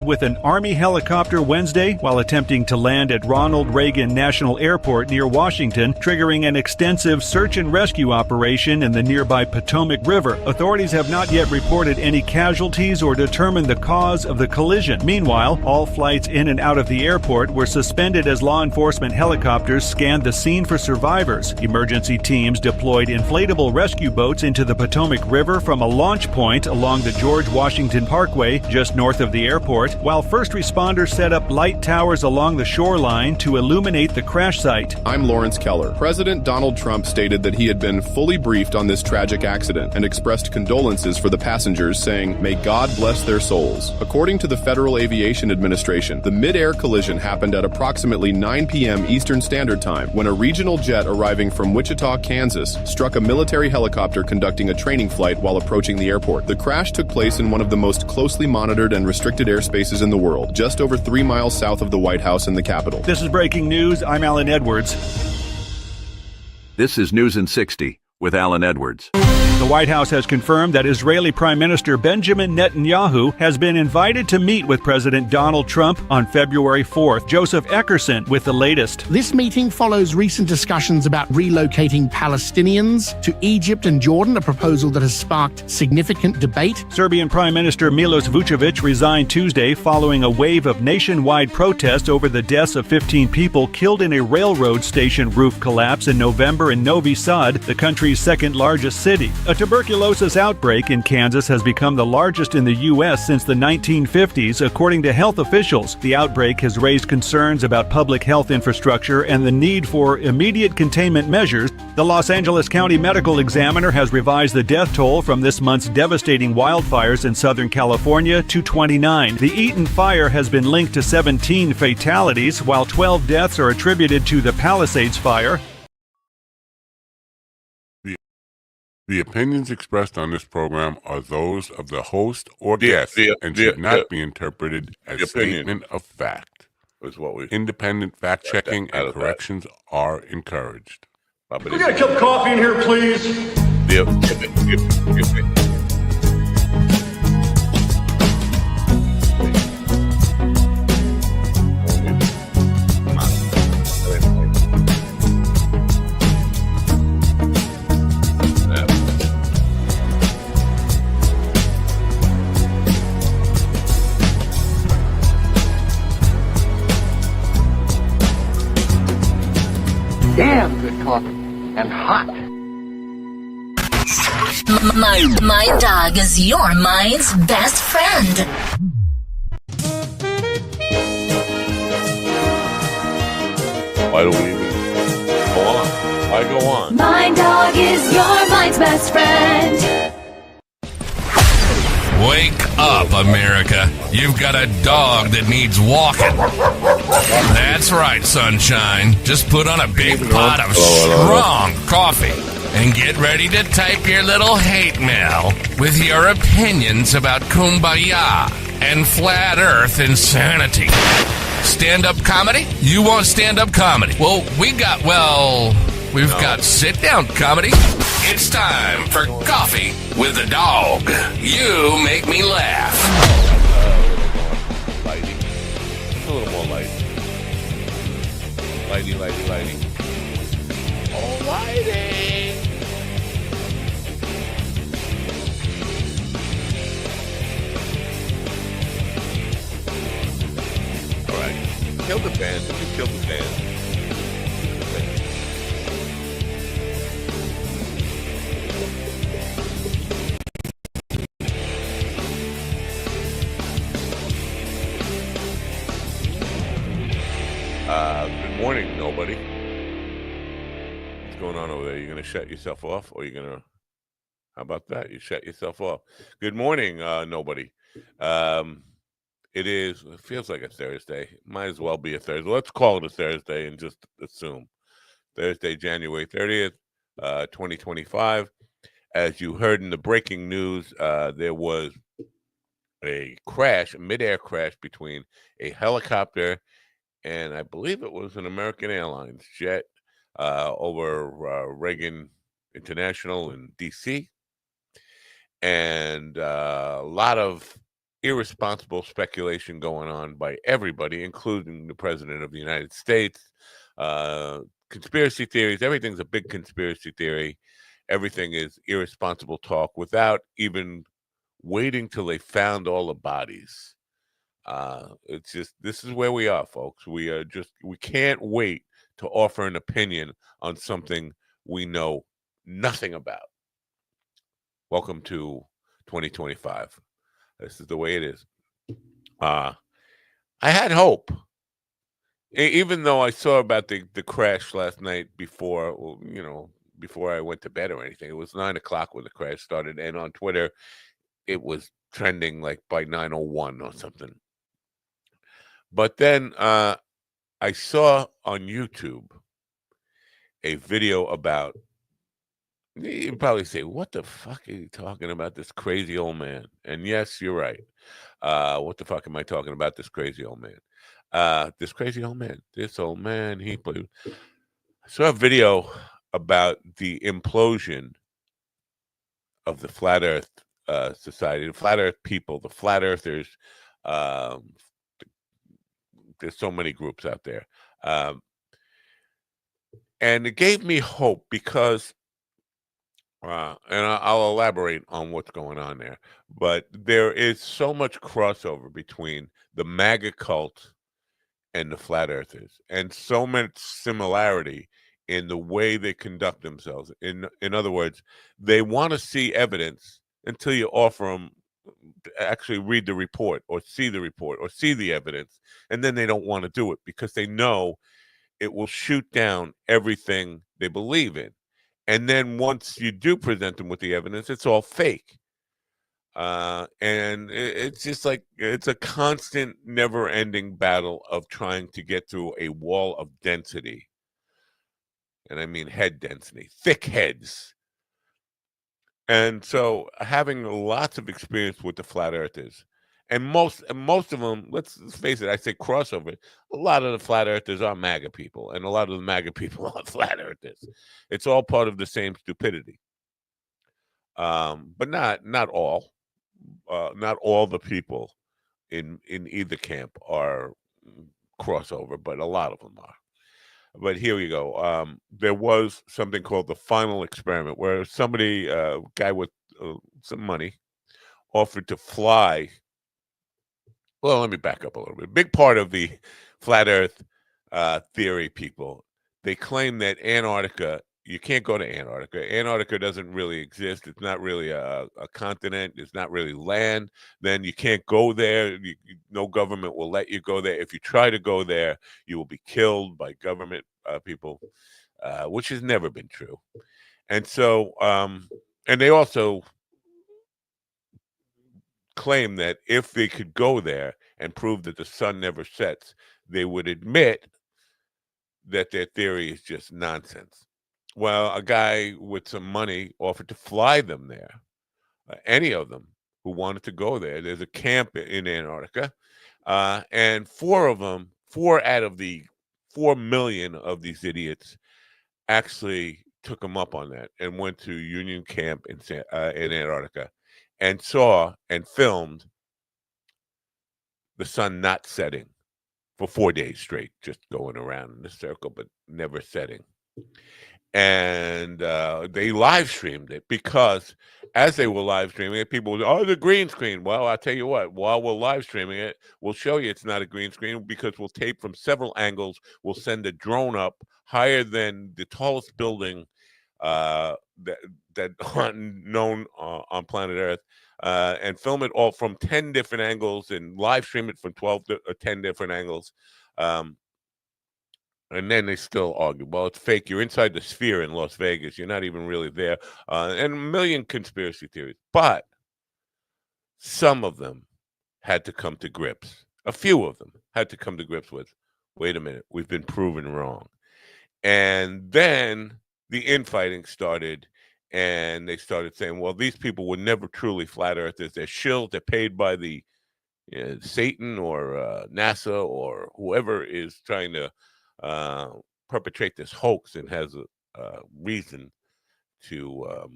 with an Army helicopter Wednesday while attempting to land at Ronald Reagan National Airport near Washington, triggering an extensive search and rescue operation in the nearby Potomac River. Authorities have not yet reported any casualties or determined the cause of the collision. Meanwhile, all flights in and out of the airport were suspended as law enforcement helicopters scanned the scene for survivors. Emergency teams deployed inflatable rescue boats into the Potomac River from a launch point along the George Washington Parkway just north of the airport, while first responders set up light towers along the shoreline to illuminate the crash site. I'm Lawrence Keller. President Donald Trump stated that he had been fully briefed on this tragic accident and expressed condolences for the passengers, saying, "May God bless their souls." According to the Federal Aviation Administration, the mid-air collision happened at approximately 9 p.m. Eastern Standard Time when a regional jet arriving from Wichita, Kansas, struck a military helicopter conducting a training flight while approaching the airport. The crash took place in one of the most closely monitored and restricted airspaces in the world, just over 3 miles south of the White House and the Capitol. This is breaking news. I'm Alan Edwards. This is News in 60 with Alan Edwards. The White House has confirmed that Israeli Prime Minister Benjamin Netanyahu has been invited to meet with President Donald Trump on February 4th. Joseph Eckerson with the latest. This meeting follows recent discussions about relocating Palestinians to Egypt and Jordan, a proposal that has sparked significant debate. Serbian Prime Minister Milos Vučević resigned Tuesday following a wave of nationwide protest over the deaths of 15 people killed in a railroad station roof collapse in November in Novi Sad, the country's second-largest city. A tuberculosis outbreak in Kansas has become the largest in the U.S. since the 1950s, according to health officials. The outbreak has raised concerns about public health infrastructure and the need for immediate containment measures. The Los Angeles County Medical Examiner has revised the death toll from this month's devastating wildfires in Southern California to 29. The Eaton fire has been linked to 17 fatalities, while 12 deaths are attributed to the Palisades fire. The opinions expressed on this program are those of the host or guest and should not be interpreted as a statement of fact. Independent fact-checking and corrections are encouraged. Can we get a cup of coffee in here, please? Damn good coffee and hot. My dog is your mind's best friend. Why do we even go on? Why go on? My dog is your mind's best friend. Wake up, America. You've got a dog that needs walking. That's right, sunshine. Just put on a big pot of strong coffee and get ready to type your little hate mail with your opinions about kumbaya and flat earth insanity. Stand-up comedy? You want stand-up comedy? Well, we've got sit-down comedy. It's time for Coffee with the Dog. You make me laugh. Lighting. A little more light. Lighting. Oh, lighting. All right. Kill the band. You kill the band. Good morning, nobody. What's going on over there? You gonna shut yourself off, or you gonna? How about that? You shut yourself off. Good morning, nobody. It feels like a Thursday. Might as well be a Thursday. Let's call it a Thursday and just assume Thursday, January 30th, 2025. As you heard in the breaking news, there was a mid-air crash between a helicopter and I believe it was an American Airlines jet over Reagan International in D.C. And a lot of irresponsible speculation going on by everybody, including the President of the United States. Conspiracy theories, everything's a big conspiracy theory. Everything is irresponsible talk without even waiting till they found all the bodies. It's just, this is where we are, folks. We can't wait to offer an opinion on something we know nothing about. Welcome to 2025. This is the way it is. I had hope, even though I saw about the crash last night before, before I went to bed or anything. It was 9 o'clock when the crash started, and on Twitter, it was trending like by 9:01 or something. But then I saw on YouTube a video about, you'd probably say, what the fuck are you talking about, this crazy old man? And yes, you're right. What the fuck am I talking about, this crazy old man? This crazy old man, this old man, he played. I saw a video about the implosion of the Flat Earth Society, the Flat Earth people, the Flat Earthers. There's so many groups out there. And it gave me hope because, and I'll elaborate on what's going on there, but there is so much crossover between the MAGA cult and the Flat Earthers, and so much similarity in the way they conduct themselves. In other words, they want to see evidence until you offer them to actually read the report or see the evidence, and then they don't want to do it because they know it will shoot down everything they believe in. And then once you do present them with the evidence, it's all fake. And it's just like, it's a constant, never-ending battle of trying to get through a wall of density. And I mean head density, thick heads. And so having lots of experience with the Flat Earthers, and most of them, let's face it, I say crossover. A lot of the Flat Earthers are MAGA people, and a lot of the MAGA people are Flat Earthers. It's all part of the same stupidity. But not all. Not all the people in either camp are crossover, but a lot of them are. But here we go. There was something called the final experiment, where somebody, guy with some money, offered to fly. Well, let me back up a little bit. A big part of the flat Earth theory people, they claim that Antarctica, you can't go to Antarctica. Antarctica doesn't really exist. It's not really a continent. It's not really land. Then you can't go there. No government will let you go there. If you try to go there, you will be killed by government people, which has never been true. And so, and they also claim that if they could go there and prove that the sun never sets, they would admit that their theory is just nonsense. Well, a guy with some money offered to fly them there, any of them who wanted to go there. There's a camp in Antarctica, and four out of the 4 million of these idiots actually took him up on that and went to Union Camp in Antarctica and saw and filmed the sun not setting for 4 days straight, just going around in a circle, but never setting. And they live streamed it, because as they were live streaming it, people were, oh, the green screen. Well, I'll tell you what, while we're live streaming it, we'll show you it's not a green screen, because we'll tape from several angles. We'll send a drone up higher than the tallest building that aren't known on planet Earth, and film it all from 10 different angles and live stream it from 10 different angles. And then they still argue, well, it's fake. You're inside the sphere in Las Vegas. You're not even really there. And a million conspiracy theories. But some of them had to come to grips. A few of them had to come to grips with, wait a minute, we've been proven wrong. And then the infighting started, and they started saying, well, these people were never truly flat earthers. They're shills. They're paid by the Satan or NASA or whoever is trying to perpetrate this hoax and has a reason to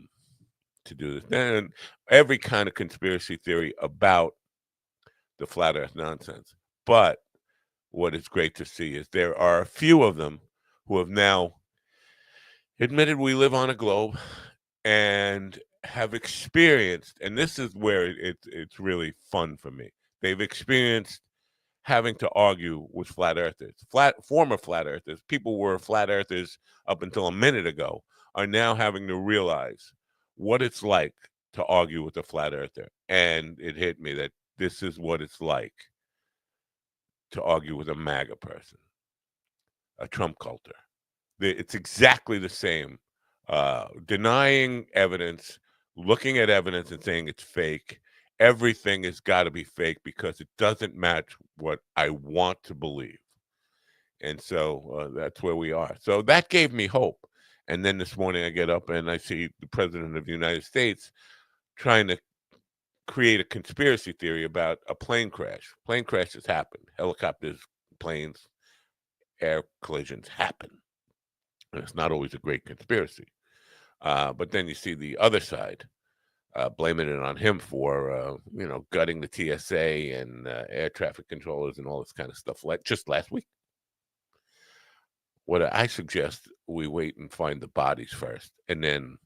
do this. And every kind of conspiracy theory about the flat earth nonsense. But what is great to see is there are a few of them who have now admitted we live on a globe and have experienced, and this is where it's really fun for me. They've experienced having to argue with flat earthers, former flat earthers. People who were flat earthers up until a minute ago are now having to realize what it's like to argue with a flat earther. And it hit me that this is what it's like to argue with a MAGA person, a Trump culter. It's exactly the same. Denying evidence, looking at evidence and saying it's fake. Everything has got to be fake because it doesn't match what I want to believe. And so that's where we are. So that gave me hope. And then this morning I get up and I see the president of the United States trying to create a conspiracy theory about a plane crash. Plane crashes happen. Helicopters, planes, air collisions happen. And it's not always a great conspiracy. But then you see the other side, blaming it on him for, gutting the TSA and air traffic controllers and all this kind of stuff just last week. What I suggest, we wait and find the bodies first. And then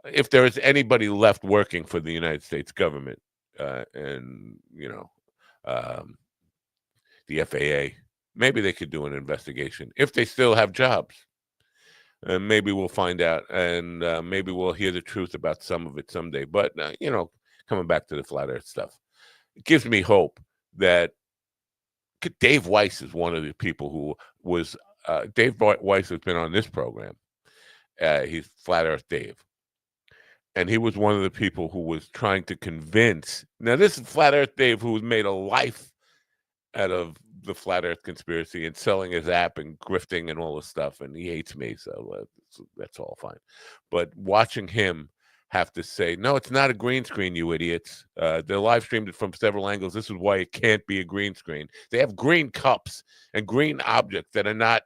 if there is anybody left working for the United States government and, the FAA, maybe they could do an investigation. If they still have jobs, maybe we'll find out, and maybe we'll hear the truth about some of it someday. But, coming back to the flat earth stuff, it gives me hope that Dave Weiss is one of the people who was, Dave Weiss has been on this program. He's Flat Earth Dave. And he was one of the people who was trying to convince. Now, this is Flat Earth Dave, who has made a life out of the Flat Earth conspiracy and selling his app and grifting and all this stuff. And he hates me, so that's all fine. But watching him have to say, no, it's not a green screen, you idiots. They live streamed it from several angles. This is why it can't be a green screen. They have green cups and green objects that are not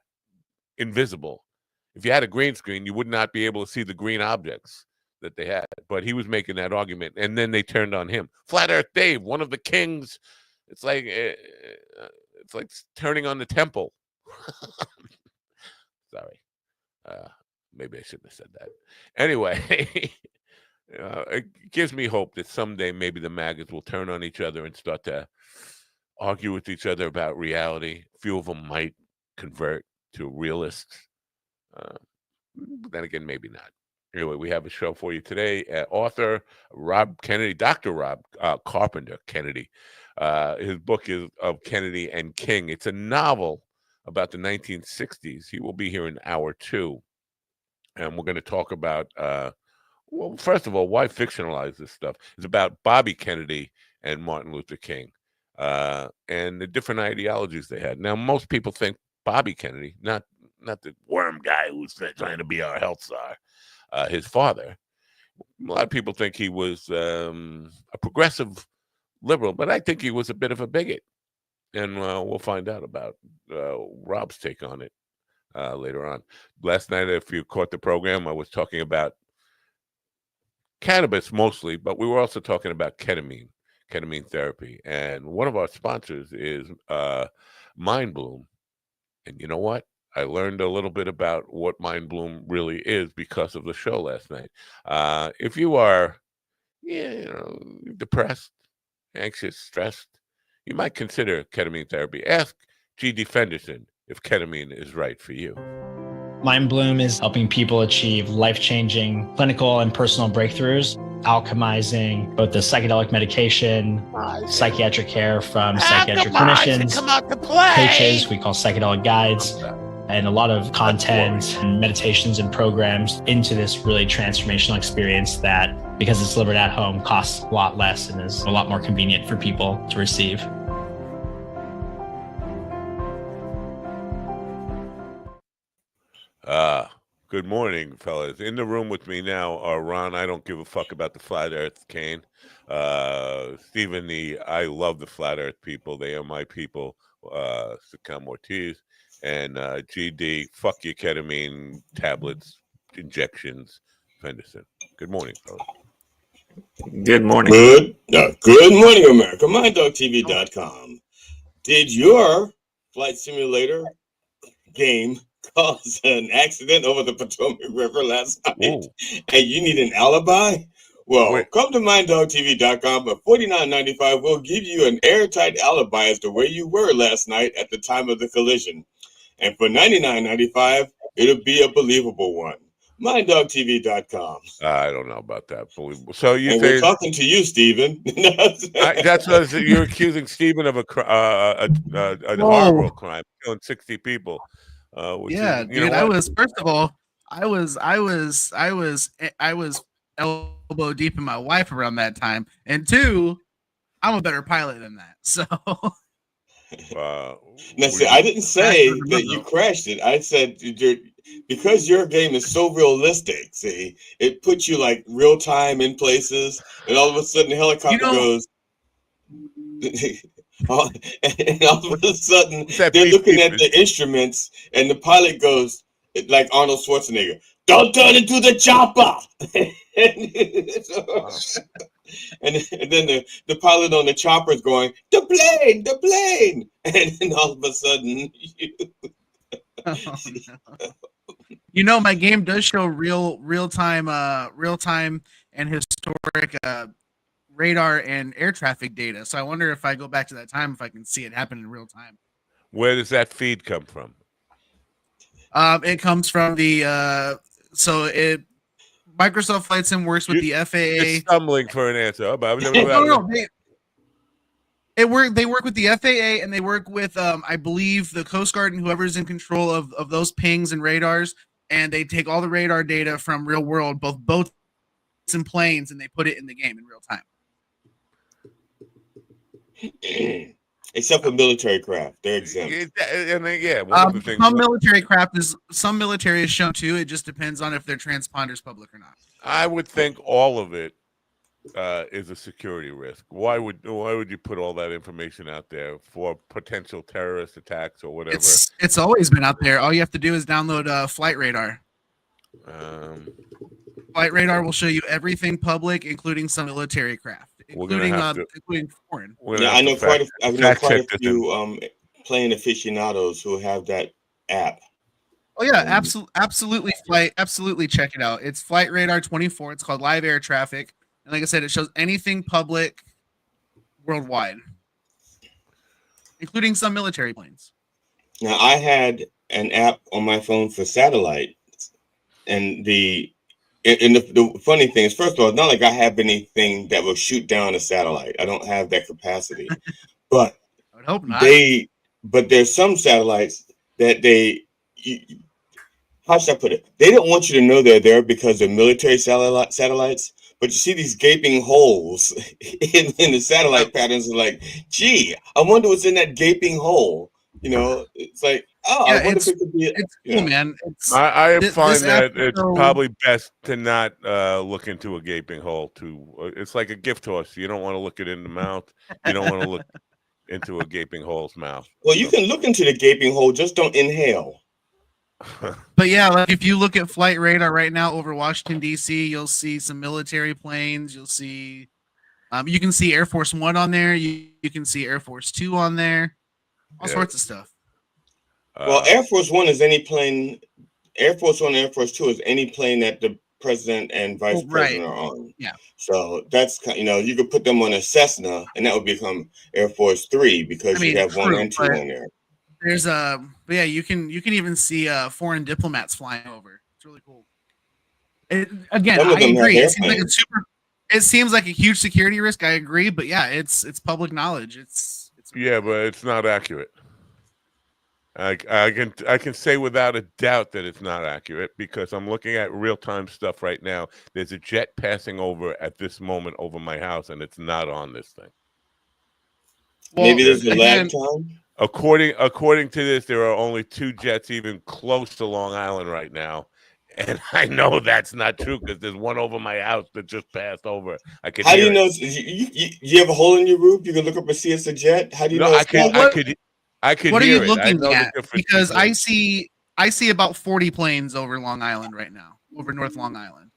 invisible. If you had a green screen, you would not be able to see the green objects that they had. But he was making that argument, and then they turned on him. Flat Earth Dave, one of the kings. It's like turning on the temple. Sorry. Maybe I shouldn't have said that. Anyway, it gives me hope that someday maybe the MAGAs will turn on each other and start to argue with each other about reality. A few of them might convert to realists. But then again, maybe not. Anyway, we have a show for you today. Author Rob Kennedy, Dr. Rob Carpenter Kennedy. His book is Of Kennedy and King. It's a novel about the 1960s. He will be here in hour 2. And we're going to talk about, well, first of all, why fictionalize this stuff? It's about Bobby Kennedy and Martin Luther King and the different ideologies they had. Now, most people think Bobby Kennedy, not the worm guy who's trying to be our health czar, his father. A lot of people think he was a progressive liberal, but I think he was a bit of a bigot. And we'll find out about Rob's take on it later on. Last night, if you caught the program, I was talking about cannabis mostly, but we were also talking about ketamine therapy. And one of our sponsors is Mind Bloom. And you know what? I learned a little bit about what Mind Bloom really is because of the show last night. If you are, depressed, anxious, stressed, you might consider ketamine therapy. Ask G.D. Fenderson if ketamine is right for you. Mind Bloom is helping people achieve life-changing clinical and personal breakthroughs, alchemizing both the psychedelic medication, psychiatric care from psychiatric clinicians, coaches, we call psychedelic guides, and a lot of content and meditations and programs into this really transformational experience that, because it's delivered at home, costs a lot less and is a lot more convenient for people to receive. Good morning, fellas. In the room with me now are Ron, I don't give a fuck about the flat earth, Kane. Stephen, I love the flat earth people. They are my people. Sakam Ortiz. And GD, fuck your ketamine tablets, injections, Fenderson. Good morning, fellas. Good morning. Good morning, America. MyDogTV.com. Did your flight simulator game cause an accident over the Potomac River last night? Whoa. And you need an alibi? Well, come to MyDogTV.com. For $49.95, we'll give you an airtight alibi as to where you were last night at the time of the collision. And for $99.95, it'll be a believable one. MyDogTV.com. I don't know about that. Believable. So you and say we're talking to you, Stephen. that's what you're accusing Stephen of a horrible crime, killing 60 people. Which yeah, is, dude. I was first of all, I was elbow deep in my wife around that time, and two, I'm a better pilot than that. So. Now, see, I didn't say that you crashed it. I said because your game is so realistic. See, it puts you like real time in places, and all of a sudden the helicopter goes, and all of a sudden they're looking at the instruments, and the pilot goes like Arnold Schwarzenegger, "Don't turn into the chopper." And then the pilot on the chopper is going, the plane, and then all of a sudden, you know, my game does show real time and historic radar and air traffic data. So I wonder if I go back to that time if I can see it happen in real time. Where does that feed come from? It comes from the Microsoft Flight Sim works with the FAA. You're stumbling for an answer. No. They work with the FAA, and they work with I believe the Coast Guard and whoever's in control of those pings and radars, and they take all the radar data from real world, both boats and planes, and they put it in the game in real time. Except for military craft, they're exempt. And then, some military is shown too. It just depends on if their transponders public or not. I would think all of it is a security risk. Why would you put all that information out there for potential terrorist attacks or whatever? It's always been out there. All you have to do is download Flight Radar. Flight Radar will show you everything public, including some military craft, including foreign. Yeah, I know quite a few plane aficionados who have that app. Oh yeah, absolutely, absolutely. Check it out. It's Flight Radar 24. It's called Live Air Traffic, and like I said, it shows anything public worldwide, including some military planes. Now, I had an app on my phone for satellite, and the funny thing is, first of all, it's not like I have anything that will shoot down a satellite. I don't have that capacity, but I would hope not. But there's some satellites that how should I put it? They don't want you to know they're there because they're military satellites. But you see these gaping holes in the satellite patterns, and like, gee, I wonder what's in that gaping hole. You know, it's like, oh, yeah, I wonder if it could be. It's cool, man. I find that it's probably best to not look into a gaping hole. It's like a gift horse. You don't want to look it in the mouth. You don't want to look into a gaping hole's mouth. Well, you can look into the gaping hole, just don't inhale. But yeah, like if you look at Flight Radar right now over Washington D.C., you'll see some military planes. You'll see, you can see Air Force One on there. You can see Air Force Two on there. All sorts of stuff. Well, Air Force One is any plane. Air Force One and Air Force Two is any plane that the president and vice president are on. Yeah. So that's, you know, you could put them on a Cessna, and that would become Air Force Three because you have one and two on there. There's but yeah, you can even see foreign diplomats flying over. It's really cool. Again, I agree. It seems like a huge security risk. I agree, but yeah, it's public knowledge. It's yeah, but it's not accurate. I can say without a doubt that it's not accurate because I'm looking at real-time stuff right now. There's a jet passing over at this moment over my house, and it's not on this thing. Well, maybe there's a lag time. According to this, there are only 2 jets even close to Long Island right now, and I know that's not true because there's one over my house that just passed over. I can. How do you know? You have a hole in your roof? You can look up and see it's a jet. How do you know? I could. What are hear you looking it. at? Because I see about 40 planes over Long Island right now, over North Long Island.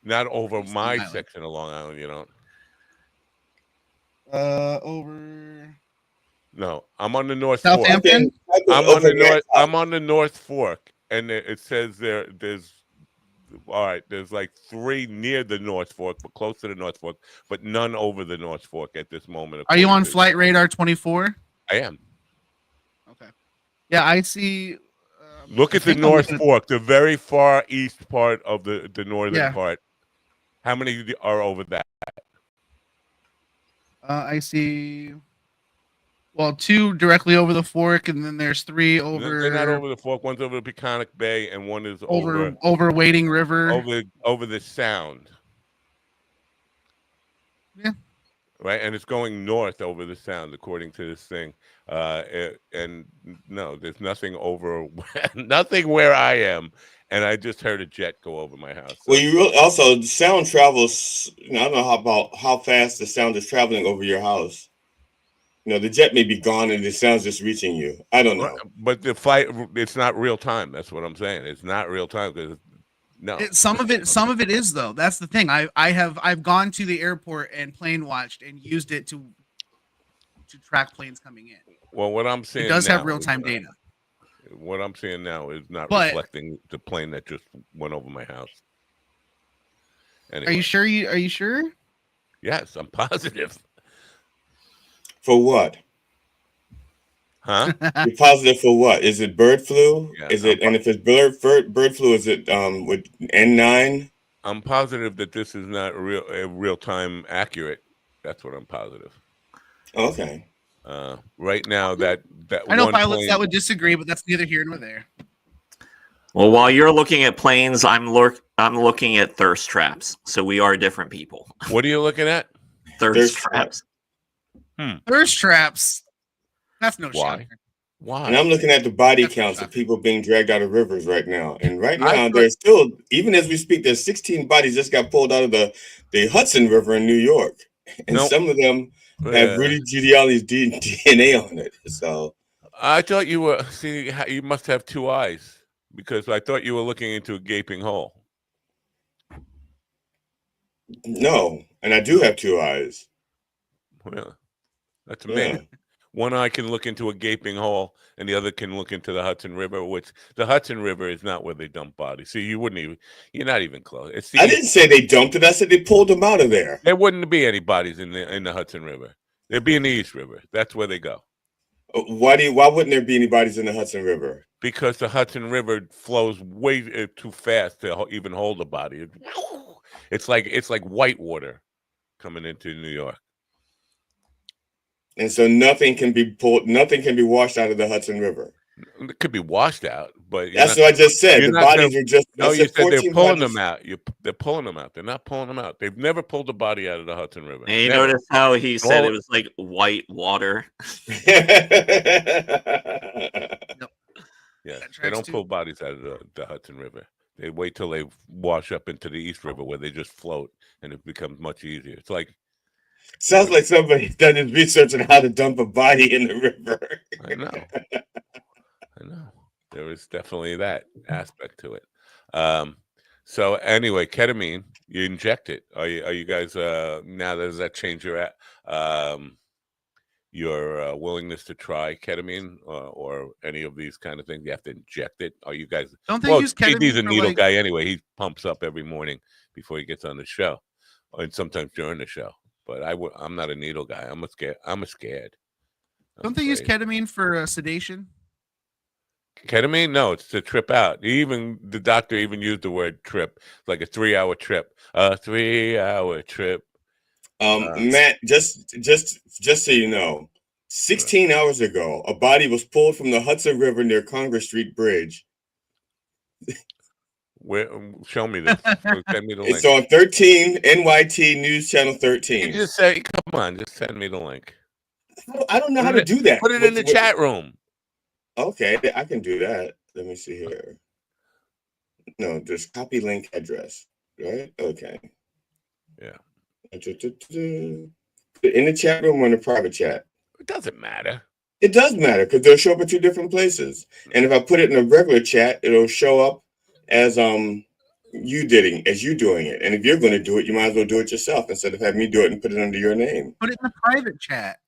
Not over my section of Long Island, you know. Over. No, I'm on the North Southampton. Fork. I'm on the North Fork, and it says there's all right. There's like 3 near the North Fork, but close to the North Fork, but none over the North Fork at this moment. Are you on Flight Radar 24? I am. Okay. Yeah, I see. Look at the North Fork, the very far east part of the northern part. How many are over that? I see. Well, 2 directly over the fork, and then there's 3 over. They're not over the fork. One's over the Peconic Bay, and one is over Wading River. Over the Sound. Yeah. Right, and it's going north over the Sound, according to this thing. And no, there's nothing over, nothing where I am. And I just heard a jet go over my house. So. Well, you really, also sound travels. I don't know how fast the sound is traveling over your house. The jet may be gone and the sound's just reaching you. I don't know. But the flight, it's not real time. That's what I'm saying. It's not real time because some of it is though. That's the thing. I've gone to the airport and plane watched and used it to track planes coming in. Well, what I'm saying, it does have real time data. What I'm seeing now is not reflecting the plane that just went over my house. Anyway. Are you sure? Yes, I'm positive. For what? Huh? You're positive for what? Is it bird flu? Yeah, Is it? And if it's bird flu, is it with N9? I'm positive that this is not real time accurate. That's what I'm positive. Okay. Right now, that I know pilots that would disagree, but that's neither here nor there. Well, while you're looking at planes, I'm looking at thirst traps. So we are different people. What are you looking at? Thirst traps. Thirst traps. That's no Why? shot. Why? And I'm looking at the body counts of people being dragged out of rivers right now. And right now, there's still, even as we speak, there's 16 bodies just got pulled out of the Hudson River in New York. And some of them have Rudy Giuliani's DNA on it. So I thought you were, you must have 2 eyes because I thought you were looking into a gaping hole. No, and I do have 2 eyes. Really? That's amazing. Yeah. One eye can look into a gaping hole, and the other can look into the Hudson River, which the Hudson River is not where they dump bodies. See, you're not even close. I didn't say they dumped it. I said they pulled them out of there. There wouldn't be any bodies in the Hudson River. There'd be in the East River. That's where they go. Why wouldn't there be any bodies in the Hudson River? Because the Hudson River flows way too fast to even hold a body. It's like white water coming into New York. And so nothing can be pulled, nothing can be washed out of the Hudson River. It could be washed out, but that's what I just said. The bodies are just no. You said they're pulling them out. They're pulling them out. They're not pulling them out. They've never pulled a body out of the Hudson River. And you notice how he said it was like white water. Yeah, they don't pull bodies out of the Hudson River. They wait till they wash up into the East River where they just float, and it becomes much easier. It's like. Sounds like somebody's done his research on how to dump a body in the river. I know. There is definitely that aspect to it. So anyway, ketamine, you inject it. Are you guys now? Does that change your willingness to try ketamine or any of these kind of things? You have to inject it. Are you guys? Don't they use ketamine? He's a needle guy anyway. He pumps up every morning before he gets on the show, and sometimes during the show. But I'm not a needle guy. I'm scared. Don't they use ketamine for sedation? Ketamine? No, it's to trip out. The doctor even used the word trip. It's like a 3-hour trip. A 3-hour trip. Matt, just so you know, 16 hours ago, a body was pulled from the Hudson River near Congress Street Bridge. Where? Show me this. Send me the link. It's on 13 NYT News Channel 13. You just say, come on, just send me the link. I don't know how to do that. Put it in the chat room. Okay, I can do that. Let me see here. No, just copy link address, right? Okay. Yeah. In the chat room or in the private chat? It doesn't matter. It does matter because they'll show up at 2 different places. And if I put it in a regular chat, it'll show up as you doing it. And if you're going to do it, you might as well do it yourself instead of having me do it and put it under your name. Put it in the private chat.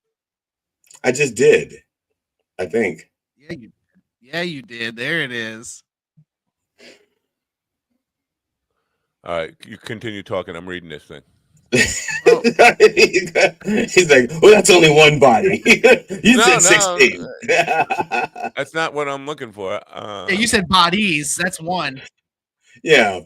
I just did, I think. Yeah, you did. There it is. All right, you continue talking. I'm reading this thing. He's like, well, that's only one body. You said 16. That's not what I'm looking for. Yeah, you said bodies. That's one. Yeah,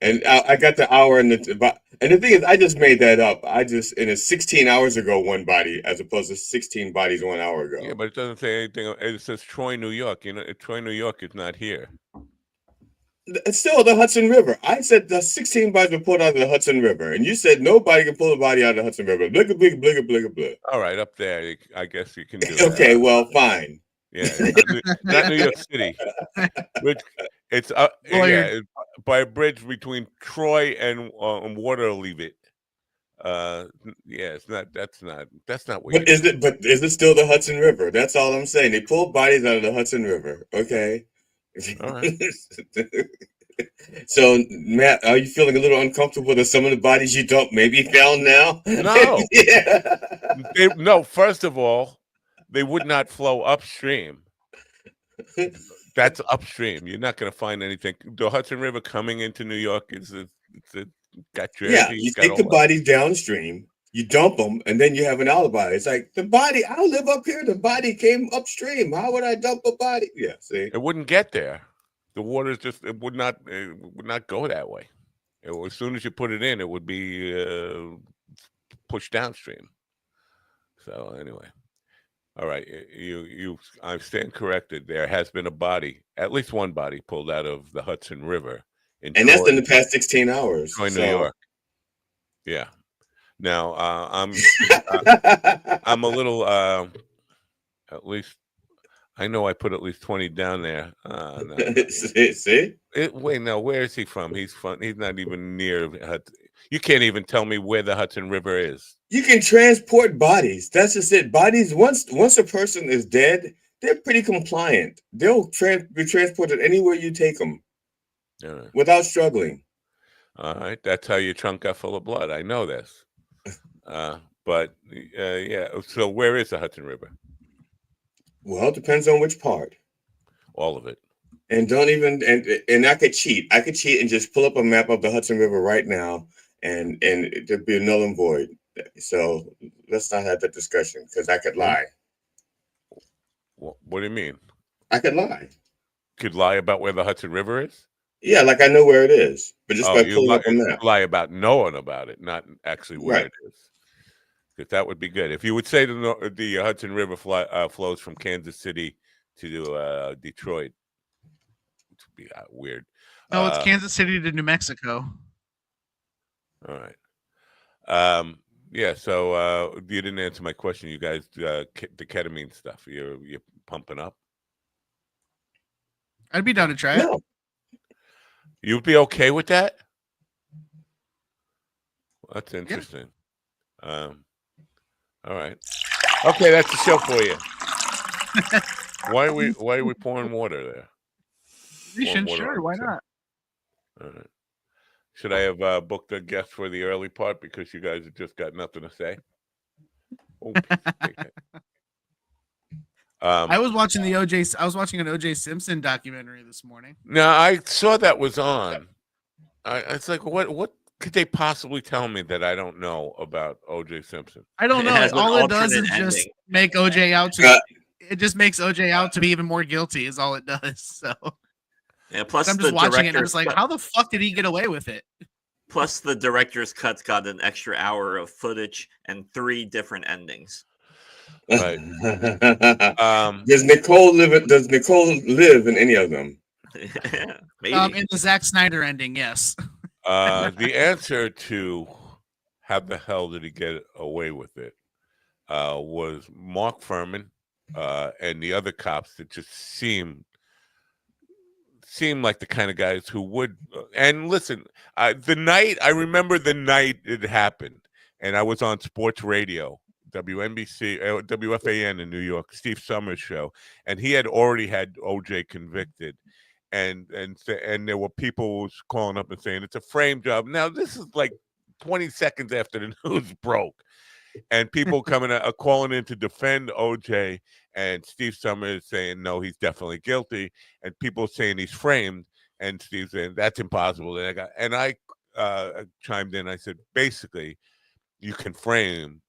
and I got the hour and the thing is, I just made that up. And it's 16 hours ago, one body, as opposed to 16 bodies 1 hour ago. Yeah, but it doesn't say anything. It says Troy, New York. You know, Troy, New York is not here. It's still the Hudson River. I said the 16 bodies were pulled out of the Hudson River, and you said nobody can pull a body out of the Hudson River. Blicka, blicka, blicka, blicka, blicka. All right, up there, I guess you can do it. Okay, well, fine. Yeah, not New York City. It's by a bridge between Troy and Waterloo. Yeah, it's not. That's not what. But is it still the Hudson River? That's all I'm saying. They pulled bodies out of the Hudson River. Okay. All right. So, Matt, are you feeling a little uncomfortable that some of the bodies you dumped may be found now? No. No. First of all, they would not flow upstream. That's upstream. You're not going to find anything. The Hudson River coming into New York got Jersey. Yeah, you take the bodies downstream, you dump them, and then you have an alibi. It's like the body. I live up here. The body came upstream. How would I dump a body? Yeah, see, it wouldn't get there. The water it would not go that way. As soon as you put it in, it would be pushed downstream. So anyway. All right, I stand corrected. There has been a body, at least one body, pulled out of the Hudson River, and that's in the past 16 hours. Troy, New York. Yeah. Now I'm a little. At least I know I put at least 20 down there. See? Wait, no. Where is he from? He's not even near. You can't even tell me where the Hudson River is. You can transport bodies. That's just it. Bodies, once a person is dead, they're pretty compliant. They'll be transported anywhere you take them without struggling. All right. That's how your trunk got full of blood. I know this. But yeah. So where is the Hudson River? Well, it depends on which part. All of it. And don't even and I could cheat. I could cheat and just pull up a map of the Hudson River right now, and there'd be a null and void. So let's not have that discussion because I could lie. What do you mean? I could lie. Could lie about where the Hudson River is? Yeah, like I know where it is, but just by pulling up a map. Lie about knowing about it, not actually where it is. Because that would be good. If you would say the Hudson River flows from Kansas City to Detroit, which would be weird. No, it's Kansas City to New Mexico. All right. Yeah. So you didn't answer my question. You guys, the ketamine stuff, you're pumping up. I'd be down to try it. You'd be okay with that? Well, that's interesting. Yeah. All right. Okay, that's the show for you. Why are we pouring water there? Sure, why not? All right. Should I have booked a guest for the early part because you guys have just got nothing to say? I was watching an OJ Simpson documentary this morning. No, I saw that was on. It's like, what could they possibly tell me that I don't know about OJ Simpson? I don't know. All it does is just make OJ out to. It just makes OJ out to be even more guilty. Is all it does. So. Yeah. Plus, I'm just watching it. And I was like, how the fuck did he get away with it? Plus, the director's cut's got an extra hour of footage and 3 different endings. Right. Does Nicole live in any of them? Maybe. In the Zack Snyder ending, yes. The answer to how the hell did he get away with it was Mark Furman and the other cops that just seemed like the kind of guys who would. And listen, I remember the night it happened, and I was on sports radio. WNBC, WFAN in New York, Steve Summers show, and he had already had OJ convicted, and there were people who was calling up and saying it's a frame job. Now this is like 20 seconds after the news broke, and people calling in to defend OJ, and Steve Summers saying no, he's definitely guilty, and people saying he's framed, and Steve saying that's impossible. And I chimed in. I said basically, you can frame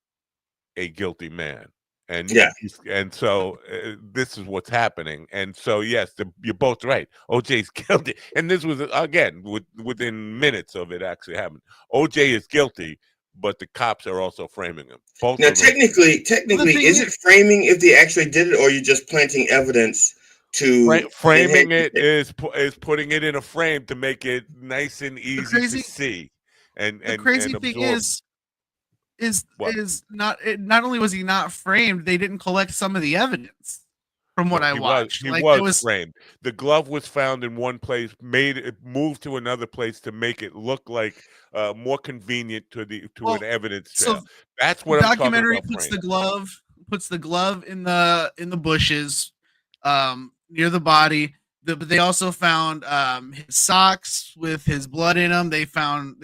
a guilty man. And and so this is what's happening. And so yes, you're both right. OJ's guilty, and this was again within minutes of it actually happening. OJ is guilty, but the cops are also framing him. Both now, technically, is it framing if they actually did it, or are you just planting evidence to framing it is putting it in a frame to make it nice and easy to see. And the crazy thing is not only was he not framed, they didn't collect some of the evidence from what I watched. He was framed. The glove was found in one place, moved to another place to make it look like more convenient to an evidence trail. So that's what I'm talking about. Puts the glove in the bushes near the body. But they also found his socks with his blood in them. They found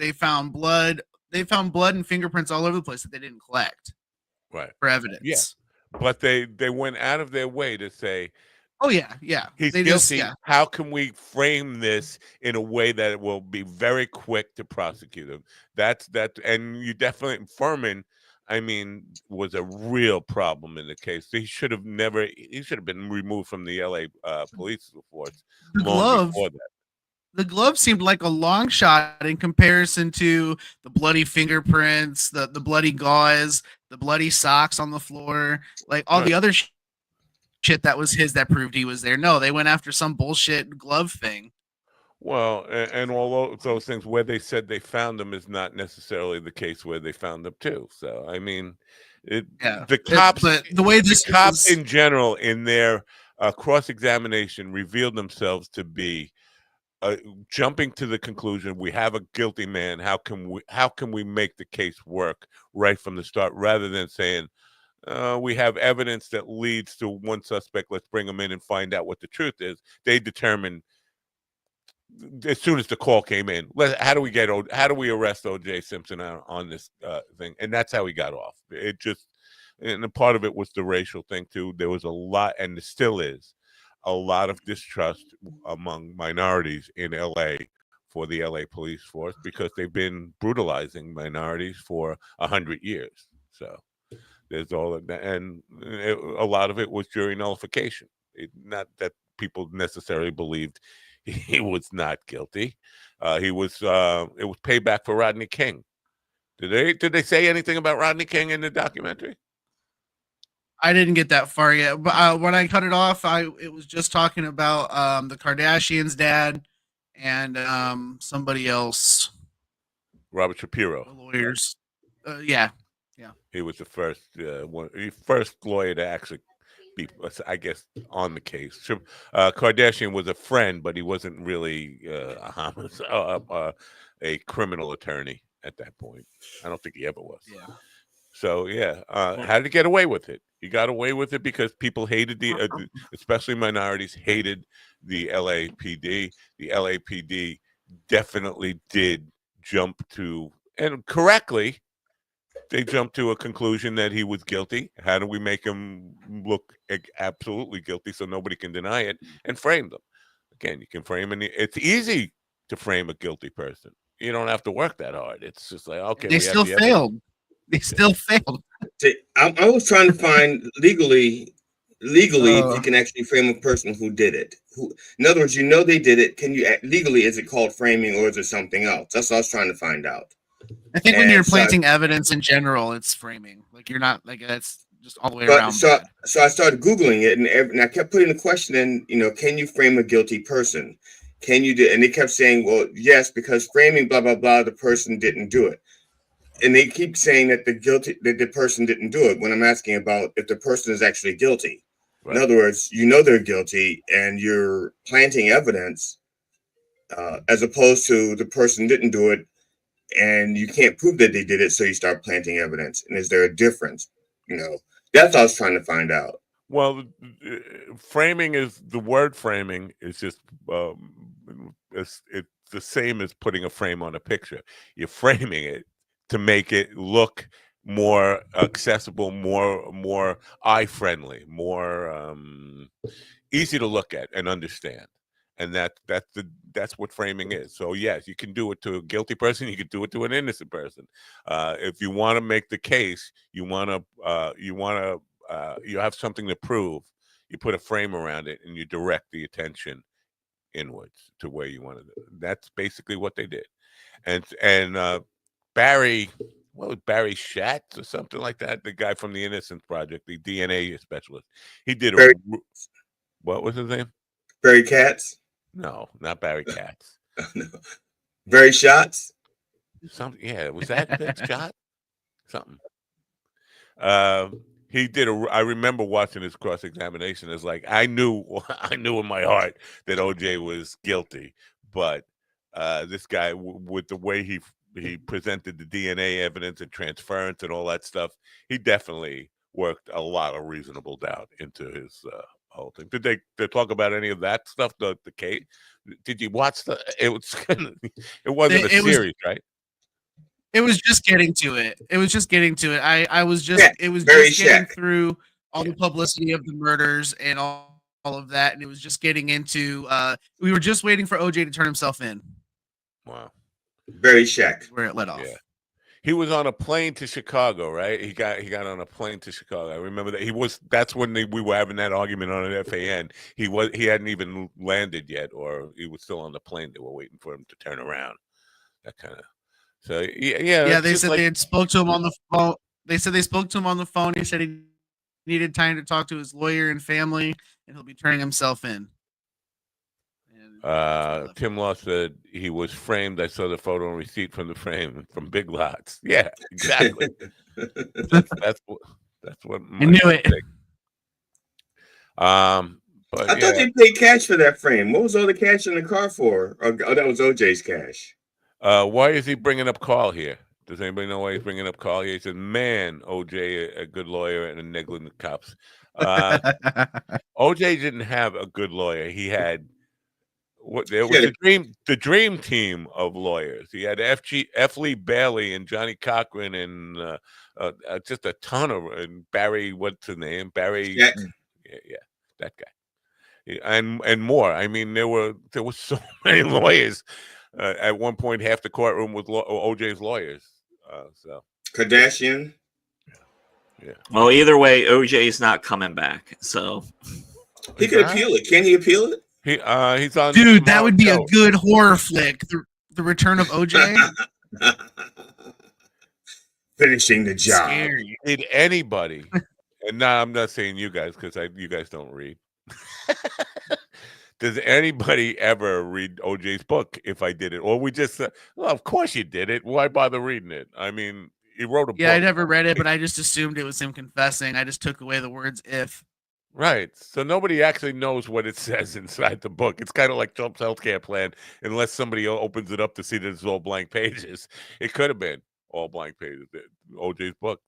blood. They found blood and fingerprints all over the place that they didn't collect, for evidence. Yeah, but they went out of their way to say, "Oh yeah, he's guilty. How can we frame this in a way that it will be very quick to prosecute him?" That's that, and you definitely Furman. I mean, was a real problem in the case. He should have been removed from the LA police force long before that. The glove seemed like a long shot in comparison to the bloody fingerprints, the bloody gauze, the bloody socks on the floor, like all the other shit that was his that proved he was there. No, they went after some bullshit glove thing. Well, and all those things where they said they found them is not necessarily the case where they found them too. So I mean, the cops in general in their cross-examination revealed themselves to be jumping to the conclusion we have a guilty man. How can we make the case work right from the start, rather than saying we have evidence that leads to one suspect, let's bring him in and find out what the truth is. They determined as soon as the call came in, how do we arrest O.J. Simpson on this thing, and that's how he got off. It just, and a part of it was the racial thing too. There was a lot, and there still is a lot of distrust among minorities in LA for the LA police force because they've been brutalizing minorities for 100 years. So there's all of that, and a lot of it was jury nullification. Not that people necessarily believed he was not guilty. It was payback for Rodney King. Did they say anything about Rodney King in the documentary? I didn't get that far yet, but when I cut it off, it was just talking about the Kardashians' dad and somebody else. Robert Shapiro. The lawyers. Yeah. He was the first lawyer to actually be, I guess, on the case. Kardashian was a friend, but he wasn't really a criminal attorney at that point. I don't think he ever was. Yeah. So how did he get away with it? He got away with it because people hated especially minorities hated the LAPD. The LAPD definitely did jump to, and correctly, they jumped to a conclusion that he was guilty. How do we make him look absolutely guilty so nobody can deny it, and frame them? Again, you can frame it's easy to frame a guilty person. You don't have to work that hard. It's just like, okay, they still failed. They still failed. I was trying to find legally if you can actually frame a person who did it. In other words, they did it. Can you legally, is it called framing or is it something else? That's what I was trying to find out. I think when you're planting evidence in general, it's framing. Like you're not like that's just all the way around. So I started Googling it, and I kept putting the question in. Can you frame a guilty person? Can you do? And they kept saying, well, yes, because framing, blah blah blah, the person didn't do it. And they keep saying that the person didn't do it when I'm asking about if the person is actually guilty. Right. In other words, they're guilty and you're planting evidence as opposed to the person didn't do it and you can't prove that they did it. So you start planting evidence. And is there a difference? That's what I was trying to find out. Well, framing is the word framing is just it's the same as putting a frame on a picture. You're framing it to make it look more accessible, more eye friendly, more easy to look at and understand. And that's what framing is. So yes, you can do it to a guilty person. You can do it to an innocent person. If you want to make the case, you have something to prove. You put a frame around it and you direct the attention inwards to where you want to. That's basically what they did. And Barry, what was Barry Schatz or something like that? The guy from the Innocence Project, the DNA specialist. He did a. What was his name? Barry Katz? No, not Barry Katz. No. Barry Schatz? Something. Yeah, was that shot? Something. He did I remember watching his cross-examination. It's like I knew in my heart that OJ was guilty, but this guy, with the way he presented the DNA evidence and transference and all that stuff, he definitely worked a lot of reasonable doubt into his whole thing. Did they talk about any of that stuff? The case? Did you watch the? It wasn't a series, right? It was just getting to it. It was just getting to it. I was just getting through all the publicity of the murders and all of that, and it was just getting into. We were just waiting for OJ to turn himself in. Wow. Barry Shack. Where it let off. Yeah. He was on a plane to Chicago, right? He got on a plane to Chicago. I remember that that's when we were having that argument on an FAN. He hadn't even landed yet, or he was still on the plane. They were waiting for him to turn around. That kind of. So yeah. They said they had spoke to him on the phone. They said they spoke to him on the phone. He said he needed time to talk to his lawyer and family, and he'll be turning himself in. Tim Law said he was framed. I saw the photo and receipt from the frame from Big Lots. Yeah, exactly. that's what I knew it. But I thought they paid cash for that frame. What was all the cash in the car for? Oh, that was OJ's cash. Why is he bringing up Carl here? Does anybody know why he's bringing up Carl here? He said, "Man, OJ, a good lawyer and a negligent cops." OJ didn't have a good lawyer. He had. There was the dream team of lawyers. He had F. Lee Bailey and Johnny Cochran and just a ton of and Barry. What's his name? Barry. Yeah, that guy. And more. I mean, there were so many lawyers. At one point, half the courtroom was OJ's lawyers. So Kardashian. Yeah. Well, either way, OJ's not coming back. So he could appeal it. Can he appeal it? He's on. Dude, that would be a good horror flick. The Return of OJ. Finishing the job. Scary. Did anybody? And now I'm not saying you guys because you guys don't read. Does anybody ever read OJ's book? If I did it, or we just well, of course you did it. Why bother reading it? I mean, he wrote a book. Yeah, I never read it, but I just assumed it was him confessing. I just took away the words "if." Right. So nobody actually knows what it says inside the book. It's kind of like Trump's healthcare plan, unless somebody opens it up to see that it's all blank pages. It could have been all blank pages. OJ's book.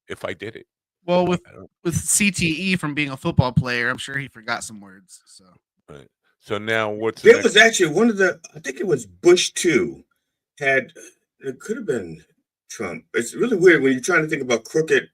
If I did it. Well, with CTE from being a football player, I'm sure he forgot some words. So. Right. So now what's there was actually one of the. I think it was Bush 2. It could have been Trump. It's really weird when you're trying to think about crooked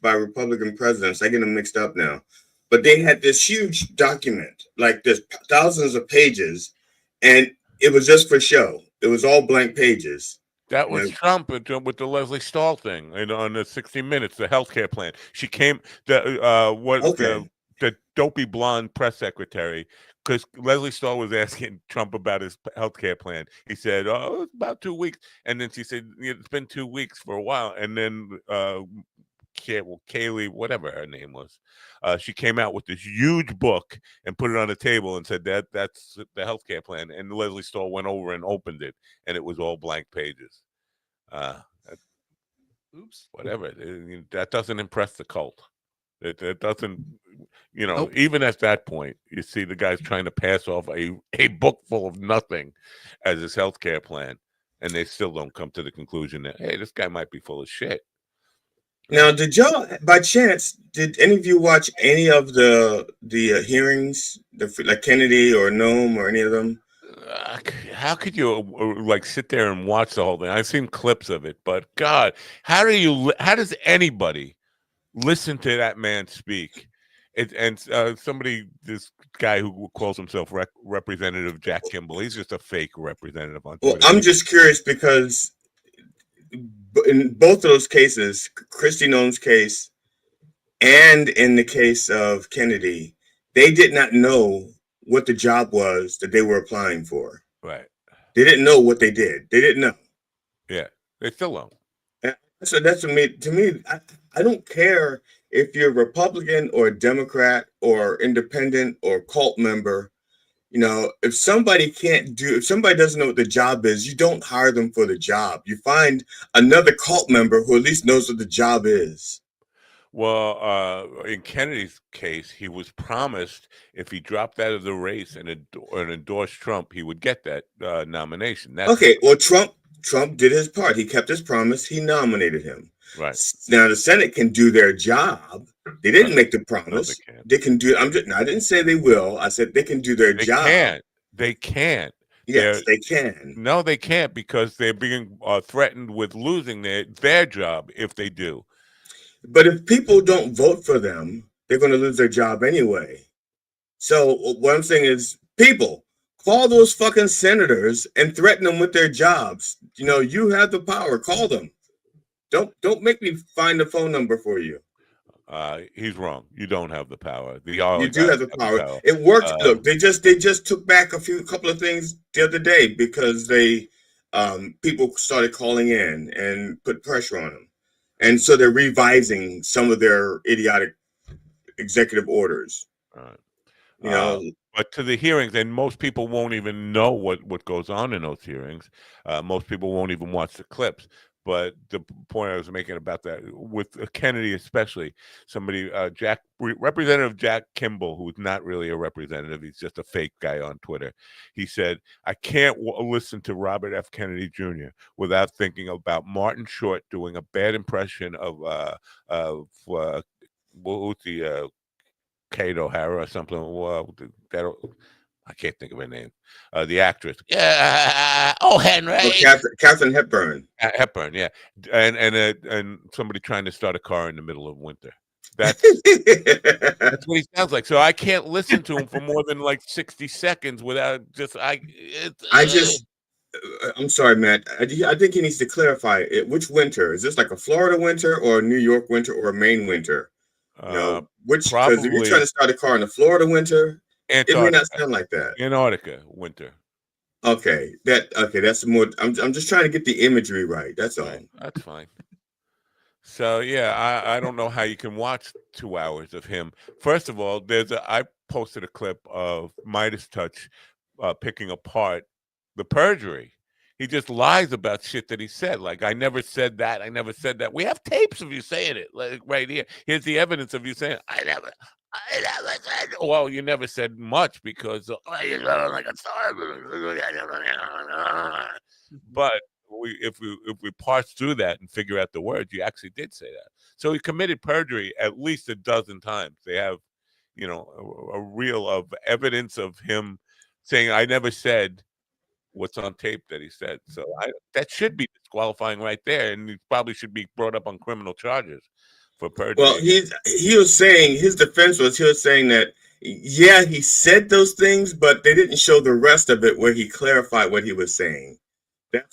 by Republican presidents. I get them mixed up now, but they had this huge document, like there's thousands of pages, and it was just for show. It was all blank pages. That was Trump with the Leslie Stahl thing, and on the 60 Minutes, the healthcare plan. She came the dopey blonde press secretary, because Leslie Stahl was asking Trump about his healthcare plan. He said, "Oh, it's about 2 weeks," and then she said, "It's been 2 weeks for a while," and then. Kaylee, whatever her name was, she came out with this huge book and put it on the table and said that's the healthcare plan. And Leslie Stahl went over and opened it, and it was all blank pages. Oops. Whatever. That doesn't impress the cult. It doesn't, nope. Even at that point, you see the guy's trying to pass off a book full of nothing as his healthcare plan, and they still don't come to the conclusion that, hey, this guy might be full of shit. Now, did y'all, by chance, did any of you watch any of the hearings, like Kennedy or Nome or any of them? How could you like sit there and watch the whole thing? I've seen clips of it, but God, how does anybody listen to that man speak? This guy who calls himself Representative Jack Kimball, he's just a fake representative on Well, Twitter. I'm just curious because in both of those cases, Christy Nome's case and in the case of Kennedy, they did not know what the job was that they were applying for. Right. They didn't know what they did. They didn't know. Yeah, they still don't. So that's to me, I don't care if you're Republican or Democrat or independent or cult member. You know, if somebody doesn't know what the job is, you don't hire them for the job. You find another cult member who at least knows what the job is. Well, in Kennedy's case, he was promised if he dropped out of the race and endorsed Trump, he would get that nomination. Okay, well, Trump did his part. He kept his promise. He nominated him. Right. Now the Senate can do their job. They didn't make the promise. No, they can do. I didn't say they will. I said they can do their job. They can't. Yes, they can. No, they can't because they're being threatened with losing their job if they do. But if people don't vote for them, they're going to lose their job anyway. So what I'm saying is, people, call those fucking senators and threaten them with their jobs. You know, you have the power. Call them. Don't make me find the phone number for you. He's wrong. You don't have the power. You do have the power. It worked. Look, they just took back a couple of things the other day because people started calling in and put pressure on them. And so they're revising some of their idiotic executive orders. You know, but to the hearings, and most people won't even know what goes on in those hearings. Most people won't even watch the clips. But the point I was making about that with Kennedy, especially Representative Jack Kimball, who's not really a representative, he's just a fake guy on Twitter. He said, "I can't listen to Robert F. Kennedy Jr. without thinking about Martin Short doing a bad impression of Kate O'Hara or something. I can't think of her name. The actress. Yeah. Oh, Henry. Katharine Hepburn. Hepburn, yeah. And somebody trying to start a car in the middle of winter. That's what he sounds like. So I can't listen to him for more than like 60 seconds without I'm sorry, Matt. I think he needs to clarify it. Which winter? Is this like a Florida winter or a New York winter or a Maine winter? Because if you're trying to start a car in the Florida winter, it may not sound like that. Antarctica winter. Okay, that's more. I'm just trying to get the imagery right. That's all. Right. That's fine. So yeah, I don't know how you can watch 2 hours of him. First of all, I posted a clip of Midas Touch picking apart the perjury. He just lies about shit that he said. Like, I never said that. I never said that. We have tapes of you saying it, like right here. Here's the evidence of you saying, I never said. Well, you never said much because you sound like a star. But if we parse through that and figure out the words, you actually did say that. So he committed perjury at least a dozen times. They have, a reel of evidence of him saying, I never said what's on tape that he said. So that should be disqualifying right there, and he probably should be brought up on criminal charges for perjury. Well, he was saying, his defense was, he was saying that yeah, he said those things, but they didn't show the rest of it where he clarified what he was saying. That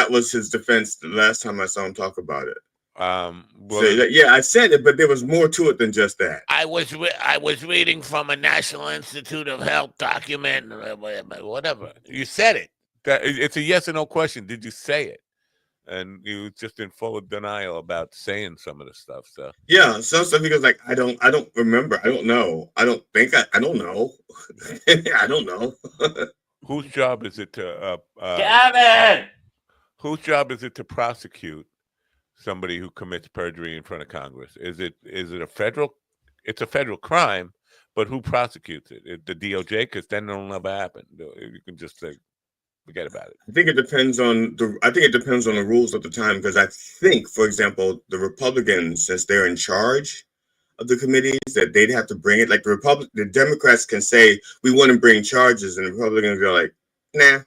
was his defense the last time I saw him talk about it. Yeah, I said it, but there was more to it than just that. I was reading from a National Institute of Health document, whatever. You said it. It's a yes or no question. Did you say it? And he was just in full denial about saying some of the stuff. So yeah, some stuff he goes like, I don't remember. I don't know. I don't think I don't know. I don't know. Whose job is it to Gavin? Whose job is it to prosecute somebody who commits perjury in front of Congress? Is it a federal? It's a federal crime, but who prosecutes it? The DOJ? Because then it'll never happen. You can just say Forget about it. I think it depends on the rules of the time, because I think, for example, the Republicans, since they're in charge of the committees, that they'd have to bring it. Like the Democrats can say we want to bring charges, and the Republicans are like, nah.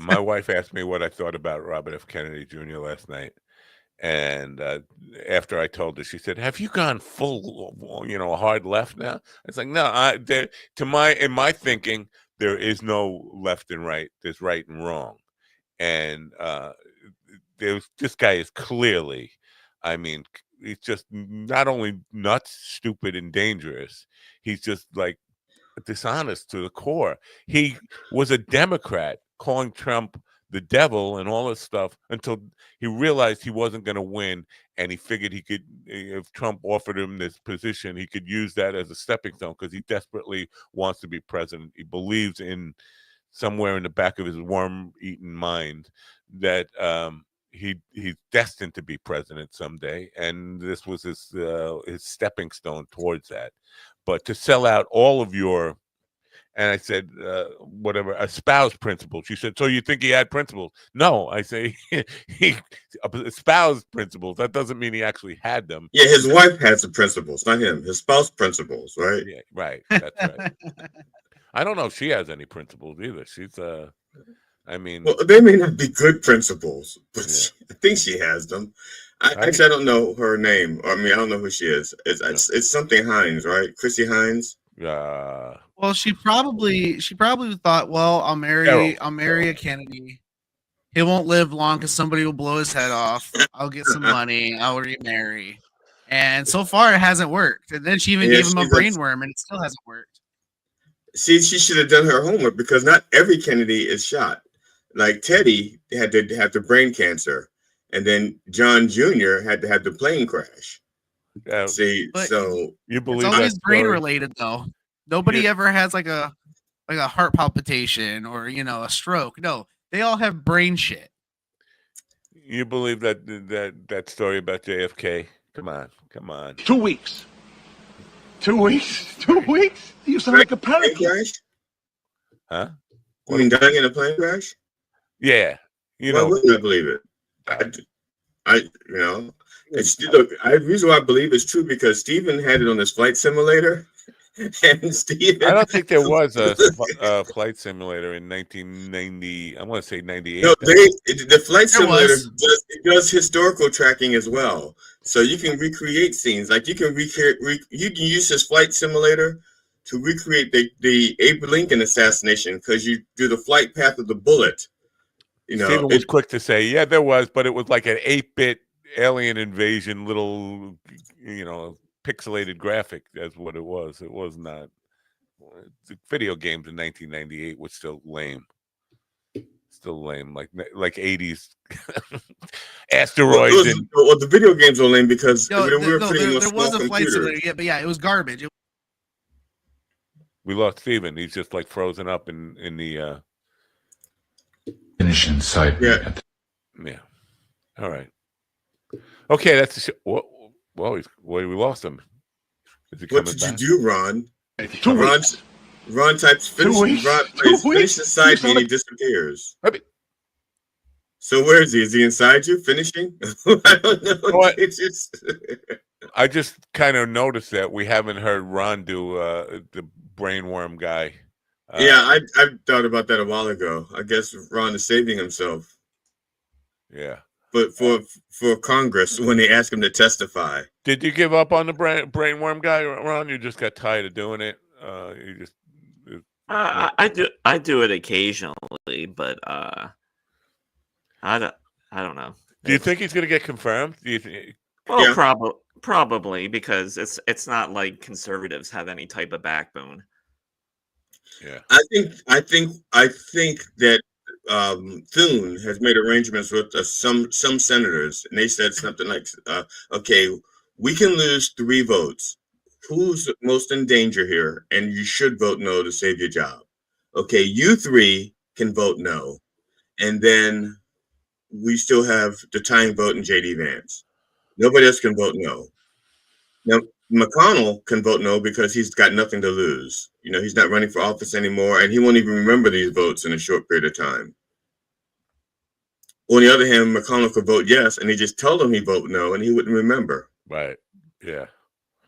My wife asked me what I thought about Robert F. Kennedy Jr. last night, and after I told her, she said, "Have you gone full, hard left now?" It's like, no. In my thinking, there is no left and right. There's right and wrong, and this guy is clearly, I mean, he's just not only nuts, stupid, and dangerous. He's just like dishonest to the core. He was a Democrat calling Trump the devil and all this stuff until he realized he wasn't going to win, and he figured he could, if Trump offered him this position, he could use that as a stepping stone because he desperately wants to be president. He believes in somewhere in the back of his worm-eaten mind that he's destined to be president someday, and this was his stepping stone towards that. But to sell out all of your, and I said, whatever, espoused principles. She said, so you think he had principles? No, I say he espoused principles. That doesn't mean he actually had them. Yeah, his wife has the principles, not him. His spouse principles, right? Yeah, right. That's right. I don't know if she has any principles either. She's I mean, well, they may not be good principles, but I think she has them. I don't know her name. I mean, I don't know who she is. It's something Hines, right? Chrissy Hines. Well, she probably thought, well, I'll marry a Kennedy. He won't live long because somebody will blow his head off. I'll get some money. I'll remarry. And so far, it hasn't worked. And then she even gave him a brainworm, and it still hasn't worked. See, she should have done her homework, because not every Kennedy is shot. Like Teddy had to have the brain cancer, and then John Jr. had to have the plane crash. See, but so you believe it's always brain related, though. Nobody ever has like a heart palpitation or a stroke. No, they all have brain shit. You believe that story about JFK? Come on. 2 weeks. 2 weeks? 2 weeks? You sound like a panic. Huh? You mean dying in a plane crash? Yeah. Why wouldn't I believe it? Look, the reason why I believe it's true, because Steven had it on his flight simulator. And Steven, I don't think there was a flight simulator in 1990. I want to say 98. No, the flight simulator does historical tracking as well. So you can recreate scenes. Like you can use this flight simulator to recreate the Abe Lincoln assassination, because you do the flight path of the bullet. Steven was quick to say, yeah, there was, but it was like an 8-bit alien invasion, little, pixelated graphic. That's what it was. It was not. The video games in 1998 was still lame. Like 80s asteroids. Well, the video games were lame because there was a flight simulator, but it was garbage. We lost Steven. He's just like frozen up in the finish inside. Yeah. All right. Okay, that's the show. Well, we lost him. What did you do, Ron? Ron types finish. Ron plays finish inside me and he disappears. So where is he? Is he inside you finishing? I don't know. It's just. I just kind of noticed that we haven't heard Ron do the brainworm guy. I thought about that a while ago. I guess Ron is saving himself. Yeah. But for Congress, when they ask him to testify. Did you give up on the brainworm guy, Ron? You just got tired of doing it? I do it occasionally, but I don't know. Do you think he's going to get confirmed? Do you think? Well, probably, because it's not like conservatives have any type of backbone. Yeah, I think that Thune has made arrangements with some senators, and they said something like, "Okay, we can lose 3 votes. Who's most in danger here? And you should vote no to save your job. Okay, you 3 can vote no, and then we still have the tying vote in JD Vance. Nobody else can vote no. Now, McConnell can vote no because he's got nothing to lose. You know, he's not running for office anymore, and he won't even remember these votes in a short period of time. On the other hand, McConnell could vote yes, and he just told him he vote no, and he wouldn't remember. Right. Yeah.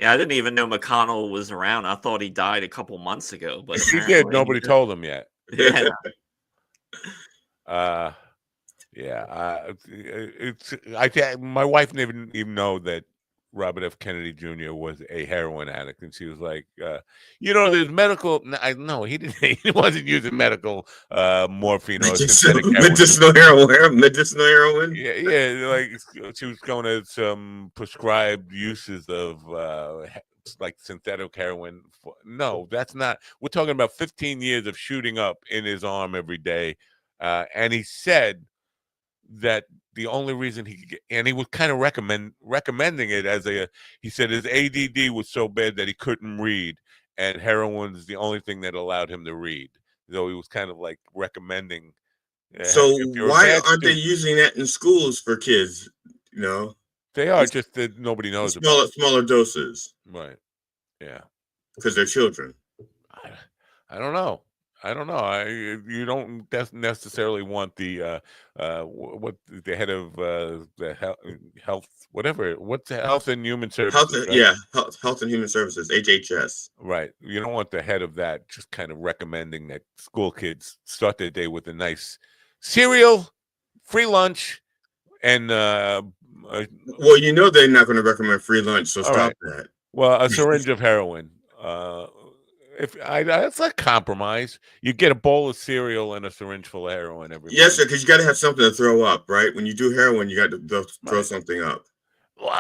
Yeah, I didn't even know McConnell was around. I thought he died a couple months ago, but he did. Nobody told him yet. Yeah. My wife didn't even know that Robert F. Kennedy Jr. was a heroin addict, and she was like, there's medical. No, he didn't. He wasn't using medical morphine or medicinal heroin. Yeah, like she was going to some prescribed uses of like synthetic heroin. No, that's not. We're talking about 15 years of shooting up in his arm every day, and he said that the only reason he could get, and he was kind of recommending it as he said his ADD was so bad that he couldn't read, and heroin is the only thing that allowed him to read. So he was kind of like recommending. So why aren't they using that in schools for kids? You know, they are, just that nobody knows smaller doses. Right. Yeah. Because they're children. I don't know. You don't necessarily want the what the head of the health, whatever. What's the Health and Human Services? Health and Human Services, HHS. Right. You don't want the head of that just kind of recommending that school kids start their day with a nice cereal, free lunch, and well, you know they're not going to recommend free lunch, so stop that. Well, a syringe of heroin. That's a compromise. You get a bowl of cereal and a syringe full of heroin every. Yes, sir, because you got to have something to throw up, right? When you do heroin, you got to throw something up. Well,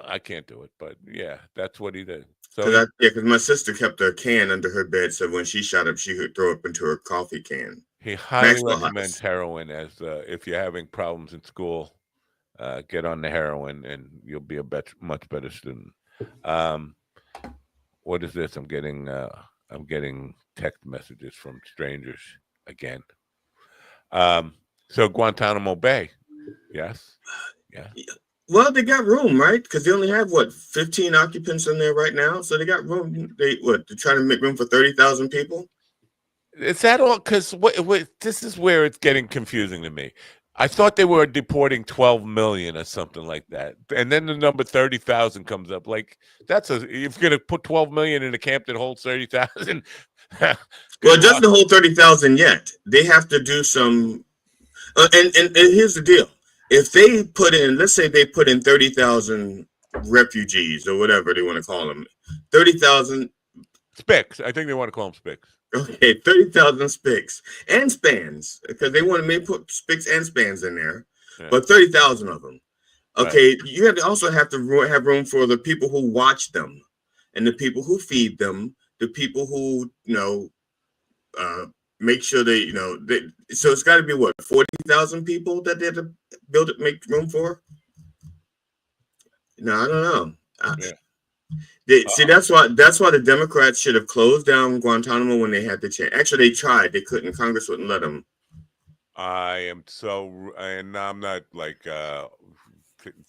I can't do it, but yeah, that's what he did. So because my sister kept a can under her bed, so when she shot up, she could throw up into her coffee can. He highly recommends heroin as if you're having problems in school, get on the heroin and you'll be a much better student. What is this? I'm getting text messages from strangers again. So Guantanamo Bay, yes, yeah. Well, they got room, right? Because they only have 15 occupants in there right now, so they got room. They're trying to make room for 30,000 people. Is that all? Because this is where it's getting confusing to me. I thought they were deporting 12 million or something like that. And then the number 30,000 comes up. Like, if you're going to put 12 million in a camp that holds 30,000. Well, it doesn't hold 30,000 yet. They have to do some. And here's the deal. If they put in, let's say they put in 30,000 refugees or whatever they want to call them, 30,000. Spics. I think they want to call them Spics. Okay, 30,000 spics and spans, because they want to maybe put spics and spans in there, but 30,000 of them. Okay, right. You also have to have room for the people who watch them, and the people who feed them, the people who make sure they so it's got to be 40,000 people that they have to make room for. No, I don't know. See, that's why the Democrats should have closed down Guantanamo when they had the chance. Actually, they tried. They couldn't. Congress wouldn't let them. And I'm not like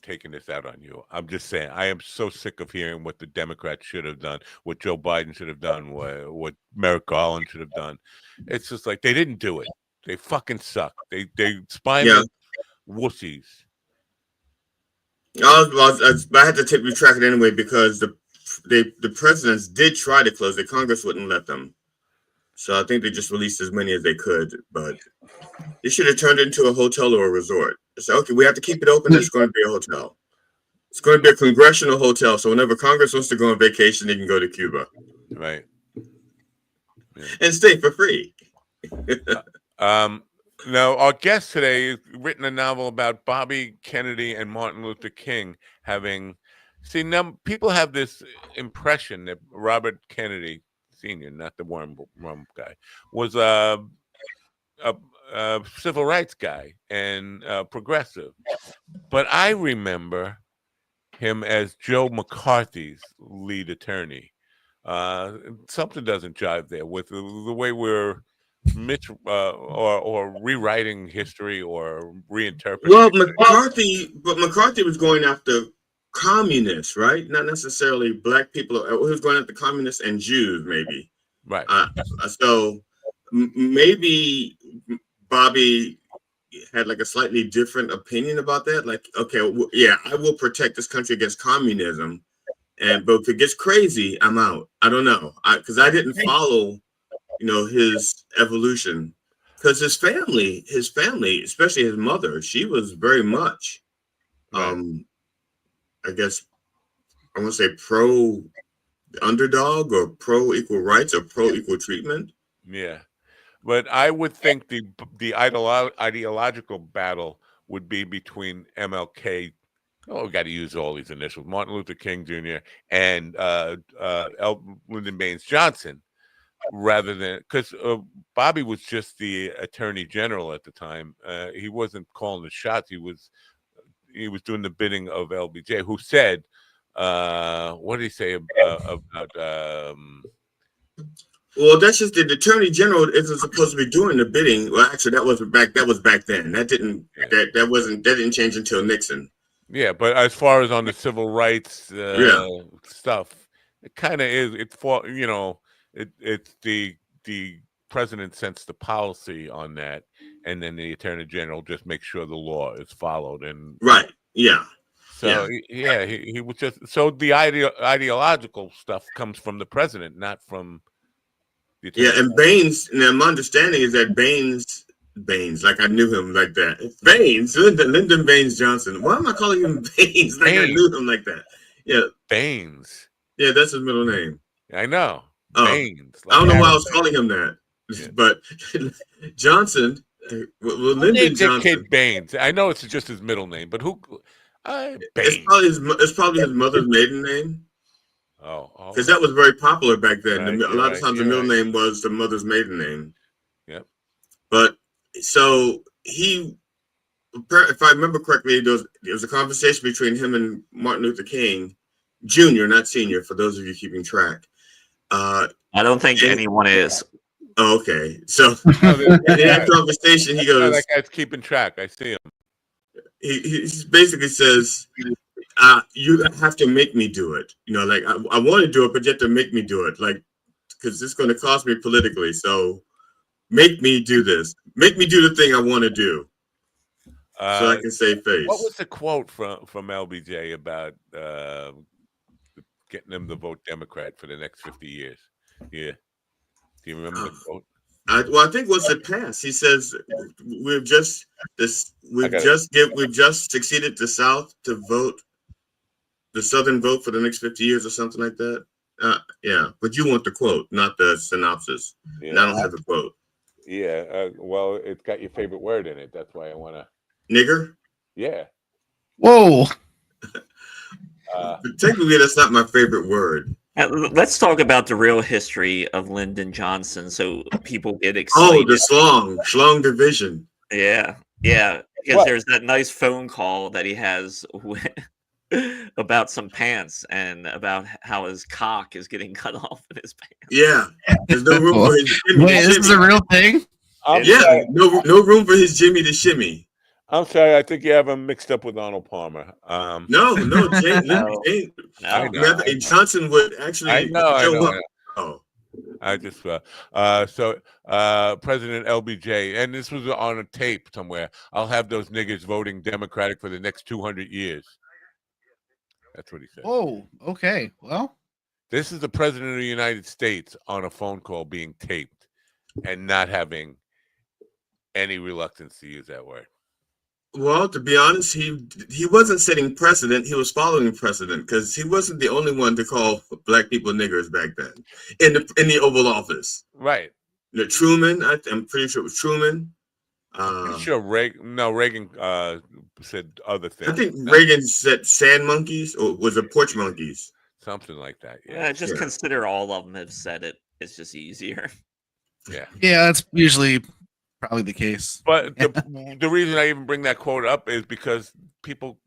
taking this out on you. I'm just saying I am so sick of hearing what the Democrats should have done, what Joe Biden should have done, what Merrick Garland should have done. It's just like they didn't do it. They fucking suck. They spineless wussies. I had to retract it anyway because the presidents did try to close it. Congress wouldn't let them. So I think they just released as many as they could, but they should have turned it into a hotel or a resort. It's like, okay, we have to keep it open. It's going to be a hotel. It's going to be a congressional hotel. So whenever Congress wants to go on vacation, they can go to Cuba. Right. Yeah. And stay for free. Now, our guest today has written a novel about Bobby Kennedy and Martin Luther King having. See, now people have this impression that Robert Kennedy Sr., not the worm guy, was a civil rights guy and progressive. But I remember him as Joe McCarthy's lead attorney. Something doesn't jive there with the way we're or rewriting history or reinterpreting. Well, McCarthy was going after communists, right? Not necessarily black people. Who's going after communists and Jews, maybe. Right. So maybe Bobby had like a slightly different opinion about that. Like, okay, yeah, I will protect this country against communism, but if it gets crazy, I'm out. I don't know, because I didn't follow, his evolution. Because his family, especially his mother, she was very much, I guess, I want to say pro underdog or pro equal rights or pro equal treatment. Yeah. But I would think the ideological battle would be between MLK. Oh, we got to use all these initials: Martin Luther King Jr. and Lyndon Baines Johnson, rather than because Bobby was just the Attorney General at the time. He wasn't calling the shots. He was doing the bidding of LBJ, who said, "What did he say about?" Well, that's just the Attorney General isn't supposed to be doing the bidding. Well, actually, that was back then. That didn't change until Nixon. Yeah, but as far as on the civil rights stuff, it kind of is. It's for it's the president sets the policy on that, and then the Attorney General just makes sure the law is followed. And right, yeah. So he was just the ideological stuff comes from the president, not from. And Baines, now my understanding is that Baines, like I knew him like that. Baines, Lyndon Baines Johnson. Why am I calling him Baines? Like I knew him like that. Yeah. Baines. Yeah, that's his middle name. I know. Baines. I don't know why I was calling him that. Yeah. But Johnson, Lyndon Johnson. Kid Baines. I know it's just his middle name, but who? Baines. It's probably his mother's maiden name. Oh, because that was very popular back then. Right, a lot of times the middle name was the mother's maiden name. Yep. But so he, if I remember correctly, there was a conversation between him and Martin Luther King Jr., not Senior, for those of you keeping track. I don't think anyone is. Oh, okay. So in that conversation, he goes, "That guy's keeping track. I see him." He basically says, you have to make me do it. Like I want to do it, but you have to make me do it. Like, because it's going to cost me politically. So make me do this. Make me do the thing I want to do. So I can save face. What was the quote from LBJ about getting them to vote Democrat for the next 50 years? Yeah. Do you remember the quote? I think once it passed, he says we've just succeeded the South to vote, the Southern vote for the next 50 years or something like that. Yeah, but you want the quote, not the synopsis. Yeah. And I don't have the quote. Yeah, well, it's got your favorite word in it. That's why I want to. Nigger? Yeah. Whoa. Technically, that's not my favorite word. Let's talk about the real history of Lyndon Johnson, so people get excited. Oh, the schlong division. Yeah, because there's that nice phone call that he has about some pants and about how his cock is getting cut off in his pants. Yeah, there's no room for his Jimmy. Wait, this is a real thing? No room for his Jimmy to shimmy. I'm sorry, I think you have him mixed up with Arnold Palmer. No, Johnson would actually. I know. Oh. I just President LBJ, and this was on a tape somewhere. I'll have those niggas voting Democratic for the next 200 years. That's what he said. Oh, okay. Well, this is the president of the United States on a phone call being taped and not having any reluctance to use that word. Well, to be honest, he wasn't setting precedent. He was following precedent because he wasn't the only one to call black people niggers back then in the Oval Office. Right. Truman, I'm pretty sure it was Truman. I'm pretty sure Reagan said other things. I think Reagan said sand monkeys or was it porch monkeys? Something like that. Yeah, consider all of them have said it. It's just easier. Yeah. Yeah, that's usually probably the case. But the reason I even bring that quote up is because people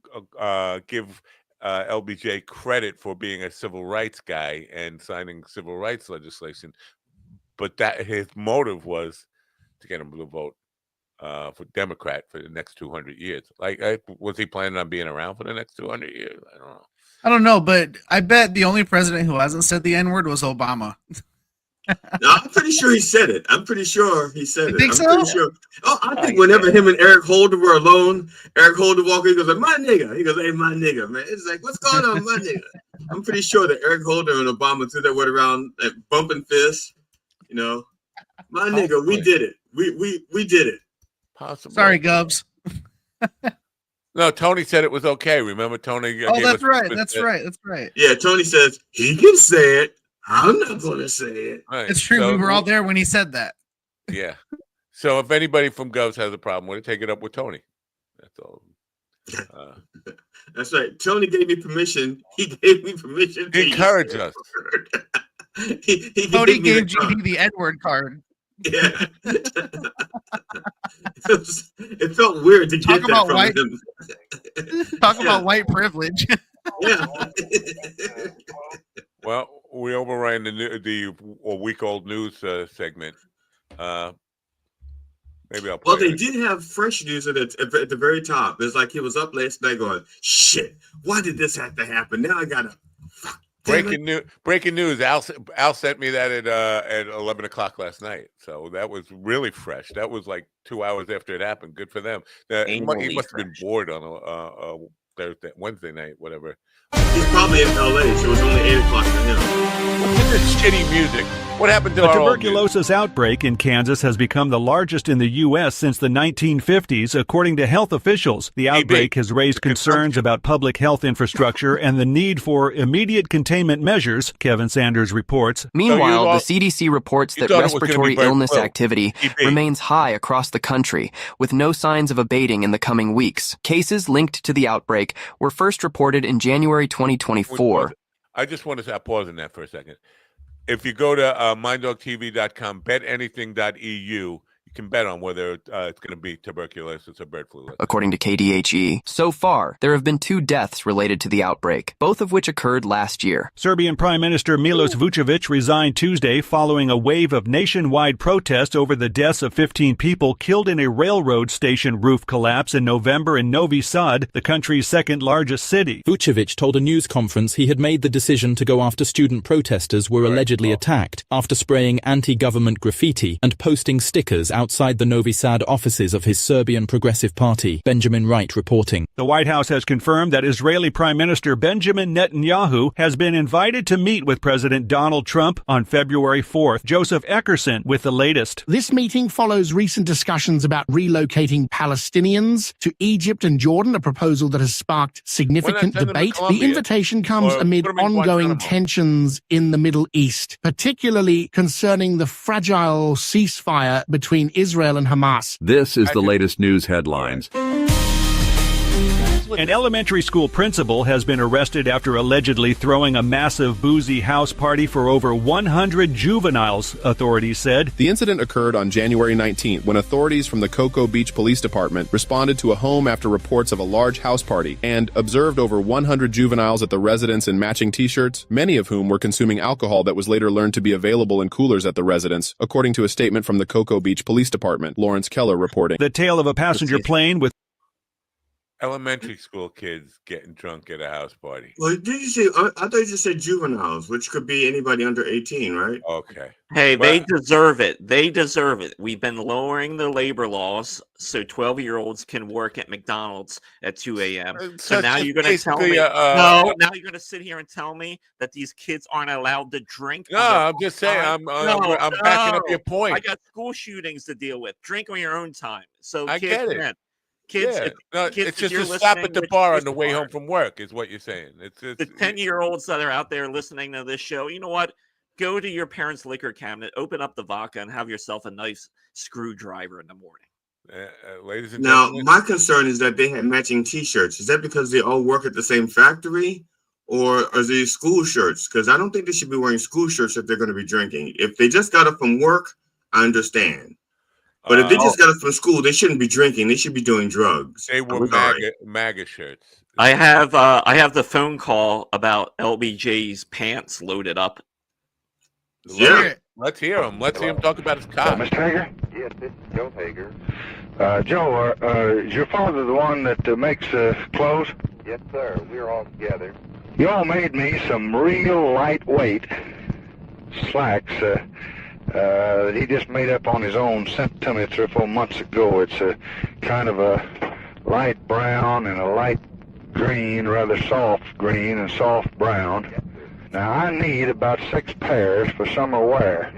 give LBJ credit for being a civil rights guy and signing civil rights legislation, but that his motive was to get him to vote for Democrat for the next 200 years. Like, was he planning on being around for the next 200 years? I don't know. I don't know, but I bet the only president who hasn't said the N-word was Obama. No, I'm pretty sure he said it. I'm pretty sure he said You it. think I'm so? pretty sure. Oh, I think whenever him and Eric Holder were alone, Eric Holder walked in, he goes, like, my nigga. He goes, hey, my nigga, man. It's like, what's going on, my nigga? I'm pretty sure that Eric Holder and Obama threw that word around, like, bumping fists. You know, my nigga, we did it. We did it. Possibly. Sorry, Gubs. No, Tony said it was okay. Remember, Tony? Oh, that's right. That's right. That's right. Yeah, Tony says he can say it. I'm not going to say it. Right. It's true. So, We were all there when he said that. Yeah. So if anybody from Govs has a problem with it, take it up with Tony. That's all. That's right. Tony gave me permission. He gave me permission to encourage us. Tony gave GD the N-word card. Yeah. It felt weird to get that from him. Talk about white privilege. Yeah. Well, we overran the week-old news segment. Maybe I'll. Well, they did have fresh news at the very top. It's like he was up last night going, "Shit, why did this have to happen? Now I gotta." Breaking news. Al sent me that at 11 o'clock last night. So that was really fresh. That was like 2 hours after it happened. Good for them. He must have been bored on a Wednesday night, whatever. He's probably in LA, so it's only 8 o'clock for him. What's this shitty music? What happened to the our tuberculosis outbreak in Kansas has become the largest in the U.S. since the 1950s, according to health officials. The outbreak has raised concerns about public health infrastructure and the need for immediate containment measures, Kevin Sanders reports. Meanwhile, the CDC reports that respiratory illness activity remains high across the country, with no signs of abating in the coming weeks. Cases linked to the outbreak were first reported in January 2024. I just want to pause on that for a second. If you go to minddogtv.com, betanything.eu, you can bet on whether it's going to be tuberculosis or bird flu. According to KDHE, so far, there have been 2 deaths related to the outbreak, both of which occurred last year. Serbian Prime Minister Milos Vučević resigned Tuesday following a wave of nationwide protest over the deaths of 15 people killed in a railroad station roof collapse in November in Novi Sad, the country's second-largest city. Vučević told a news conference he had made the decision to go after student protesters were allegedly attacked after spraying anti-government graffiti and posting stickers outside the Novi Sad offices of his Serbian Progressive Party. Benjamin Wright reporting. The White House has confirmed that Israeli Prime Minister Benjamin Netanyahu has been invited to meet with President Donald Trump on February 4th. Joseph Eckerson with the latest. This meeting follows recent discussions about relocating Palestinians to Egypt and Jordan, a proposal that has sparked significant debate. The invitation comes amid ongoing tensions in the Middle East, particularly concerning the fragile ceasefire between Israel and Hamas. This is the latest news headlines. An elementary school principal has been arrested after allegedly throwing a massive boozy house party for over 100 juveniles, authorities said. The incident occurred on January 19th when authorities from the Cocoa Beach Police Department responded to a home after reports of a large house party and observed over 100 juveniles at the residence in matching t-shirts, many of whom were consuming alcohol that was later learned to be available in coolers at the residence, according to a statement from the Cocoa Beach Police Department. Lawrence Keller reporting. The tale of a passenger plane with elementary school kids getting drunk at a house party. Well, did you say? I thought you just said juveniles, which could be anybody under 18, right? Okay. Hey, they deserve it. They deserve it. We've been lowering the labor laws so 12-year-olds can work at McDonald's at 2 a.m. So now you're going to tell me? No, now you're going to sit here and tell me that these kids aren't allowed to drink? No, I'm just saying. I'm backing up your point. I got school shootings to deal with. Drink on your own time. So I kids, get it. man, kids, it's just a stop at the bar on the way home from work, is what you're saying. It's the 10-year-olds that are out there listening to this show. You know what? Go to your parents' liquor cabinet, open up the vodka, and have yourself a nice screwdriver in the morning. Ladies and Now, gentlemen, my concern is that they had matching T-shirts. Is that because they all work at the same factory, or are these school shirts? Because I don't think they should be wearing school shirts if they're going to be drinking. If they just got up from work, I understand. But if they just got up from school, they shouldn't be drinking. They should be doing drugs. They were MAGA shirts. I have the phone call about LBJ's pants loaded up. Yeah, let's hear him. Let's hear him talk about his cock. Mr. Hager? Yes, this is Joe Hager. Joe, is your father the one that makes clothes? Yes, sir. We're all together. Y'all made me some real lightweight slacks that he just made up on his own, sent to me 3 or 4 months ago. It's a kind of a light brown and a light green, rather soft green and soft brown. Now I need about 6 pairs for summer wear.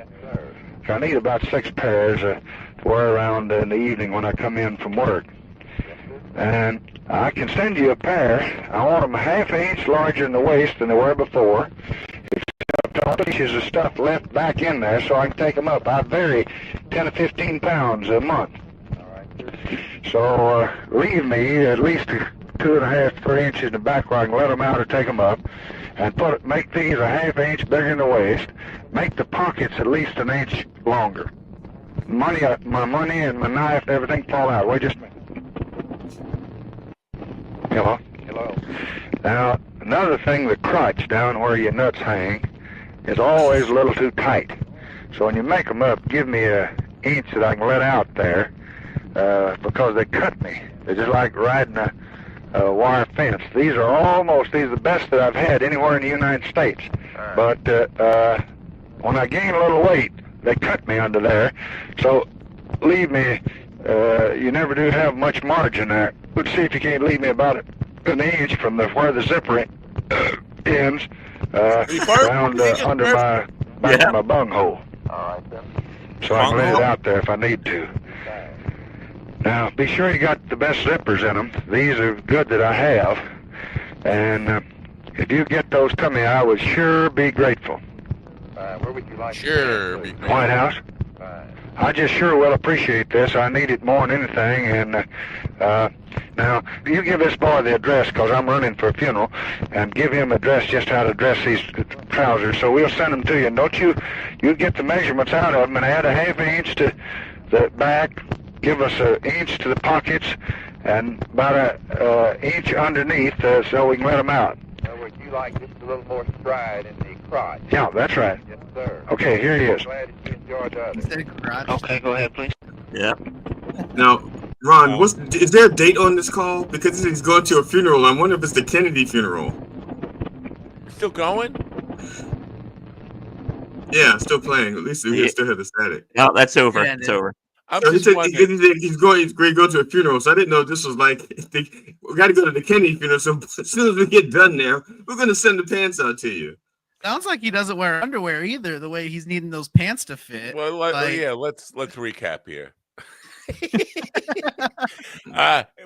I need about 6 pairs to wear around in the evening when I come in from work. And I can send you a pair. I want them a ½ inch larger in the waist than they were before. Except pieces of stuff left back in there so I can take them up. I vary 10 to 15 pounds a month. So leave me at least 2.5, 3 inches in the back where I can let them out or take them up. And make these a ½ inch bigger in the waist. Make the pockets at least 1 inch longer. My money and my knife and everything fall out. Wait just a minute. Hello? Hello. Now, another thing, the crotch down where your nuts hang is always a little too tight. So when you make them up, give me 1 inch that I can let out there because they cut me. They're just like riding a wire fence. These are the best that I've had anywhere in the United States. But when I gain a little weight, they cut me under there. So leave me, you never do have much margin there. But see if you can't leave me about 1 inch from where the zipper ends around under my back of my bunghole. So I can let it out there if I need to. Now, be sure you got the best zippers in them. These are good that I have. And if you get those to me, I would sure be grateful. Where would you like to be? White House. I just sure will appreciate this. I need it more than anything. And now, you give this boy the address because I'm running for a funeral, and give him address just how to dress these trousers. So we'll send them to you. And don't you get the measurements out of them and add a ½ inch to the back. Give us 1 inch to the pockets and about 1 inch underneath so we can let them out. In other words, you like just a little more stride in the crotch. Yeah, that's right. Yes, sir. Okay, here he is. Glad that you enjoyed the other. Okay, go ahead, please. Yeah. Now, Ron, is there a date on this call? Because he's going to a funeral. I wonder if it's the Kennedy funeral. Still going? Yeah, still playing. At least we still have the static. No, that's over. It's over. He's going to a funeral, so I didn't know this was like we got to go to the Kennedy funeral. So as soon as we get done now, we're going to send the pants out to you. Sounds like he doesn't wear underwear either. The way he's needing those pants to fit. Well, let's recap here.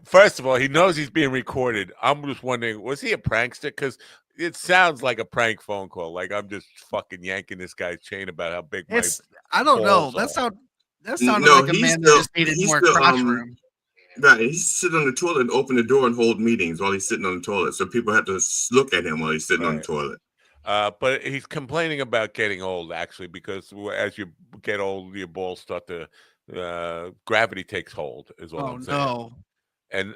First of all, he knows he's being recorded. I'm just wondering, was he a prankster? Because it sounds like a prank phone call. Like I'm just fucking yanking this guy's chain about how big my. I don't know. That sounded like a man that just needed more crotch room. Right, he's sitting on the toilet and open the door and hold meetings while he's sitting on the toilet. So people have to look at him while he's sitting on the toilet. But he's complaining about getting old, actually, because as you get old, your balls start to gravity takes hold. Is what I'm saying. No. And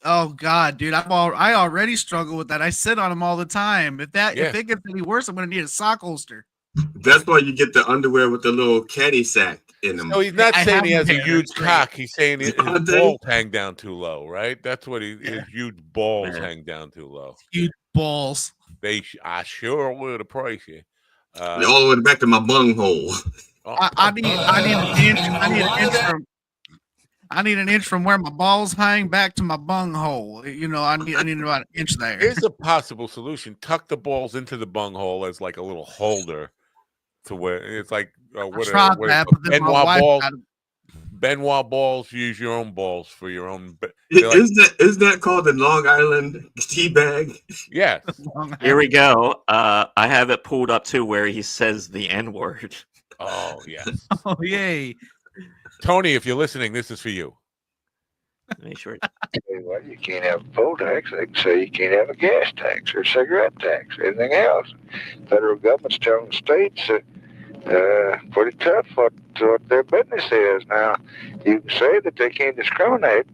oh God, dude, I already struggle with that. I sit on them all the time. If it gets any worse, I'm gonna need a sock holster. That's why you get the underwear with the little caddy sack in them. So he's not saying he has a huge cock. He's saying his balls hang down too low, right? That's what his huge balls hang down too low. Huge balls. I sure would appreciate. All the way back to my bunghole. I need an inch from where my balls hang back to my bunghole. You know, I need about an inch there. Here's a possible solution: tuck the balls into the bunghole as like a little holder, to where it's like Benoit balls. Use your own balls for your own. Is that called the Long Island tea bag? Yes. Here we go. I have it pulled up too, where he says the N-word. Oh yes. Oh yay. Tony, if you're listening, this is for you. Make sure. Well, you can't have a poll tax. They can say you can't have a gas tax or a cigarette tax, anything else. Federal government's telling the states pretty tough what their business is. Now, you can say that they can't discriminate,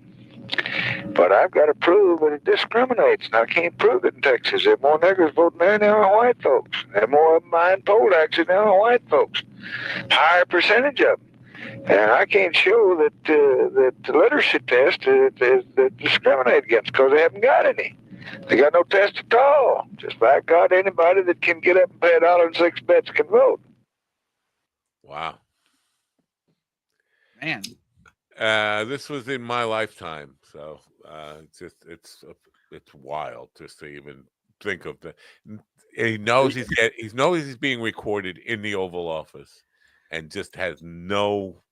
but I've got to prove that it discriminates. Now, I can't prove it in Texas. There are more niggers voting there now than white folks. There are more of them buying poll taxes now than white folks. Higher percentage of them. And I can't show that the literacy test that discriminate against because they haven't got any. They got no test at all. Just by God, anybody that can get up and pay $1.06 can vote. Wow. Man. This was in my lifetime, so it's wild just to even think of the. He knows he's being recorded in the Oval Office, and just has no.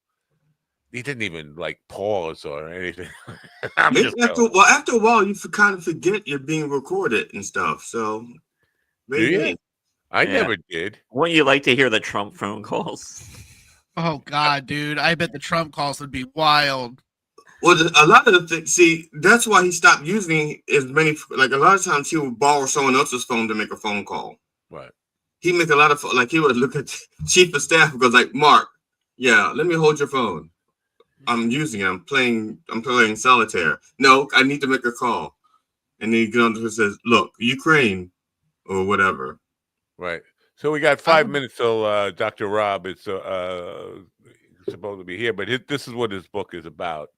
He didn't even like pause or anything. Maybe after a while, you kind of forget you're being recorded and stuff. So maybe I never did. Wouldn't you like to hear the Trump phone calls? Oh God, dude! I bet the Trump calls would be wild. Well, a lot of the things, see, that's why he stopped using as many. Like a lot of times, he would borrow someone else's phone to make a phone call. Right. He make a lot of he would look at chief of staff and goes like, "Mark, yeah, let me hold your phone. I'm using it. I'm playing solitaire. No, I need to make a call." And then he goes on and says, "Look, Ukraine, or whatever." Right. So we got 5 minutes till Dr. Rob is supposed to be here, but this is what his book is about.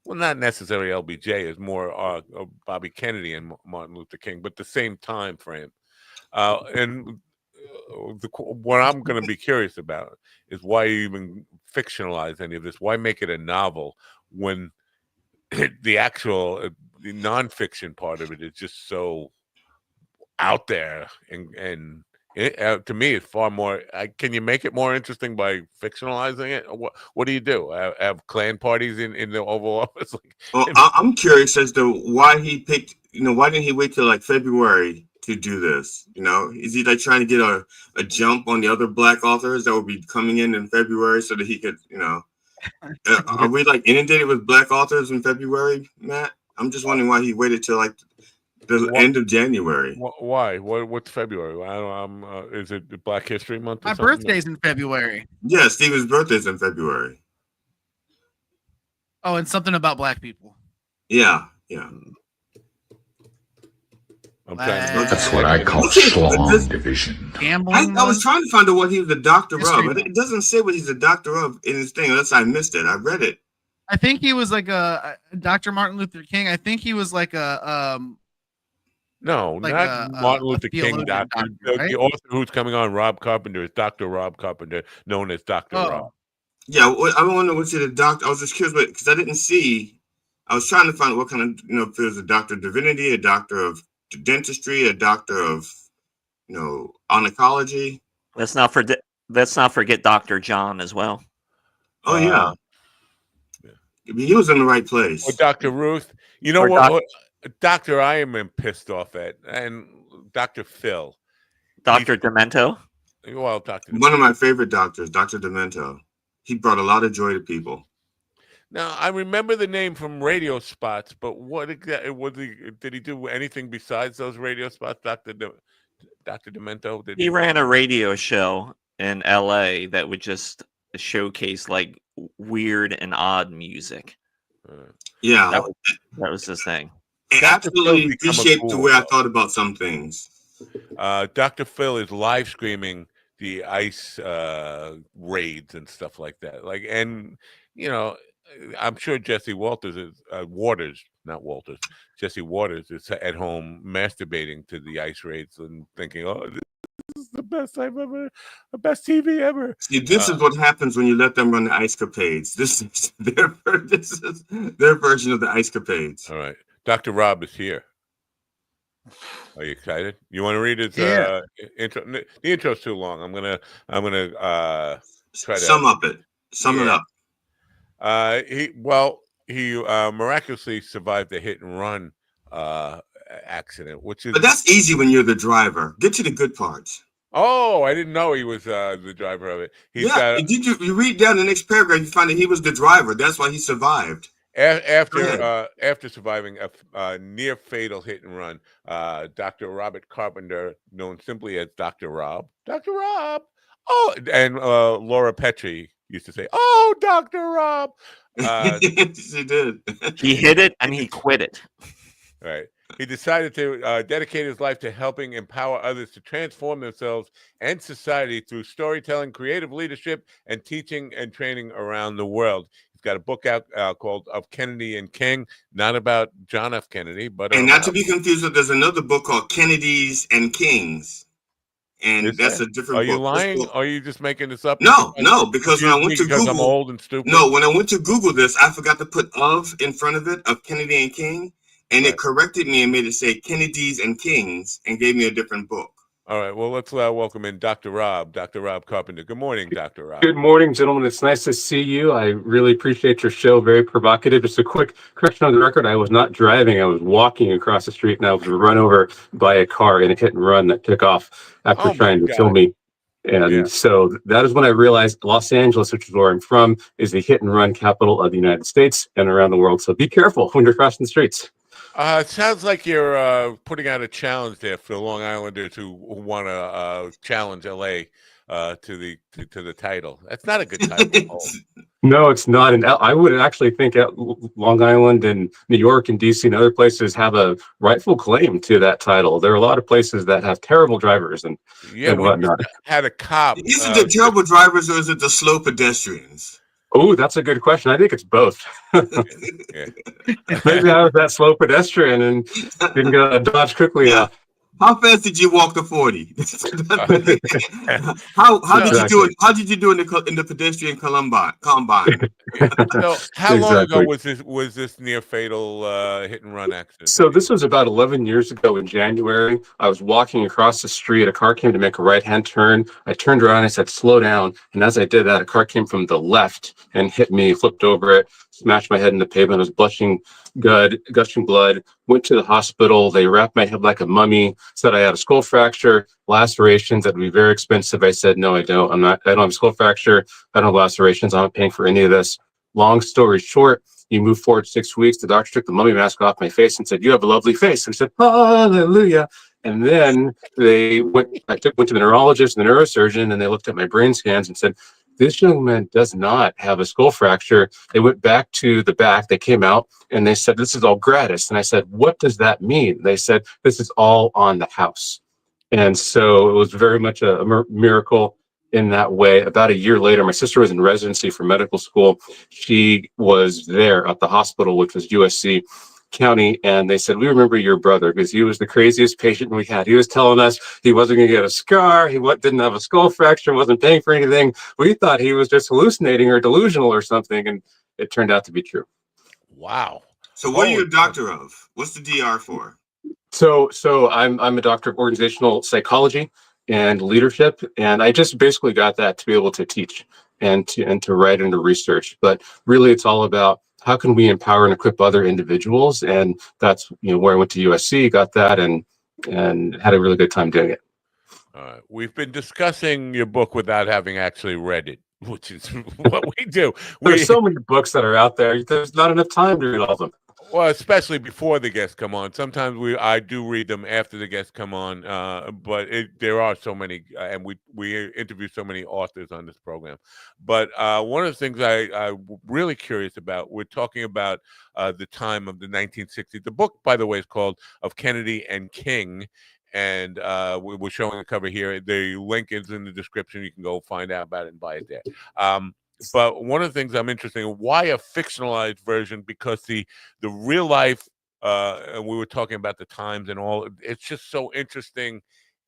Well, not necessarily LBJ, is more Bobby Kennedy and Martin Luther King, but the same time frame. What I'm going to be curious about is why you even fictionalize any of this. Why make it a novel when the actual the nonfiction part of it is just so out there and to me, it's far more. Can you make it more interesting by fictionalizing it? What do you do? Have Klan parties in the Oval Office? I'm curious as to why he picked. Why didn't he wait till like February to do this? Is he like trying to get a jump on the other Black authors that will be coming in February so that he could, are we like inundated with Black authors in February, Matt? I'm just wondering why he waited till like the end of January. Why? What's February? Is it Black History Month? My birthday's in February. Yeah, Steven's birthday's in February. Oh, and something about Black people. Yeah. That's what I call strong division. Gambling. I was trying to find out what he was the doctor of. It doesn't say what he's the doctor of in his thing, unless I missed it. I read it. I think he was like a Dr. Martin Luther King. I think he was like a No, like not Martin Luther King. Doctor, right? The author who's coming on, Rob Carpenter, is Dr. Rob Carpenter, known as Dr. Rob. Yeah, I don't know what's the doctor. I was just curious, because I didn't see. I was trying to find what kind of, if there's a doctor of divinity, a doctor of dentistry, a doctor of, oncology. Let's not forget Dr. John as well. Oh yeah. He was in the right place. Or Dr. Ruth. You know what? Doctor, I am pissed off at, and Dr. Phil. Dr. Demento? Well, Dr. One of my favorite doctors, Dr. Demento. He brought a lot of joy to people. Now, I remember the name from radio spots, but what exactly did he do anything besides those radio spots, Dr. Demento? He ran a radio show in LA that would just showcase like weird and odd music. Yeah. That was his thing. It absolutely reshaped the way I thought about some things. Dr. Phil is live streaming the ICE raids and stuff like that. I'm sure Jesse Waters is Jesse Waters is at home masturbating to the ICE raids and thinking, "Oh, this is the best TV ever." See, this is what happens when you let them run the ICE capades. This is their version of the ICE capades. All right, Dr. Rob is here. Are you excited? You want to read his intro? The intro's too long. I'm gonna try to sum it up. He miraculously survived a hit and run accident, but that's easy when you're the driver. Get to the good parts. Oh, I didn't know he was the driver of it. Did you read down the next paragraph? You find that he was the driver. That's why he survived. After surviving a near fatal hit and run, Dr. Robert Carpenter, known simply as Dr. Rob. Oh, and Laura Petrie used to say, "Oh, Dr. Rob." She did. He hit it and he quit it. Right. He decided to dedicate his life to helping empower others to transform themselves and society through storytelling, creative leadership, and teaching and training around the world. He's got a book out called Of Kennedy and King, not about John F. Kennedy, but and not to be confused with, there's another book called Kennedys and Kings, and that's a different book. Are you book. lying? Or are you just making this up? No, because when I went to Google, I'm old and stupid. No, when I went to Google this, I forgot to put "of" in front of it, of Kennedy and King, and it corrected me and made it say Kennedys and Kings, and gave me a different book. All right, well, let's welcome in Dr. Rob Carpenter. Good morning, Dr. Rob. Good morning, gentlemen. It's nice to see you. I really appreciate your show. Very provocative. Just a quick correction on the record. I was not driving. I was walking across the street, and I was run over by a car in a hit and run that took off after trying to kill me. And so that is when I realized Los Angeles, which is where I'm from, is the hit and run capital of the United States and around the world. So be careful when you're crossing the streets. It sounds like you're putting out a challenge there for Long Islanders who want to challenge LA to the title. That's not a good title. No, it's not. And I would actually think Long Island and New York and DC and other places have a rightful claim to that title. There are a lot of places that have terrible drivers and whatnot. Had a cop. Is it the terrible drivers or is it the slow pedestrians? Oh, that's a good question. I think it's both. Maybe I was that slow pedestrian and didn't get dodge quickly enough. How fast did you walk to 40? How did you do it? How did you do in the pedestrian combine? So how long ago was this near fatal hit and run accident? So this was about 11 years ago in January. I was walking across the street. A car came to make a right-hand turn. I turned around and I said, "Slow down." And as I did that, a car came from the left and hit me, flipped over it, smashed my head in the pavement. I was gushing blood, went to the hospital. They wrapped my head like a mummy, said I had a skull fracture, lacerations, that would be very expensive. I said, no, I don't. I don't have a skull fracture. I don't have lacerations. I'm not paying for any of this. Long story short, you move forward 6 weeks. The doctor took the mummy mask off my face and said, "You have a lovely face." And I said, "Hallelujah." And then I went to the neurologist and the neurosurgeon, and they looked at my brain scans and said, "This young man does not have a skull fracture." They went back to the back. They came out and they said, "This is all gratis." And I said, "What does that mean?" They said, "This is all on the house." And so it was very much a miracle in that way. About a year later, my sister was in residency for medical school. She was there at the hospital, which was USC County, and they said, "We remember your brother because he was the craziest patient we had. He was telling us he wasn't going to get a scar, didn't have a skull fracture, wasn't paying for anything. We thought he was just hallucinating or delusional or something," and it turned out to be true. Wow. So what are you a doctor of? What's the DR for? So I'm a doctor of organizational psychology and leadership, and I just basically got that to be able to teach and to write and to research. But really, it's all about how can we empower and equip other individuals, and that's where I went to USC, got that, and had a really good time doing it. We've been discussing your book without having actually read it, which is what we do. There's so many books that are out there. There's not enough time to read all of them. Well, especially before the guests come on. Sometimes I do read them after the guests come on, but there are so many, and we interview so many authors on this program. But one of the things I'm really curious about, we're talking about the time of the 1960s. The book, by the way, is called Of Kennedy and King, and we're showing the cover here. The link is in the description. You can go find out about it and buy it there. But one of the things I'm interested in, why a fictionalized version? Because the real life, and we were talking about the times and all, it's just so interesting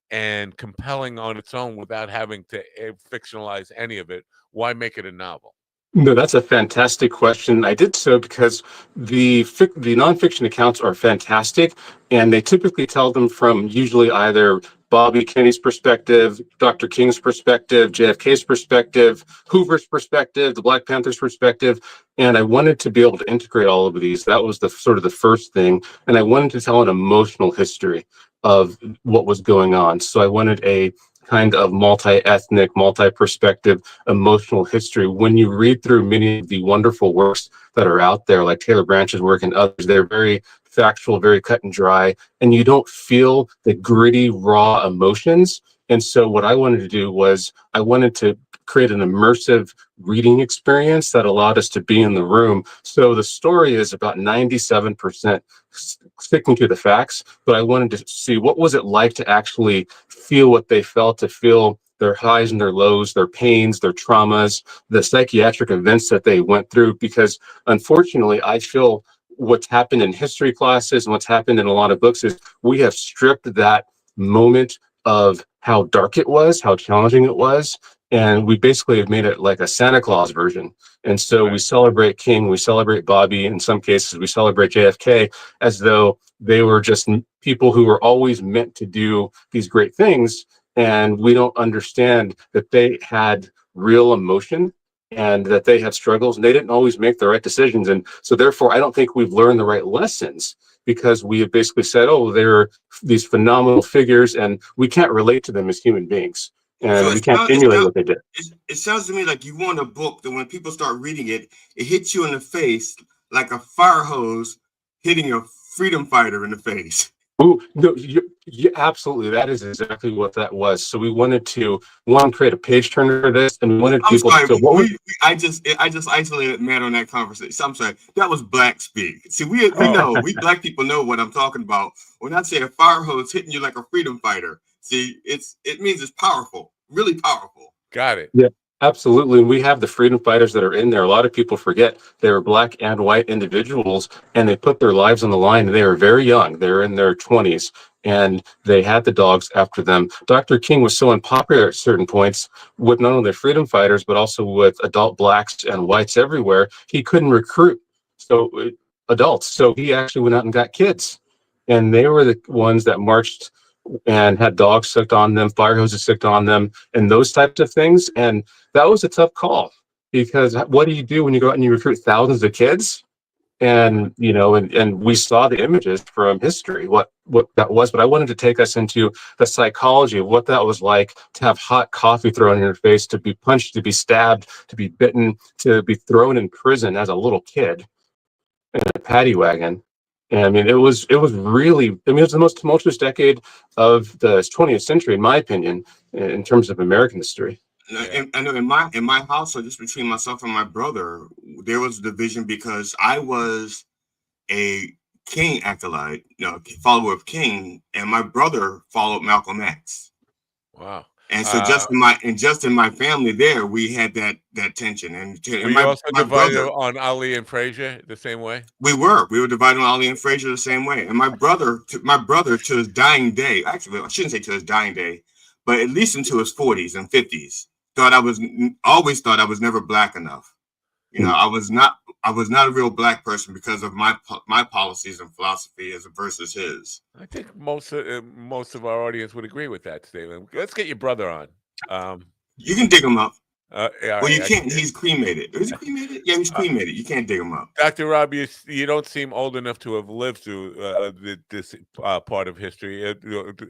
and compelling on its own without having to fictionalize any of it. Why make it a novel? No, that's a fantastic question. I did so because the nonfiction accounts are fantastic, and they typically tell them from usually either Bobby Kennedy's perspective, Dr. King's perspective, JFK's perspective, Hoover's perspective, the Black Panther's perspective, and I wanted to be able to integrate all of these. That was the first thing, and I wanted to tell an emotional history of what was going on. So I wanted a kind of multi-ethnic, multi-perspective, emotional history. When you read through many of the wonderful works that are out there, like Taylor Branch's work and others, they're very factual, very cut and dry, and you don't feel the gritty, raw emotions. And so what I wanted to do was I wanted to create an immersive reading experience that allowed us to be in the room. So the story is about 97% sticking to the facts, but I wanted to see what was it like to actually feel what they felt, to feel their highs and their lows, their pains, their traumas, the psychiatric events that they went through. Because unfortunately, I feel what's happened in history classes and what's happened in a lot of books is we have stripped that moment of how dark it was, how challenging it was, and we basically have made it like a Santa Claus version. And so we celebrate King, we celebrate Bobby, in some cases we celebrate JFK as though they were just people who were always meant to do these great things, and we don't understand that they had real emotion and that they had struggles and they didn't always make the right decisions. And so therefore I don't think we've learned the right lessons, because we have basically said, oh, they're these phenomenal figures and we can't relate to them as human beings, and we can't emulate what they did. It sounds to me like you want a book that when people start reading it, it hits you in the face like a fire hose hitting a freedom fighter in the face. Oh, no, you absolutely. That is exactly what that was. So we wanted to, one, create a page turner for this, and we wanted people to feel what I just isolated Matt on that conversation. I'm sorry. That was black speak. See, we know, we black people know what I'm talking about. When I say a fire hose hitting you like a freedom fighter, see, it means it's powerful, really powerful. Got it. Yeah, absolutely. And we have the freedom fighters that are in there. A lot of people forget they were black and white individuals, and they put their lives on the line. They were very young. They were in their 20s, and they had the dogs after them. Dr. King was so unpopular at certain points with not only the freedom fighters, but also with adult blacks and whites everywhere. He couldn't recruit adults. So he actually went out and got kids. And they were the ones that marched and had dogs sicked on them, fire hoses sicked on them, and those types of things. And that was a tough call, because what do you do when you go out and you recruit thousands of kids? And and we saw the images from history, what that was. But I wanted to take us into the psychology of what that was like to have hot coffee thrown in your face, to be punched, to be stabbed, to be bitten, to be thrown in prison as a little kid in a paddy wagon. And I mean, it was really, it was the most tumultuous decade of the 20th century, in my opinion, in terms of American history. I know in my household, just between myself and my brother, there was a division because I was a King acolyte, follower of King, and my brother followed Malcolm X. Wow. And so just in my family there, we had that tension. And were you also divided on Ali and Frazier the same way? We were divided on Ali and Frazier the same way. And my brother to his dying day, actually, I shouldn't say to his dying day, but at least into his 40s and 50s, always thought I was never black enough. I was not a real black person because of my policies and philosophy versus his. I think most of our audience would agree with that statement. Let's get your brother on. You can dig him up. Well, you can't. He's cremated. Is he cremated? Yeah, he's cremated. You can't dig him up. Dr. Rob, you don't seem old enough to have lived through this part of history.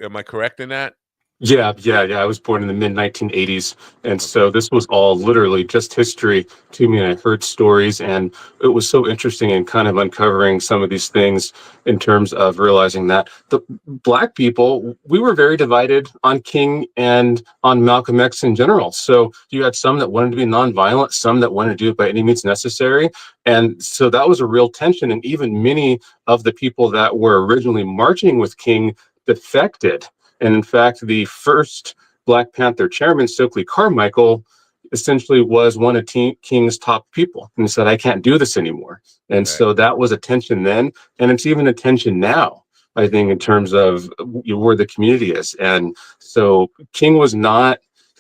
Am I correct in that? Yeah. I was born in the mid-1980s, and so this was all literally just history to me. And I heard stories, and it was so interesting in kind of uncovering some of these things in terms of realizing that the black people, we were very divided on King and on Malcolm X in general. So you had some that wanted to be nonviolent, some that wanted to do it by any means necessary. And so that was a real tension. And even many of the people that were originally marching with King defected. And in fact, the first Black Panther chairman, Stokely Carmichael, essentially was one of King's top people and said, I can't do this anymore. And so that was a tension then. And it's even a tension now, I think, in terms of where the community is. And so King his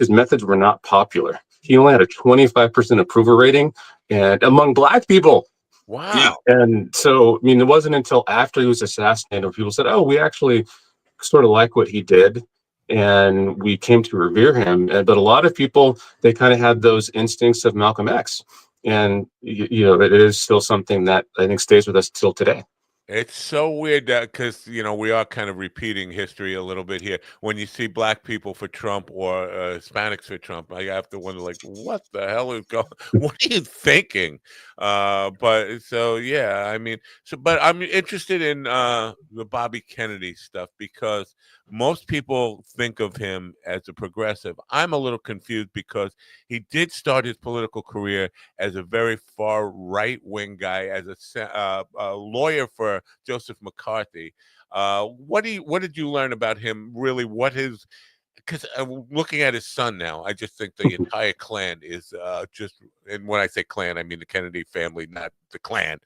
methods were not popular. He only had a 25% approval rating, and among Black people. Wow. And so, I mean, it wasn't until after he was assassinated where people said, oh, we actually sort of like what he did, and we came to revere him. But a lot of people, they kind of had those instincts of Malcolm X, and it is still something that I think stays with us till today. It's so weird that because we are kind of repeating history a little bit here. When you see Black people for Trump or Hispanics for Trump, I have to wonder, like, what the hell is going? What are you thinking? But so yeah, I mean, but I'm interested in the Bobby Kennedy stuff because most people think of him as a progressive. I'm a little confused because he did start his political career as a very far right-wing guy, as a lawyer for Joseph McCarthy. What did you learn about him? Really, what his because looking at his son now, I just think the entire clan is just, and when I say clan, I mean the Kennedy family, not the clan.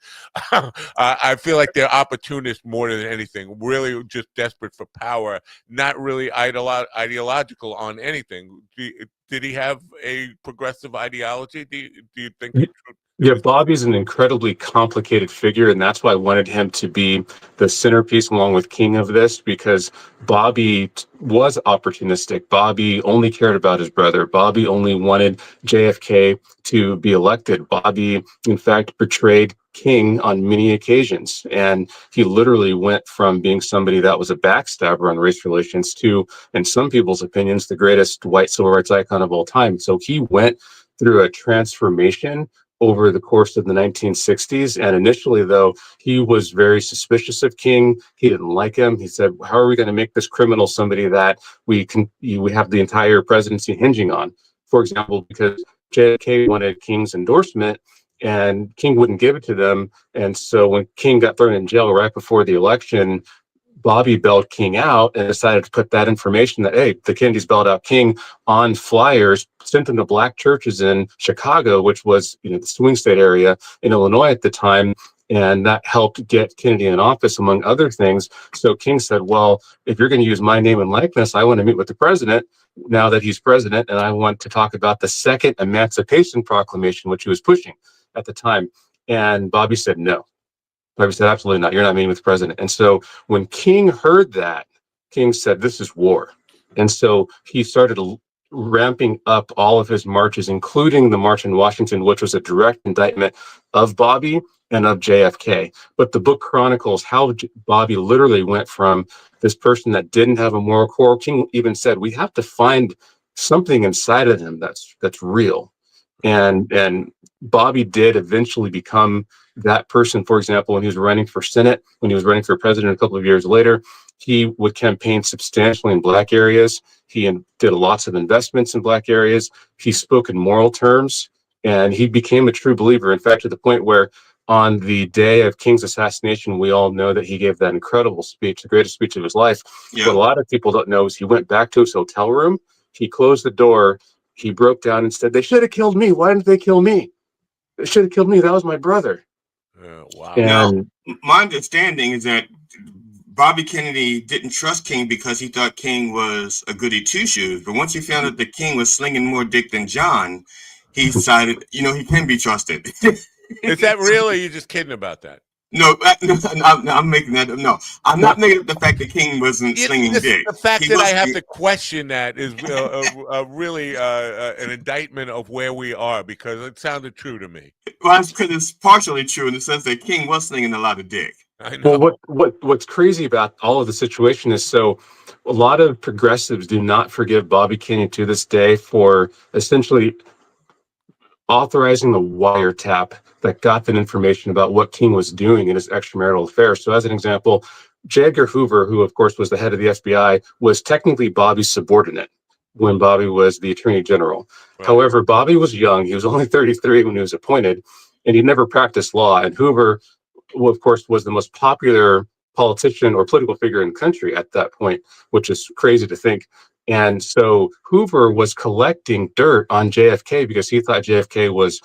I feel like they're opportunists more than anything, really just desperate for power, not really ideological on anything. Did he have a progressive ideology? Do you think? Yeah, Bobby's an incredibly complicated figure, and that's why I wanted him to be the centerpiece along with King of this, because Bobby was opportunistic. Bobby only cared about his brother. Bobby only wanted JFK to be elected. Bobby, in fact, betrayed King on many occasions, and he literally went from being somebody that was a backstabber on race relations to, in some people's opinions, the greatest white civil rights icon of all time. So he went through a transformation over the course of the 1960s. And initially, though, he was very suspicious of King. He didn't like him. He said, how are we going to make this criminal somebody that we have the entire presidency hinging on? For example, because JFK wanted King's endorsement and King wouldn't give it to them. And so when King got thrown in jail right before the election, Bobby bailed King out and decided to put that information that, hey, the Kennedys bailed out King on flyers, sent them to black churches in Chicago, which was, the swing state area in Illinois at the time. And that helped get Kennedy in office, among other things. So King said, well, if you're going to use my name and likeness, I want to meet with the president now that he's president. And I want to talk about the Second Emancipation Proclamation, which he was pushing at the time. And Bobby said, no. Bobby said, absolutely not. You're not meeting with the president. And so when King heard that, King said, this is war. And so he started ramping up all of his marches, including the March in Washington, which was a direct indictment of Bobby and of JFK. But the book chronicles how Bobby literally went from this person that didn't have a moral core. King even said, we have to find something inside of him that's real. And Bobby did eventually become that person. For example, when he was running for Senate, when he was running for president a couple of years later, he would campaign substantially in black areas. He did lots of investments in black areas. He spoke in moral terms, and he became a true believer. In fact, to the point where on the day of King's assassination, we all know that he gave that incredible speech, the greatest speech of his life. Yeah. What a lot of people don't know is he went back to his hotel room, he closed the door, he broke down and said, they should have killed me. Why didn't they kill me? They should have killed me. That was my brother. Wow. And now, my understanding is that Bobby Kennedy didn't trust King because he thought King was a goody two-shoes. But once he found out that King was slinging more dick than John, he decided, he can be trusted. Is that real, or are you just kidding about that? No, I'm making that up. No, I'm not making up the fact that King wasn't slinging dick. The fact that I have to question that is really an indictment of where we are, because it sounded true to me. Well, it's because it's partially true in the sense that King was slinging a lot of dick. I know. Well, what's crazy about all of the situation is, so a lot of progressives do not forgive Bobby Kennedy to this day for essentially authorizing the wiretap that got that information about what King was doing in his extramarital affairs. So as an example, J. Edgar Hoover, who of course was the head of the FBI, was technically Bobby's subordinate when Bobby was the attorney general. Right. However, Bobby was young. He was only 33 when he was appointed, and he never practiced law. And Hoover, of course, was the most popular politician or political figure in the country at that point, which is crazy to think. And so Hoover was collecting dirt on JFK because he thought JFK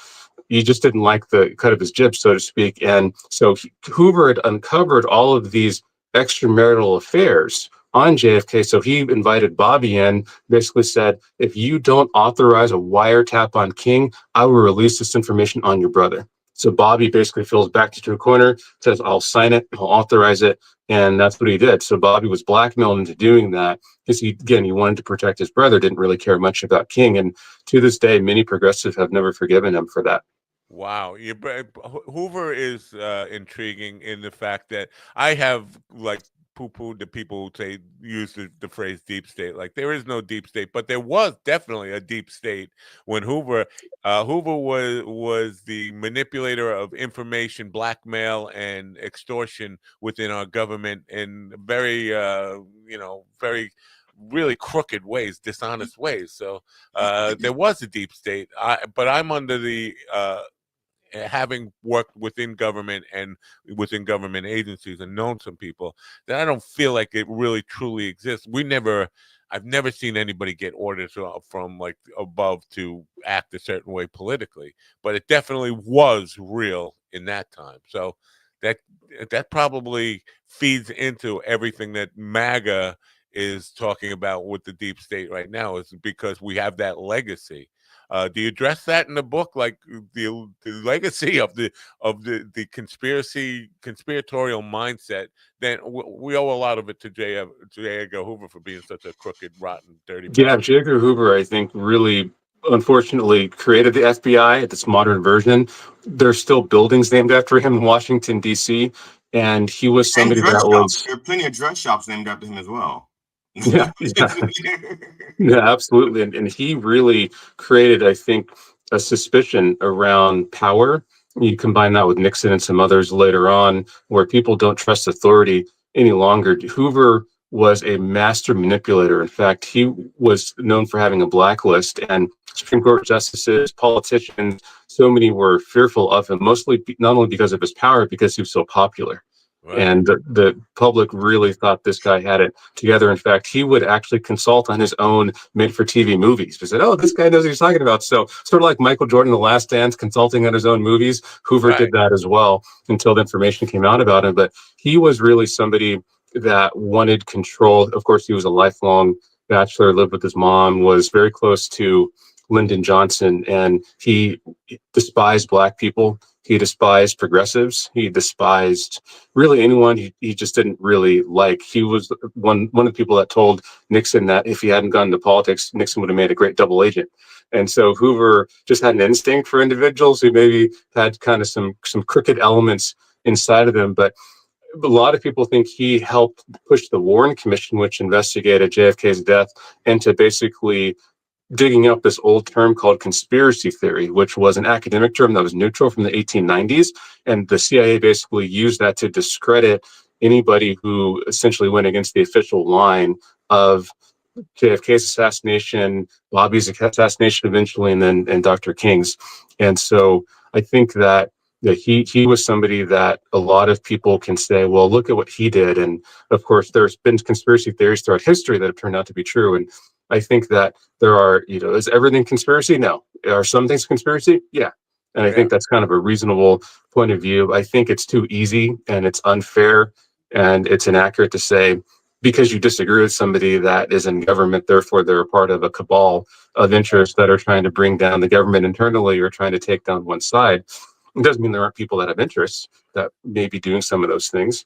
he just didn't like the cut of his jib, so to speak. And so Hoover had uncovered all of these extramarital affairs on JFK. So he invited Bobby in, basically said, if you don't authorize a wiretap on King, I will release this information on your brother. So Bobby basically feels backed into a corner, says, I'll sign it, I'll authorize it. And that's what he did. So Bobby was blackmailed into doing that because he wanted to protect his brother, didn't really care much about King. And to this day, many progressives have never forgiven him for that. Wow. Hoover is intriguing in the fact that I have poo-pooed the people who use the phrase deep state. Like, there is no deep state, but there was definitely a deep state when Hoover was the manipulator of information, blackmail, and extortion within our government in very very really crooked ways, dishonest ways. So there was a deep state, but I'm under the having worked within government and within government agencies and known some people, that I don't feel like it really truly exists. I've never seen anybody get orders from like above to act a certain way politically, but it definitely was real in that time. So that probably feeds into everything that MAGA is talking about with the deep state right now, is because we have that legacy. Do you address that in the book, like the legacy of the conspiratorial mindset? Then we owe a lot of it to J. Edgar Hoover for being such a crooked, rotten, dirty bastard. Yeah, J. Edgar Hoover, I think, really unfortunately created the FBI at its modern version. There's still buildings named after him in Washington, D.C., and he was somebody that was... There are plenty of dress shops named after him as well. Yeah, absolutely. And he really created, I think, a suspicion around power. You combine that with Nixon and some others later on, where people don't trust authority any longer. Hoover was a master manipulator. In fact, he was known for having a blacklist, and Supreme Court justices, politicians, so many were fearful of him, mostly not only because of his power, because he was so popular. Right. And the public really thought this guy had it together. In fact, he would actually consult on his own made-for-TV movies. He said, oh, this guy knows what he's talking about. So sort of like Michael Jordan, The Last Dance, consulting on his own movies, Hoover did that as well until the information came out about him. But he was really somebody that wanted control. Of course, he was a lifelong bachelor, lived with his mom, was very close to Lyndon Johnson, and he despised Black people. He despised progressives. He despised really anyone he just didn't really like. He was one of the people that told Nixon that if he hadn't gone into politics, Nixon would have made a great double agent. And so Hoover just had an instinct for individuals who maybe had kind of some crooked elements inside of them. But a lot of people think he helped push the Warren Commission, which investigated JFK's death, into basically digging up this old term called conspiracy theory, which was an academic term that was neutral from the 1890s. And the CIA basically used that to discredit anybody who essentially went against the official line of JFK's assassination, Bobby's assassination eventually, and Dr. King's. And so I think that he was somebody that a lot of people can say, well, look at what he did. And of course, there's been conspiracy theories throughout history that have turned out to be true. And I think that there are, is everything conspiracy? No. Are some things conspiracy? Yeah. And I think that's kind of a reasonable point of view. I think it's too easy and it's unfair and it's inaccurate to say, because you disagree with somebody that is in government, therefore they're a part of a cabal of interests that are trying to bring down the government internally or trying to take down one side. It doesn't mean there aren't people that have interests that may be doing some of those things.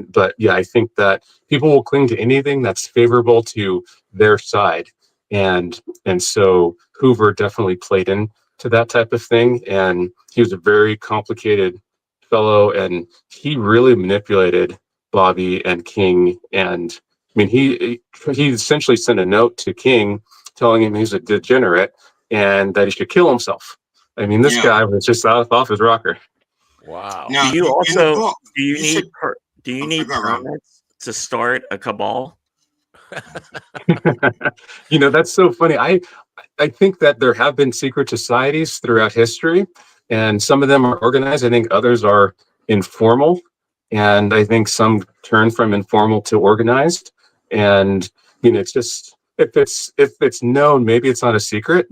But yeah, I think that people will cling to anything that's favorable to their side. And so Hoover definitely played into that type of thing. And he was a very complicated fellow, and he really manipulated Bobby and King. And I mean, he essentially sent a note to King telling him he's a degenerate and that he should kill himself. I mean, this guy was just off his rocker. Wow. Now, do you need permits to start a cabal? That's so funny. I think that there have been secret societies throughout history, and some of them are organized. I think others are informal, and I think some turn from informal to organized. And it's just if it's known, maybe it's not a secret.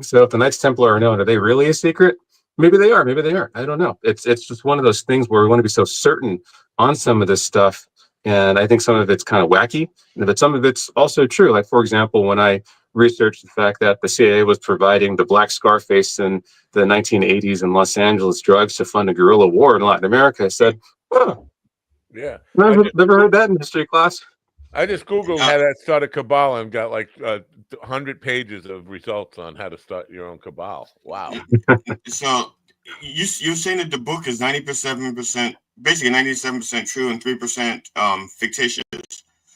So if the Knights Templar are known, are they really a secret? Maybe they are. Maybe they aren't. I don't know. It's just one of those things where we want to be so certain on some of this stuff. And I think some of it's kind of wacky, but some of it's also true. Like, for example, when I researched the fact that the CIA was providing the Black Scarface in the 1980s in Los Angeles drugs to fund a guerrilla war in Latin America, I said, oh, yeah, never heard that in history class. I just Googled how to start a cabal and got like 100 pages of results on how to start your own cabal. Wow. So you're saying that the book is 97%, basically 97% true and 3% fictitious.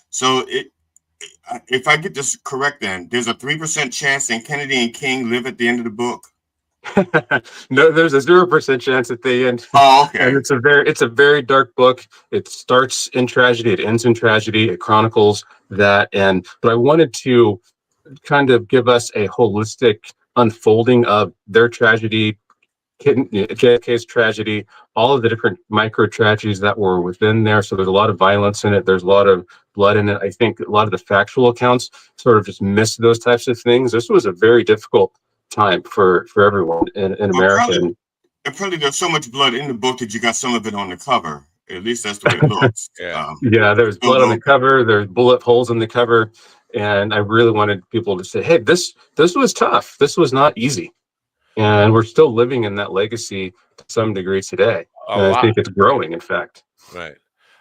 So if I get this correct, then there's a 3% chance that Kennedy and King live at the end of the book. No, there's a 0% chance at the end. Oh, okay. And it's a very dark book. It starts in tragedy, it ends in tragedy. It chronicles that. But I wanted to kind of give us a holistic unfolding of their tragedy JFK's tragedy, all of the different micro tragedies that were within there. So there's a lot of violence in it. There's a lot of blood in it. I think a lot of the factual accounts sort of just missed those types of things. This was a very difficult time for everyone in America. Apparently, there's so much blood in the book that you got some of it on the cover. At least that's the way it looks. Yeah, there's blood on the cover. There's bullet holes in the cover, and I really wanted people to say, "Hey, this was tough. This was not easy," and we're still living in that legacy to some degree today. And I think it's growing, in fact. Right.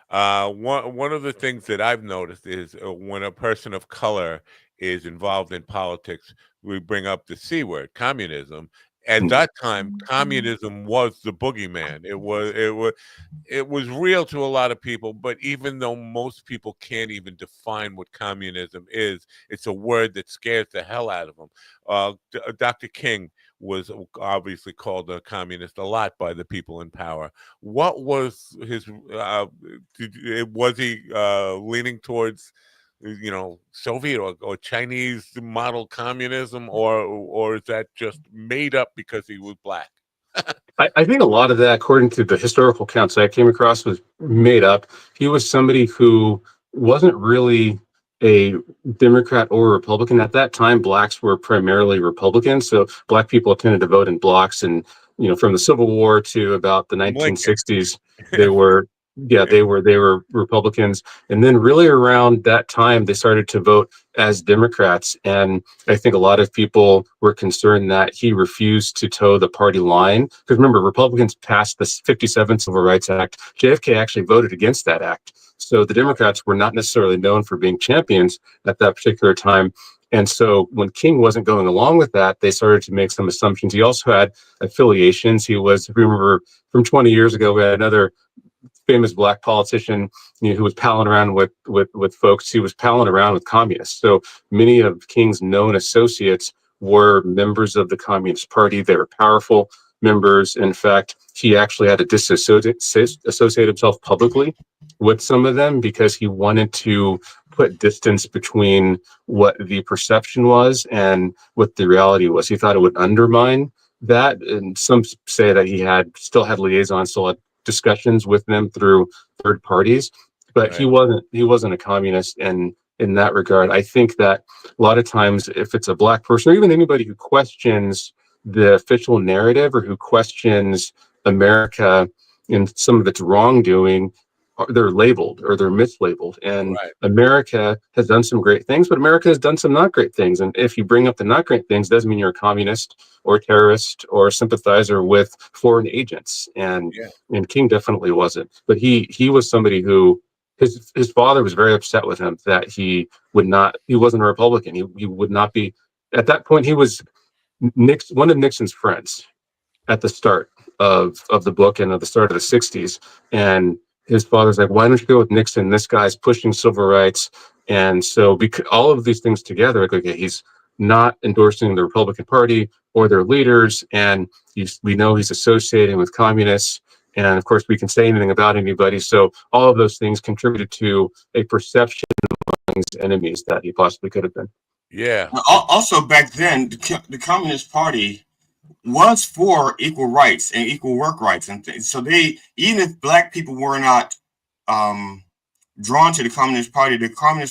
One of the things that I've noticed is when a person of color is involved in politics, we bring up the C word, communism. At that time, communism was the boogeyman. It was real to a lot of people, but even though most people can't even define what communism is, it's a word that scares the hell out of them. Dr. King was obviously called a communist a lot by the people in power. What was his? Was he leaning towards, Soviet or Chinese model communism, or is that just made up because he was black? I think a lot of that, according to the historical accounts I came across, was made up. He was somebody who wasn't really a Democrat or Republican. At that time, blacks were primarily Republicans, so black people tended to vote in blocks. And from the Civil War to about the 1960s, they were they were Republicans. And then really around that time, they started to vote as Democrats. And I think a lot of people were concerned that he refused to toe the party line. Because remember, Republicans passed the 57th Civil Rights Act. JFK actually voted against that act. So the Democrats were not necessarily known for being champions at that particular time. And so when King wasn't going along with that, they started to make some assumptions. He also had affiliations. He was, if you remember from 20 years ago, we had another famous black politician who was palling around with folks. He was palling around with communists. So many of King's known associates were members of the Communist Party. They were powerful members. In fact, he actually had to disassociate himself publicly with some of them because he wanted to put distance between what the perception was and what the reality was. He thought it would undermine that. And some say that he still had liaisons, still had discussions with them through third parties, but he wasn't a communist. And in that regard, I think that a lot of times if it's a black person or even anybody who questions the official narrative or who questions America in some of its wrongdoing, they're labeled or they're mislabeled. And America has done some great things, but America has done some not great things. And if you bring up the not great things, doesn't mean you're a communist or a terrorist or a sympathizer with foreign agents. And King definitely wasn't. But he was somebody who his father was very upset with him that he wasn't a Republican. He would not be. At that point, he was one of Nixon's friends at the start of the book and at the start of the 60s. And his father's like, why don't you go with Nixon? This guy's pushing civil rights. And so because all of these things together, like, okay, he's not endorsing the Republican Party or their leaders. And we know he's associating with communists. And of course, we can say anything about anybody. So all of those things contributed to a perception among his enemies that he possibly could have been. Yeah. Also, back then, the Communist Party was for equal rights and equal work rights and things. So even if black people were not drawn to the Communist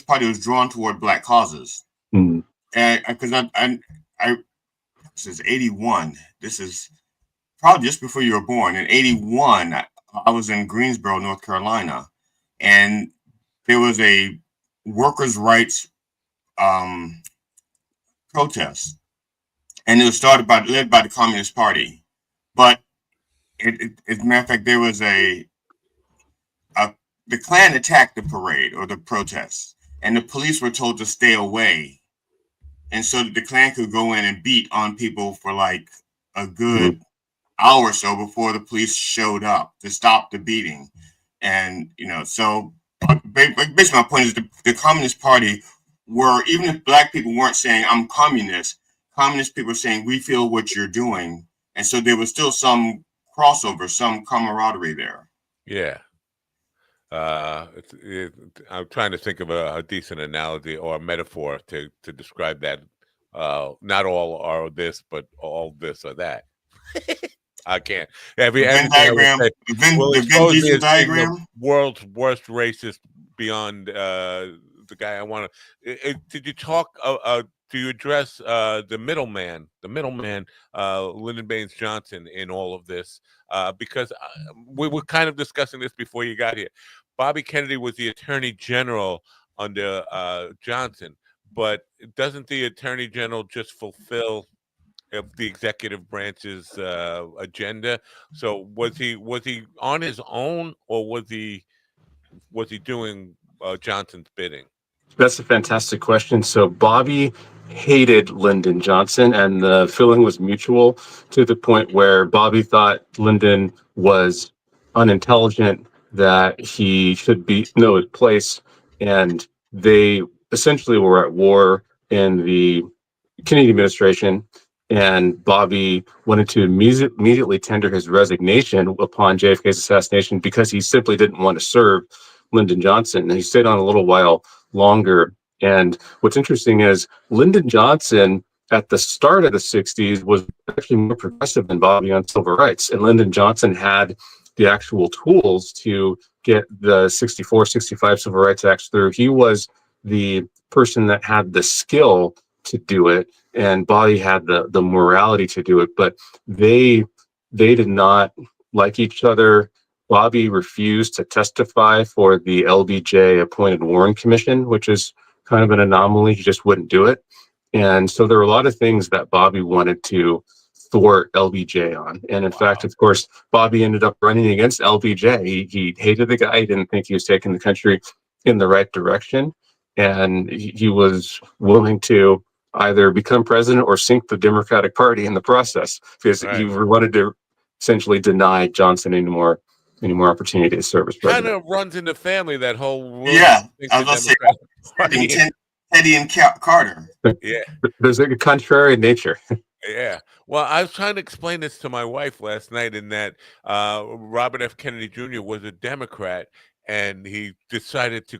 Party was drawn toward black causes. And because this is 81. This is probably just before you were born. In 81, I was in Greensboro, North Carolina, and there was a workers' rights protest. And it was led by the Communist Party. But as a matter of fact, there was the Klan attacked the parade or the protest, and the police were told to stay away. And so that the Klan could go in and beat on people for like a good hour or so before the police showed up to stop the beating. And, so basically my point is the Communist Party even if black people weren't saying I'm communist people were saying we feel what you're doing. And so there was still some crossover, some camaraderie there. Yeah. I'm trying to think of a decent analogy or a metaphor to describe that. Not all are this, but all this or that. I can't. Every Venn everything I would diagram. say will The Venn expose me digital as being the diagram. world's worst racist beyond the guy I want to. Did you talk? Do you address the middleman, Lyndon Baines Johnson, in all of this? Because we were kind of discussing this before you got here. Bobby Kennedy was the Attorney General under Johnson, but doesn't the Attorney General just fulfill the executive branch's agenda? So was he on his own, or was he doing Johnson's bidding? That's a fantastic question. So Bobby hated Lyndon Johnson, and the feeling was mutual to the point where Bobby thought Lyndon was unintelligent, that he should know his place, and they essentially were at war in the Kennedy administration. And Bobby wanted to immediately tender his resignation upon JFK's assassination because he simply didn't want to serve Lyndon Johnson. And he stayed on a little while longer. And what's interesting is Lyndon Johnson at the start of the 60s was actually more progressive than Bobby on civil rights. And Lyndon Johnson had the actual tools to get the 64, 65 civil rights acts through. He was the person that had the skill to do it, and Bobby had the morality to do it, but they did not like each other. Bobby refused to testify for the LBJ appointed Warren Commission, which is kind of an anomaly. He just wouldn't do it. And so there were a lot of things that Bobby wanted to thwart LBJ on. And in fact, of course, Bobby ended up running against LBJ. He hated the guy. He didn't think he was taking the country in the right direction. And he was willing to either become president or sink the Democratic Party in the process, because he wanted to essentially deny Johnson any more opportunity to serve as president. Kind of runs in the family, that whole I was gonna say Teddy and Carter. Yeah, there's a contrary nature. Yeah. Well, I was trying to explain this to my wife last night, in that Robert F. Kennedy Jr. was a Democrat, and he decided to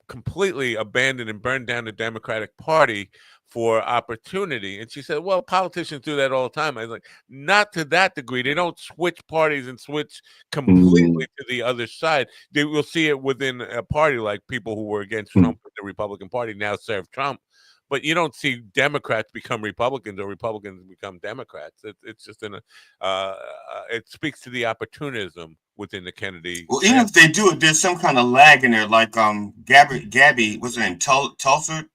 completely abandon and burn down the Democratic Party for opportunity. And she said, well, politicians do that all the time. I was like, not to that degree. They don't switch parties and switch completely to the other side. They will see it within a party, like people who were against Trump in the Republican Party now serve Trump. But you don't see Democrats become Republicans or Republicans become Democrats. It's just it speaks to the opportunism within the Kennedy. Well, even if they do it, there's some kind of lag in there. Like Gabby, what's her name? Tulsa,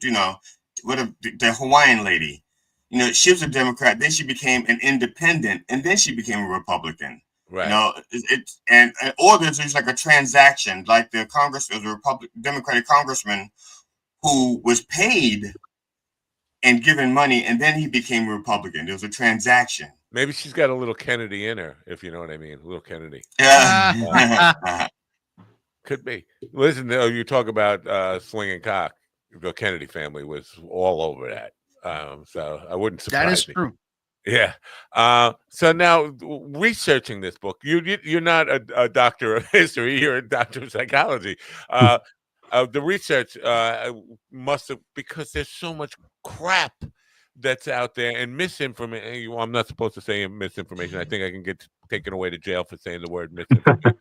you know, the Hawaiian lady. You know, she was a Democrat, then she became an independent, and then she became a Republican. Right. You know, or there's like a transaction, like the Democratic congressman who was paid and given money, and then he became a Republican. There was a transaction. Maybe she's got a little Kennedy in her, if you know what I mean. A little Kennedy. Yeah. Could be. Listen, you talk about slinging cock. The Kennedy family was all over that. So I wouldn't surprise me. That is true. Yeah. So now, researching this book, you're not a doctor of history. You're a doctor of psychology. The research must have, because there's so much crap that's out there and misinformation. I'm not supposed to say misinformation. I think I can get taken away to jail for saying the word misinformation.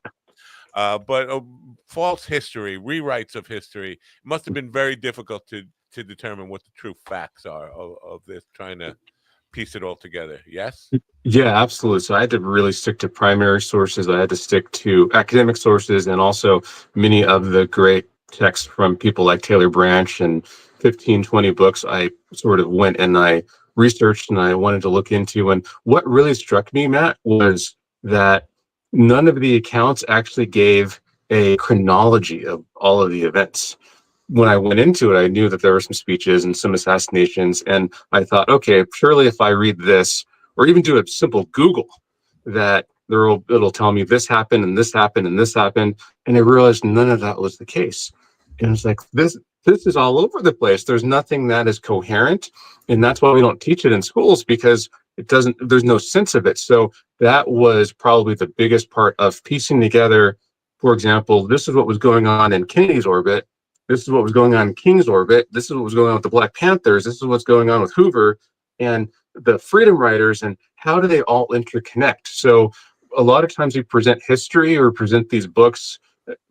But false history, rewrites of history, must have been very difficult to determine what the true facts are of this, trying to piece it all together. Yes? Yeah, absolutely. So I had to really stick to primary sources. I had to stick to academic sources, and also many of the great texts from people like Taylor Branch, and 15, 20 books I sort of went and I researched and I wanted to look into. And what really struck me, Matt, was that none of the accounts actually gave a chronology of all of the events. When I went into it, I knew that there were some speeches and some assassinations, and I thought, okay, surely if I read this, or even do a simple Google, that it'll tell me this happened and this happened and this happened. And I realized none of that was the case. And it's like, this is all over the place. There's nothing that is coherent. And that's why we don't teach it in schools, because there's no sense of it. So that was probably the biggest part of piecing together. For example, this is what was going on in Kennedy's orbit. This is what was going on in King's orbit. This is what was going on with the Black Panthers. This is what's going on with Hoover and the Freedom Riders, and how do they all interconnect? So a lot of times we present history or present these books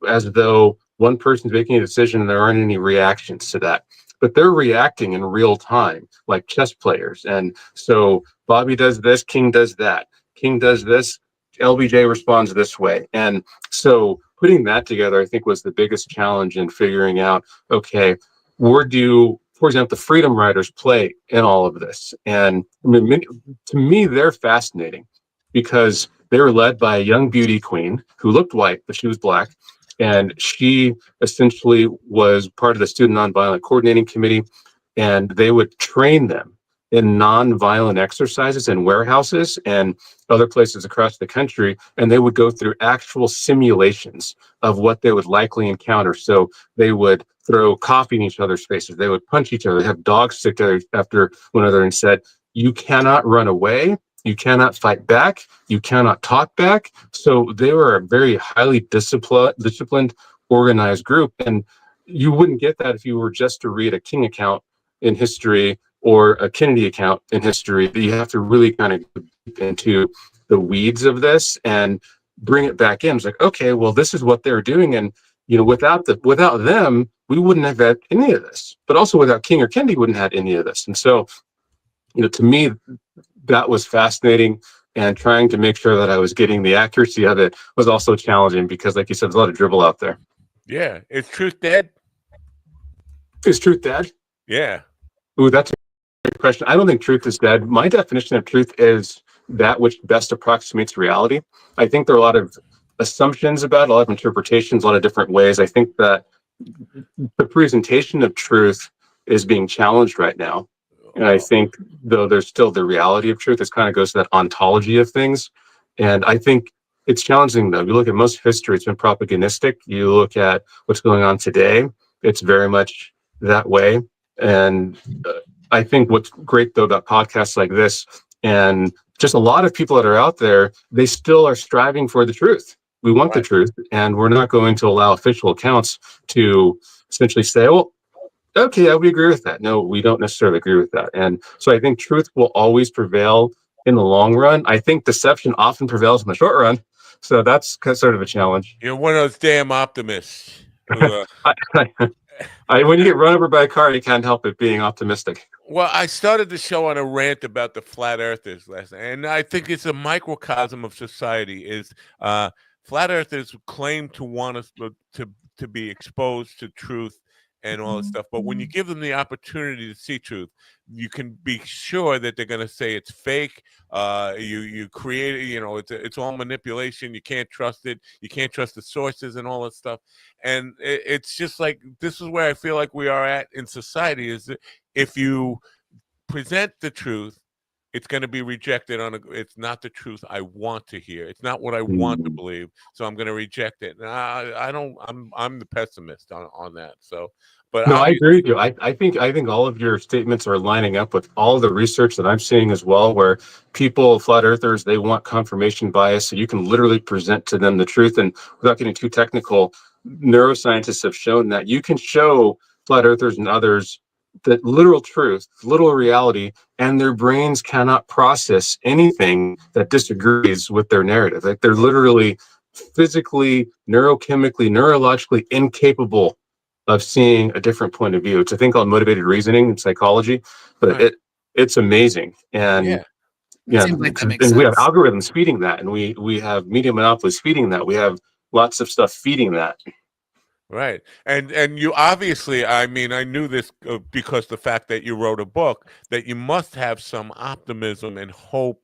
as though one person's making a decision and there aren't any reactions to that. But they're reacting in real time, like chess players. And so Bobby does this, King does that. King does this, LBJ responds this way. And so putting that together, I think, was the biggest challenge in figuring out, okay, where do, for example, the freedom riders play in all of this? And I mean, to me, they're fascinating because they were led by a young beauty queen who looked white, but she was black. And she essentially was part of the Student Nonviolent Coordinating Committee, and they would train them in nonviolent exercises in warehouses and other places across the country, and they would go through actual simulations of what they would likely encounter. So they would throw coffee in each other's faces, they would punch each other, have dogs stick together after one another, and said, you cannot run away, you cannot fight back, you cannot talk back. So they were a very highly disciplined, organized group. And you wouldn't get that if you were just to read a King account in history or a Kennedy account in history. You have to really kind of get into the weeds of this and bring it back in. It's like, okay, well, this is what they're doing. And, you know, without them, we wouldn't have had any of this. But also without King or Kennedy, wouldn't have had any of this. And so, you know, to me, that was fascinating, and trying to make sure that I was getting the accuracy of it was also challenging because, like you said, there's a lot of dribble out there. Yeah. Is truth dead? Is truth dead? Yeah. Ooh, that's a great question. I don't think truth is dead. My definition of truth is that which best approximates reality. I think there are a lot of assumptions about it, a lot of interpretations, a lot of different ways. I think that the presentation of truth is being challenged right now. And I think, though, there's still the reality of truth. This kind of goes to that ontology of things. And I think it's challenging, though. You look at most history, it's been propagandistic. You look at what's going on today, it's very much that way. And I think what's great, though, about podcasts like this and just a lot of people that are out there, they still are striving for the truth. We want the truth, and we're not going to allow official accounts to essentially say, well, okay, we agree with that. No, we don't necessarily agree with that. And so I think truth will always prevail in the long run. I think deception often prevails in the short run. So that's sort of a challenge. You're one of those damn optimists. Who, when you get run over by a car, you can't help it being optimistic. Well, I started the show on a rant about the flat earthers last night, and I think it's a microcosm of society. Is flat earthers claim to want us to be exposed to truth and all this stuff, but when you give them the opportunity to see truth, you can be sure that they're going to say it's fake. You create it, you know, it's all manipulation. You can't trust it. You can't trust the sources and all that stuff. And it's just like, this is where I feel like we are at in society, is that if you present the truth, it's going to be rejected it's not the truth I want to hear. It's not what I want to believe. So I'm going to reject it. I'm the pessimist on that. So, but no, I agree with you. I think all of your statements are lining up with all the research that I'm seeing as well, where people, flat earthers, they want confirmation bias. So you can literally present to them the truth. And without getting too technical, neuroscientists have shown that you can show flat earthers and others the literal truth, literal reality, and their brains cannot process anything that disagrees with their narrative. Like, they're literally physically, neurochemically, neurologically incapable of seeing a different point of view. It's a thing called motivated reasoning in psychology, but it's amazing. And Like and we have algorithms feeding that, and we have media monopolies feeding that. We have lots of stuff feeding that. Right. And you obviously, I mean, I knew this because the fact that you wrote a book, that you must have some optimism and hope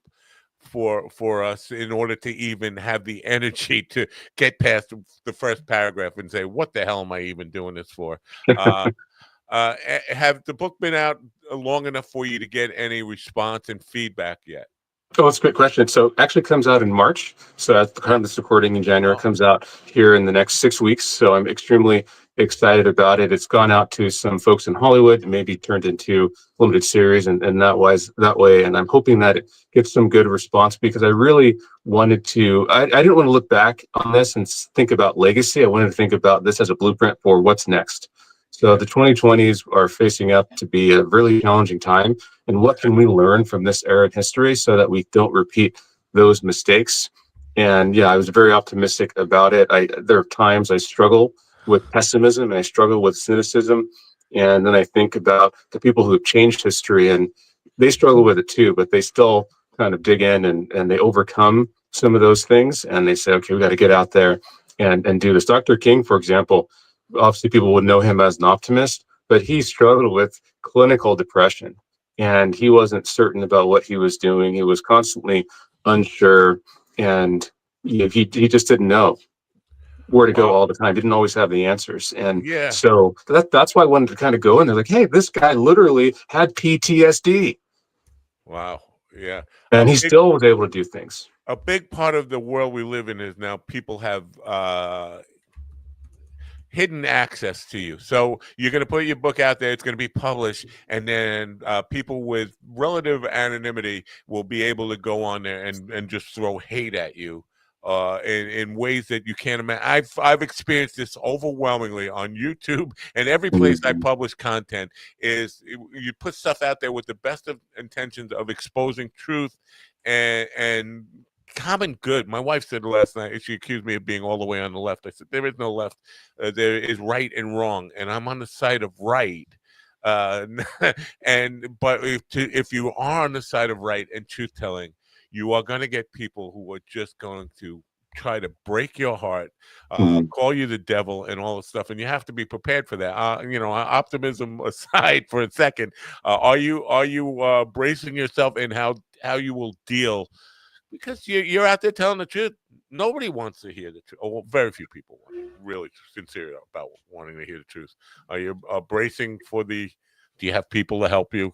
for us in order to even have the energy to get past the first paragraph and say, what the hell am I even doing this for? Have the book been out long enough for you to get any response and feedback yet? Oh, that's a great question. So actually comes out in March. So at the time of this recording in January, it comes out here in the next 6 weeks. So I'm extremely excited about it. It's gone out to some folks in Hollywood, maybe turned into a limited series and that way. And I'm hoping that it gets some good response, because I really wanted to, I didn't want to look back on this and think about legacy. I wanted to think about this as a blueprint for what's next. So the 2020s are facing up to be a really challenging time. and what can we learn from this era in history so that we don't repeat those mistakes. And yeah, I was very optimistic about it. There are times I struggle with pessimism and I struggle with cynicism. And then I think about the people who have changed history, and they struggle with it too, but they still kind of dig in and they overcome some of those things. And they say, okay, we got to get out there and do this. Dr. King, for example, obviously people would know him as an optimist, but he struggled with clinical depression and he wasn't certain about what he was doing. He was constantly unsure, and he just didn't know where to go all the time. Didn't always have the answers. And so that's why I wanted to kind of go in there like, hey, this guy literally had PTSD. Wow. Yeah. And he still was able to do things. A big part of the world we live in is now people have hidden access to you. So you're going to put your book out there, it's going to be published, and then people with relative anonymity will be able to go on there and just throw hate at you in ways that you can't imagine. I've experienced this overwhelmingly on YouTube, and every place I publish content is you put stuff out there with the best of intentions of exposing truth and common good. My wife said last night, she accused me of being all the way on the left. I said, there is no left. There is right and wrong, and I'm on the side of right. But if you are on the side of right and truth-telling, you are going to get people who are just going to try to break your heart, call you the devil and all this stuff, and you have to be prepared for that. Optimism aside for a second, are you bracing yourself in how you will deal? Because you're out there telling the truth. Nobody wants to hear the truth. Or very few people want really sincere about wanting to hear the truth. Are you bracing for do you have people to help you?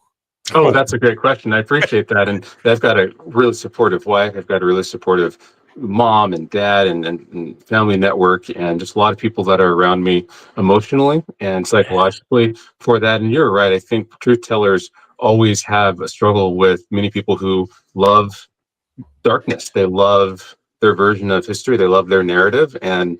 Oh, that's a great question. I appreciate that. And I've got a really supportive wife. I've got a really supportive mom and dad and family network, and just a lot of people that are around me emotionally and psychologically for that. And you're right. I think truth tellers always have a struggle with many people who love darkness. They love their version of history. They love their narrative. And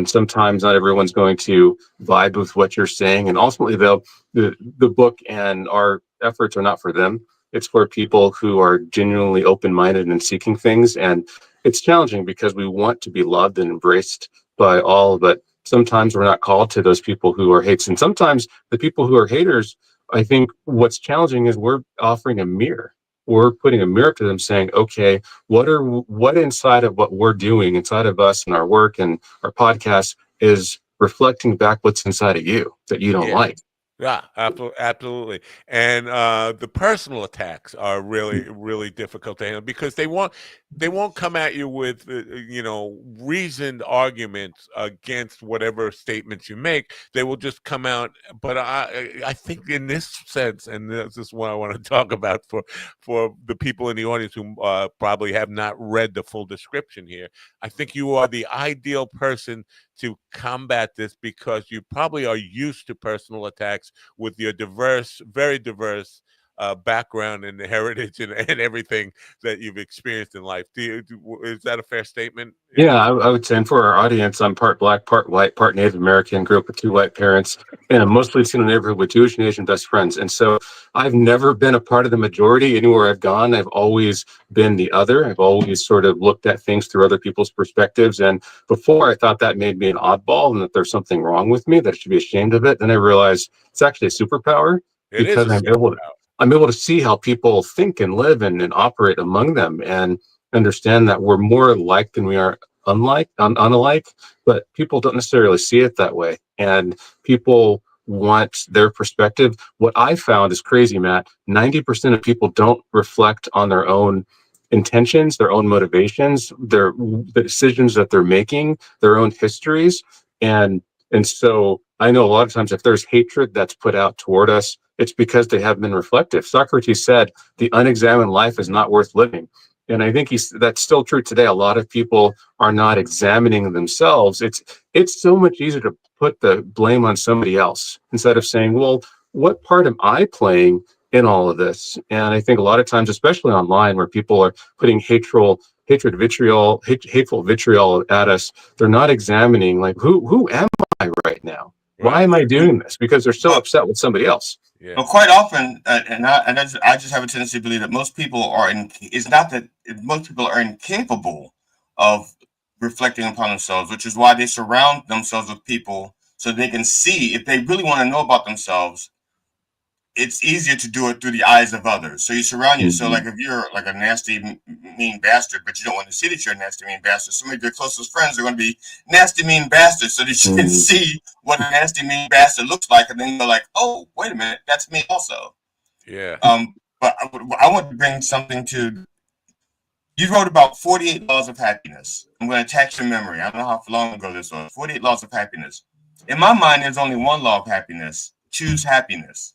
sometimes not everyone's going to vibe with what you're saying. And ultimately, the book and our efforts are not for them. It's for people who are genuinely open-minded and seeking things. And it's challenging because we want to be loved and embraced by all, but sometimes we're not called to those people who are hates. And sometimes the people who are haters, I think what's challenging is we're offering a mirror. We're putting a mirror to them saying, okay, what inside of what we're doing, inside of us and our work and our podcast is reflecting back what's inside of you that you don't like. Yeah, absolutely. And the personal attacks are really, really difficult to handle because they won't come at you with reasoned arguments against whatever statements you make. They will just come out. But I think in this sense, and this is what I want to talk about for the people in the audience who probably have not read the full description here, I think you are the ideal person to combat this because you probably are used to personal attacks with your very diverse background and heritage and everything that you've experienced in life. Is that a fair statement? Yeah, I would say, and for our audience, I'm part Black, part white, part Native American, grew up with 2 white parents, and I'm mostly in a neighborhood with Jewish and Asian best friends. And so I've never been a part of the majority. Anywhere I've gone, I've always been the other. I've always sort of looked at things through other people's perspectives. And before I thought that made me an oddball and that there's something wrong with me, that I should be ashamed of it. Then I realized it's actually a superpower because I'm able to see how people think and live and operate among them and understand that we're more alike than we are unalike, but people don't necessarily see it that way. And people want their perspective. What I found is crazy, Matt. 90% of people don't reflect on their own intentions, their own motivations, the decisions that they're making, their own histories. And so I know a lot of times if there's hatred that's put out toward us, it's because they have been reflective. Socrates said, the unexamined life is not worth living. And I think that's still true today. A lot of people are not examining themselves. It's so much easier to put the blame on somebody else instead of saying, well, what part am I playing in all of this? And I think a lot of times, especially online, where people are putting hateful vitriol at us, they're not examining like, who am I right now? Why am I doing this? Because they're so upset with somebody else. Yeah. But quite often, I just have a tendency to believe that most people are it's not that most people are incapable of reflecting upon themselves, which is why they surround themselves with people so they can see if they really want to know about themselves. It's easier to do it through the eyes of others. So you surround you. So like if you're like a nasty, mean bastard, but you don't want to see that you're a nasty, mean bastard, some of your closest friends are going to be nasty, mean bastards, so that you can see what a nasty, mean bastard looks like, and then you're like, oh, wait a minute, that's me also. Yeah. But I want to bring something to. You wrote about 48 laws of happiness. I'm going to tax your memory. I don't know how long ago this was. 48 laws of happiness. In my mind, there's only one law of happiness. Choose happiness.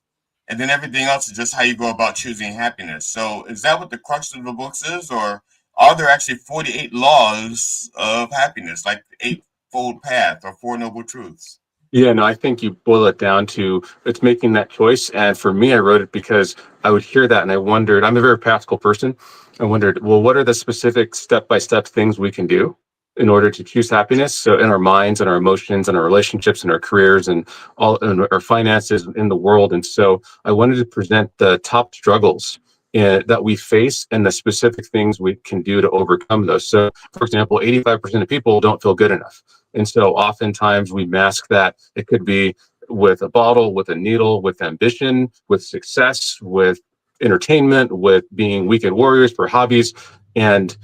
And then everything else is just how you go about choosing happiness. So is that what the crux of the books is? Or are there actually 48 laws of happiness, like the Eightfold Path or Four Noble Truths? Yeah, no, I think you boil it down to it's making that choice. And for me, I wrote it because I would hear that and I wondered, I'm a very practical person. I wondered, well, what are the specific step-by-step things we can do in order to choose happiness? So in our minds and our emotions and our relationships and our careers and all and our finances in the world. And so I wanted to present the top struggles that we face and the specific things we can do to overcome those. So, for example, 85% of people don't feel good enough. And so oftentimes we mask that. It could be with a bottle, with a needle, with ambition, with success, with entertainment, with being weekend warriors for hobbies. And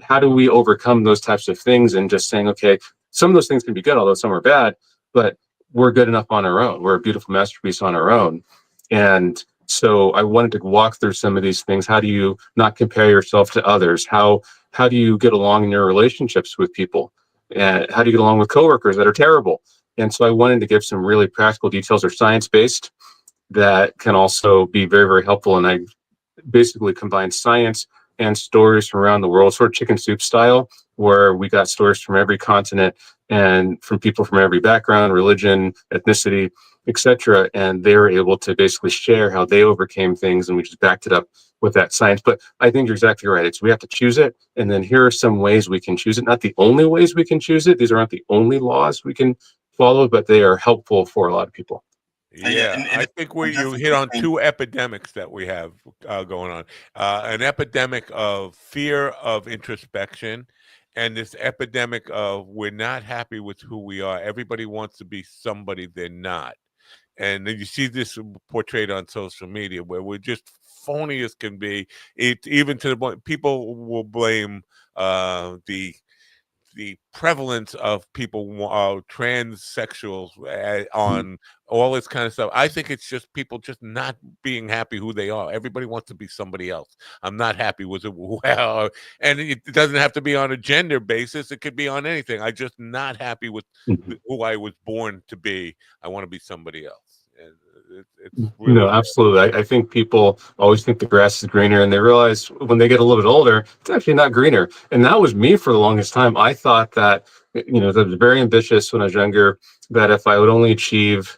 how do we overcome those types of things and just saying, okay, some of those things can be good, although some are bad, but we're good enough on our own. We're a beautiful masterpiece on our own. And so I wanted to walk through some of these things. How do you not compare yourself to others? How do you get along in your relationships with people? And how do you get along with coworkers that are terrible? And so I wanted to give some really practical details. They're science-based that can also be very, very helpful. And I basically combined science and stories from around the world, sort of chicken soup style, where we got stories from every continent and from people from every background, religion, ethnicity, etc. And they were able to basically share how they overcame things, and we just backed it up with that science. But I think you're exactly right. It's we have to choose it, and then here are some ways we can choose it. Not the only ways we can choose it. These aren't the only laws we can follow, but they are helpful for a lot of people. Yeah, and I think you hit on two epidemics that we have going on. An epidemic of fear of introspection, and this epidemic of we're not happy with who we are. Everybody wants to be somebody they're not. And then you see this portrayed on social media where we're just phony as can be. It even to the point people will blame the prevalence of people, transsexuals on all this kind of stuff. I think it's just people just not being happy who they are. Everybody wants to be somebody else. I'm not happy with it. Well, and it doesn't have to be on a gender basis. It could be on anything. I'm just not happy with who I was born to be. I want to be somebody else. And it's really no, absolutely. I think people always think the grass is greener, and they realize when they get a little bit older, it's actually not greener. And that was me for the longest time. I thought that, that I was very ambitious when I was younger, that if I would only achieve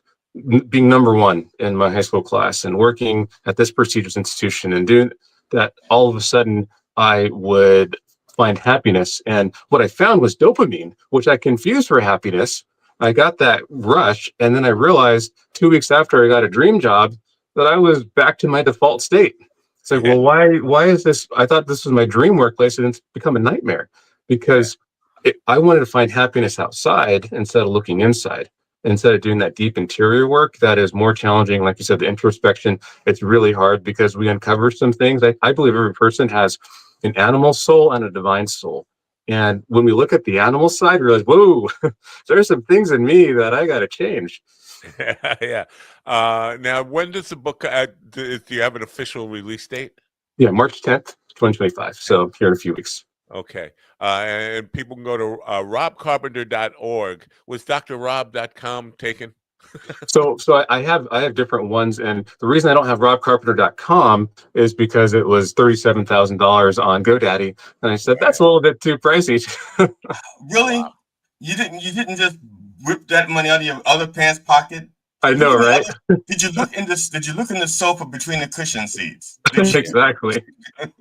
being number one in my high school class and working at this prestigious institution and doing that, all of a sudden I would find happiness. And what I found was dopamine, which I confused for happiness. I got that rush, and then I realized 2 weeks after I got a dream job that I was back to my default state. It's like, well, why is this? I thought this was my dream workplace, and it's become a nightmare because I wanted to find happiness outside instead of looking inside. Instead of doing that deep interior work that is more challenging, like you said, the introspection, it's really hard because we uncover some things. I believe every person has an animal soul and a divine soul. And when we look at the animal side, we realize, whoa, there's some things in me that I got to change. Yeah. Now, when does the book, do you have an official release date? Yeah, March 10th, 2025. So here in a few weeks. Okay. And people can go to robcarpenter.org. Was drrob.com taken? So I have different ones, and the reason I don't have robcarpenter.com is because it was $37,000 on GoDaddy, and I said that's a little bit too pricey. Really? Wow. You didn't just whip that money out of your other pants pocket? I know, right? Did you look in the sofa between the cushion seats? Exactly.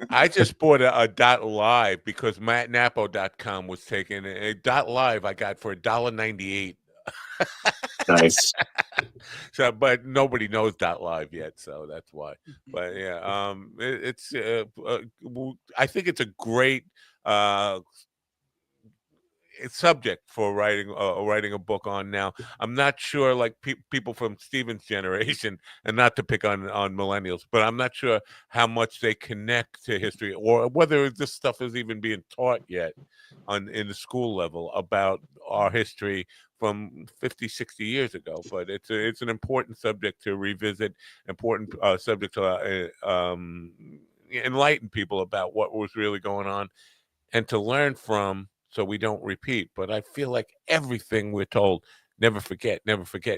I just bought a .live because mattnapo.com was taken. A .live I got for $1.98. Nice. So, but nobody knows .live yet, so that's why. But yeah, I think it's a great subject for writing a book on. Now, I'm not sure, like people from Steven's generation, and not to pick on millennials, but I'm not sure how much they connect to history, or whether this stuff is even being taught yet in the school level about our history from 50, 60 years ago. But it's an important subject to revisit, important subject to enlighten people about what was really going on and to learn from, so we don't repeat. But I feel like everything we're told, never forget,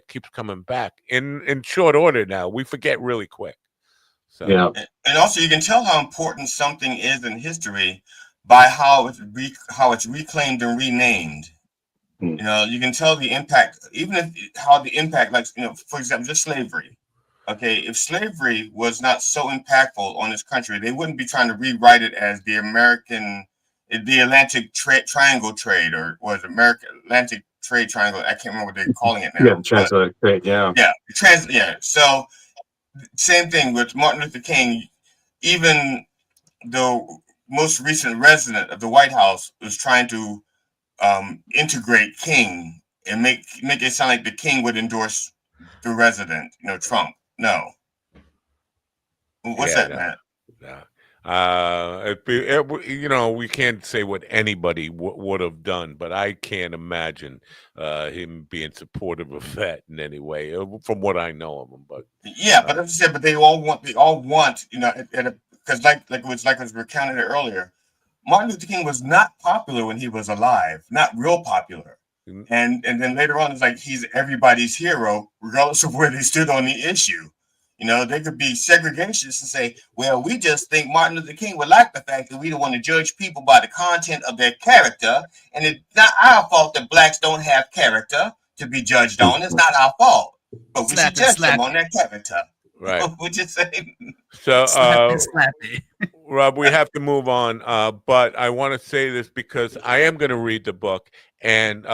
keeps coming back in short order now. We forget really quick. So yeah. And also you can tell how important something is in history by how it's reclaimed and renamed. You know, you can tell the impact, even if how the impact, like, you know, for example, just slavery. Okay, if slavery was not so impactful on this country, they wouldn't be trying to rewrite it as the Atlantic Triangle trade, or was American Atlantic Trade Triangle. I can't remember what they're calling it now. Yeah, the transatlantic trade. Yeah. Yeah. So same thing with Martin Luther King. Even the most recent resident of the White House was trying to integrate King and make it sound like the King would endorse the resident, you know, Trump. No. What's that, Matt? You know, we can't say what anybody would have done, but I can't imagine him being supportive of that in any way, from what I know of him. But yeah, but as I said, but they all want, you know, because like it was recounted earlier, Martin Luther King was not popular when he was alive, not real popular. And then later on, it's like he's everybody's hero, regardless of where they stood on the issue. You know, they could be segregationists and say, well, we just think Martin Luther King would like the fact that we don't want to judge people by the content of their character. And it's not our fault that blacks don't have character to be judged on. It's not our fault. But we should judge them on their character. Right. What you say? So, Rob, we have to move on. But I want to say this because I am going to read the book, and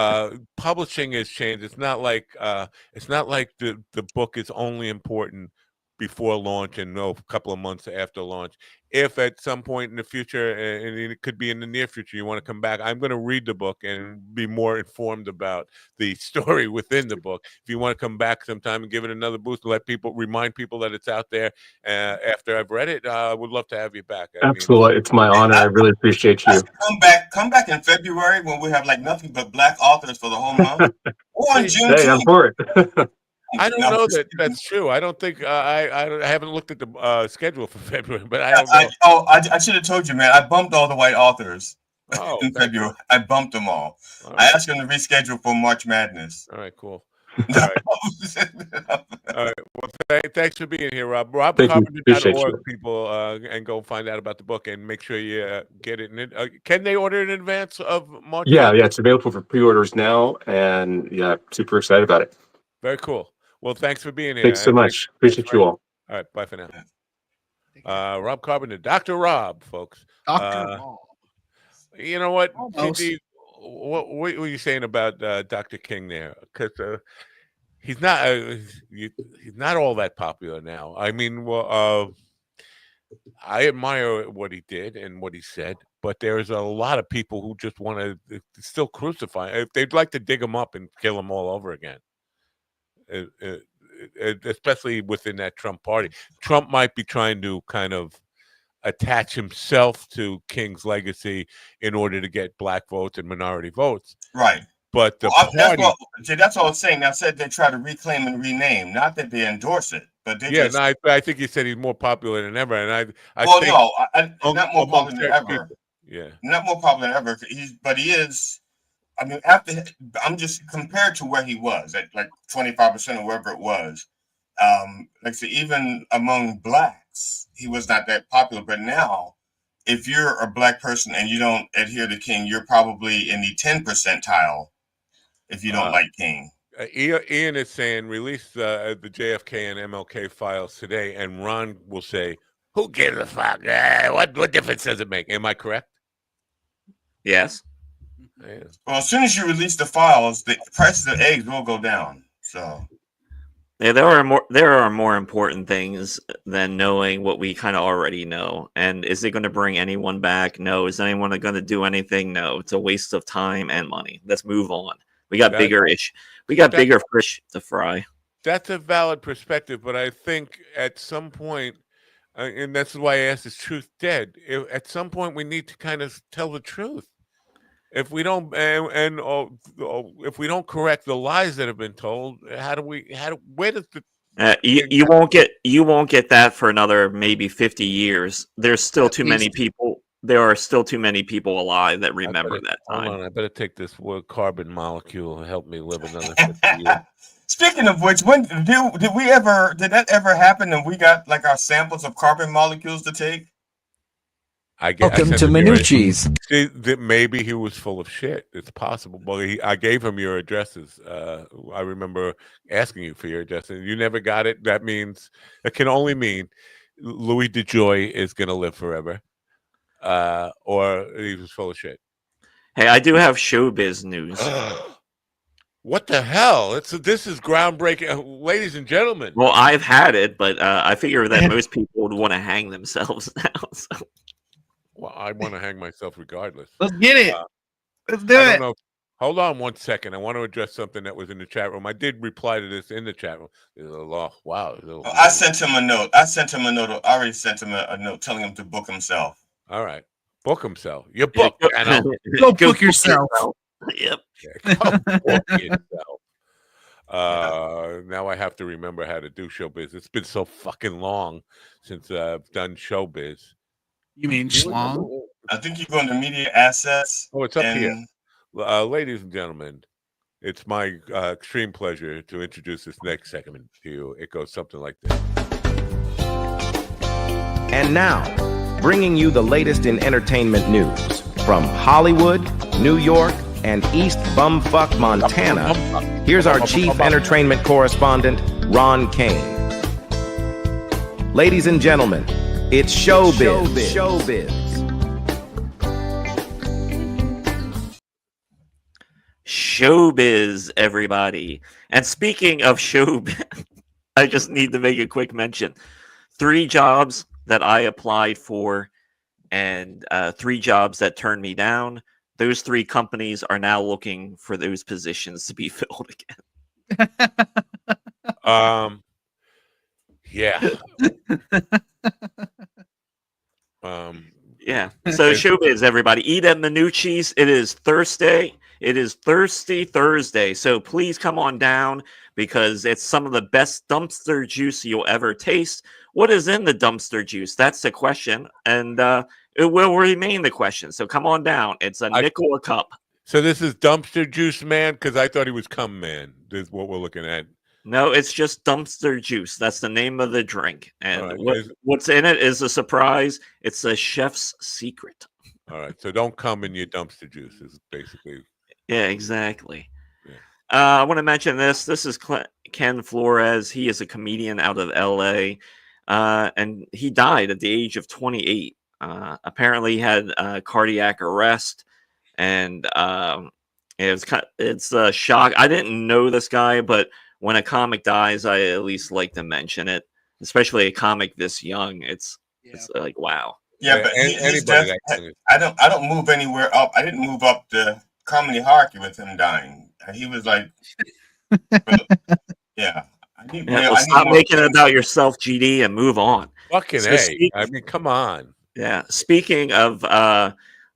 publishing has changed. It's not like the book is only important before launch and a couple of months after launch. If at some point in the future, and it could be in the near future, you want to come back, I'm going to read the book and be more informed about the story within the book. If you want to come back sometime and give it another boost, remind people that it's out there after I've read it, I would love to have you back. Absolutely. It's my honor. I really appreciate you. Come back in February when we have like nothing but black authors for the whole month. Or in June. Hey, I'm for it. I don't know that's true. I don't think I haven't looked at the schedule for February, but I don't know. I should have told you, man. I bumped all the white authors in February. I bumped them all. I asked them to reschedule for March Madness. All right, cool. All right. All right. Well, thanks for being here, Rob. RobCarpenter.org, people, and go find out about the book and make sure you get it. Can they order in advance of March? Yeah, it's available for pre-orders now, and yeah, super excited about it. Very cool. Well, thanks for being here. Thanks so much. Appreciate you all. All right, bye for now. Rob Carpenter, Dr. Rob, folks. Dr. Rob. You know what, PD, what were you saying about Dr. King there? Because he's not all that popular now. I mean, well, I admire what he did and what he said, but there's a lot of people who just want to still crucify him. They'd like to dig him up and kill him all over again. Especially within that Trump party. Trump might be trying to kind of attach himself to King's legacy in order to get black votes and minority votes. Right. But the party... That's all I was saying. I said they try to reclaim and rename, not that they endorse it, but they I think he said he's more popular than ever, and I think not more popular than ever. People. Yeah, not more popular than ever. He is. I mean, I'm just compared to where he was at like 25% or wherever it was. Like I said, even among blacks, he was not that popular. But now, if you're a black person and you don't adhere to King, you're probably in the 10th percentile if you don't like King. Ian is saying release the JFK and MLK files today, and Ron will say, "Who gives a fuck? What difference does it make?" Am I correct? Yes. Yeah. Well, as soon as you release the files, the prices of eggs will go down. So Yeah, there are more important things than knowing what we kind of already know. And is it going to bring anyone back? No. Is anyone going to do anything? No. It's a waste of time and money. Let's move on. We got bigger fish to fry. That's a valid perspective, but I think at some point, and that's why I asked, is truth dead? At some point, we need to kind of tell the truth. If we don't, if we don't correct the lies that have been told, where does the you won't get that for another maybe 50 years. There's still too many people. There are still too many people alive that remember that time. Hold on, I better take this carbon molecule and help me live another 50 years. Speaking of which, when did that ever happen and we got like our samples of carbon molecules to take? Welcome to Minucci's. Maybe he was full of shit. It's possible. But I gave him your addresses. I remember asking you for your addresses. You never got it. That means it can only mean Louis DeJoy is going to live forever, or he was full of shit. Hey, I do have showbiz news. What the hell? This is groundbreaking, ladies and gentlemen. Well, I've had it, but I figure that most people would want to hang themselves now. So. Well, I want to hang myself regardless. Let's get it. Let's do it. Hold on 1 second. I want to address something that was in the chat room. I did reply to this in the chat room. Wow. I sent him a note. I already sent him a note telling him to book himself. All right. Book himself. You book. Go book yourself. Yep. Yeah, go book yourself. Now I have to remember how to do showbiz. It's been so fucking long since I've done showbiz. You mean schlong? I think you go into media assets. Oh, it's up here. Ladies and gentlemen, it's my extreme pleasure to introduce this next segment to you. It goes something like this. And now, bringing you the latest in entertainment news from Hollywood, New York, and East Bumfuck, Montana. Here's our chief entertainment correspondent, Ron Kane. Ladies and gentlemen, it's showbiz. Showbiz, everybody. And speaking of showbiz, I just need to make a quick mention. 3 jobs that I applied for and 3 jobs that turned me down. Those 3 companies are now looking for those positions to be filled again. Yeah. Yeah. So showbiz, everybody. Eat at Minucci's. It is Thursday. It is Thirsty Thursday. So please come on down because it's some of the best dumpster juice you'll ever taste. What is in the dumpster juice? That's the question. And it will remain the question. So come on down. It's a nickel a cup. So this is dumpster juice man? Because I thought he was cum man. This is what we're looking at. No, it's just dumpster juice. That's the name of the drink. And what's in it is a surprise. It's a chef's secret. All right. So don't come in your dumpster juice is basically. Yeah, exactly. Yeah. I want to mention this. This is Ken Flores. He is a comedian out of L.A. And he died at the age of 28. Apparently he had cardiac arrest. And it's a shock. I didn't know this guy, but when a comic dies, I at least like to mention it, especially a comic this young. It's like, wow. Yeah, but I don't move anywhere up. I didn't move up the comedy hierarchy with him dying. He was like, yeah. Stop making it about yourself, GD, and move on. Fucking A. I mean, come on. Yeah. Speaking of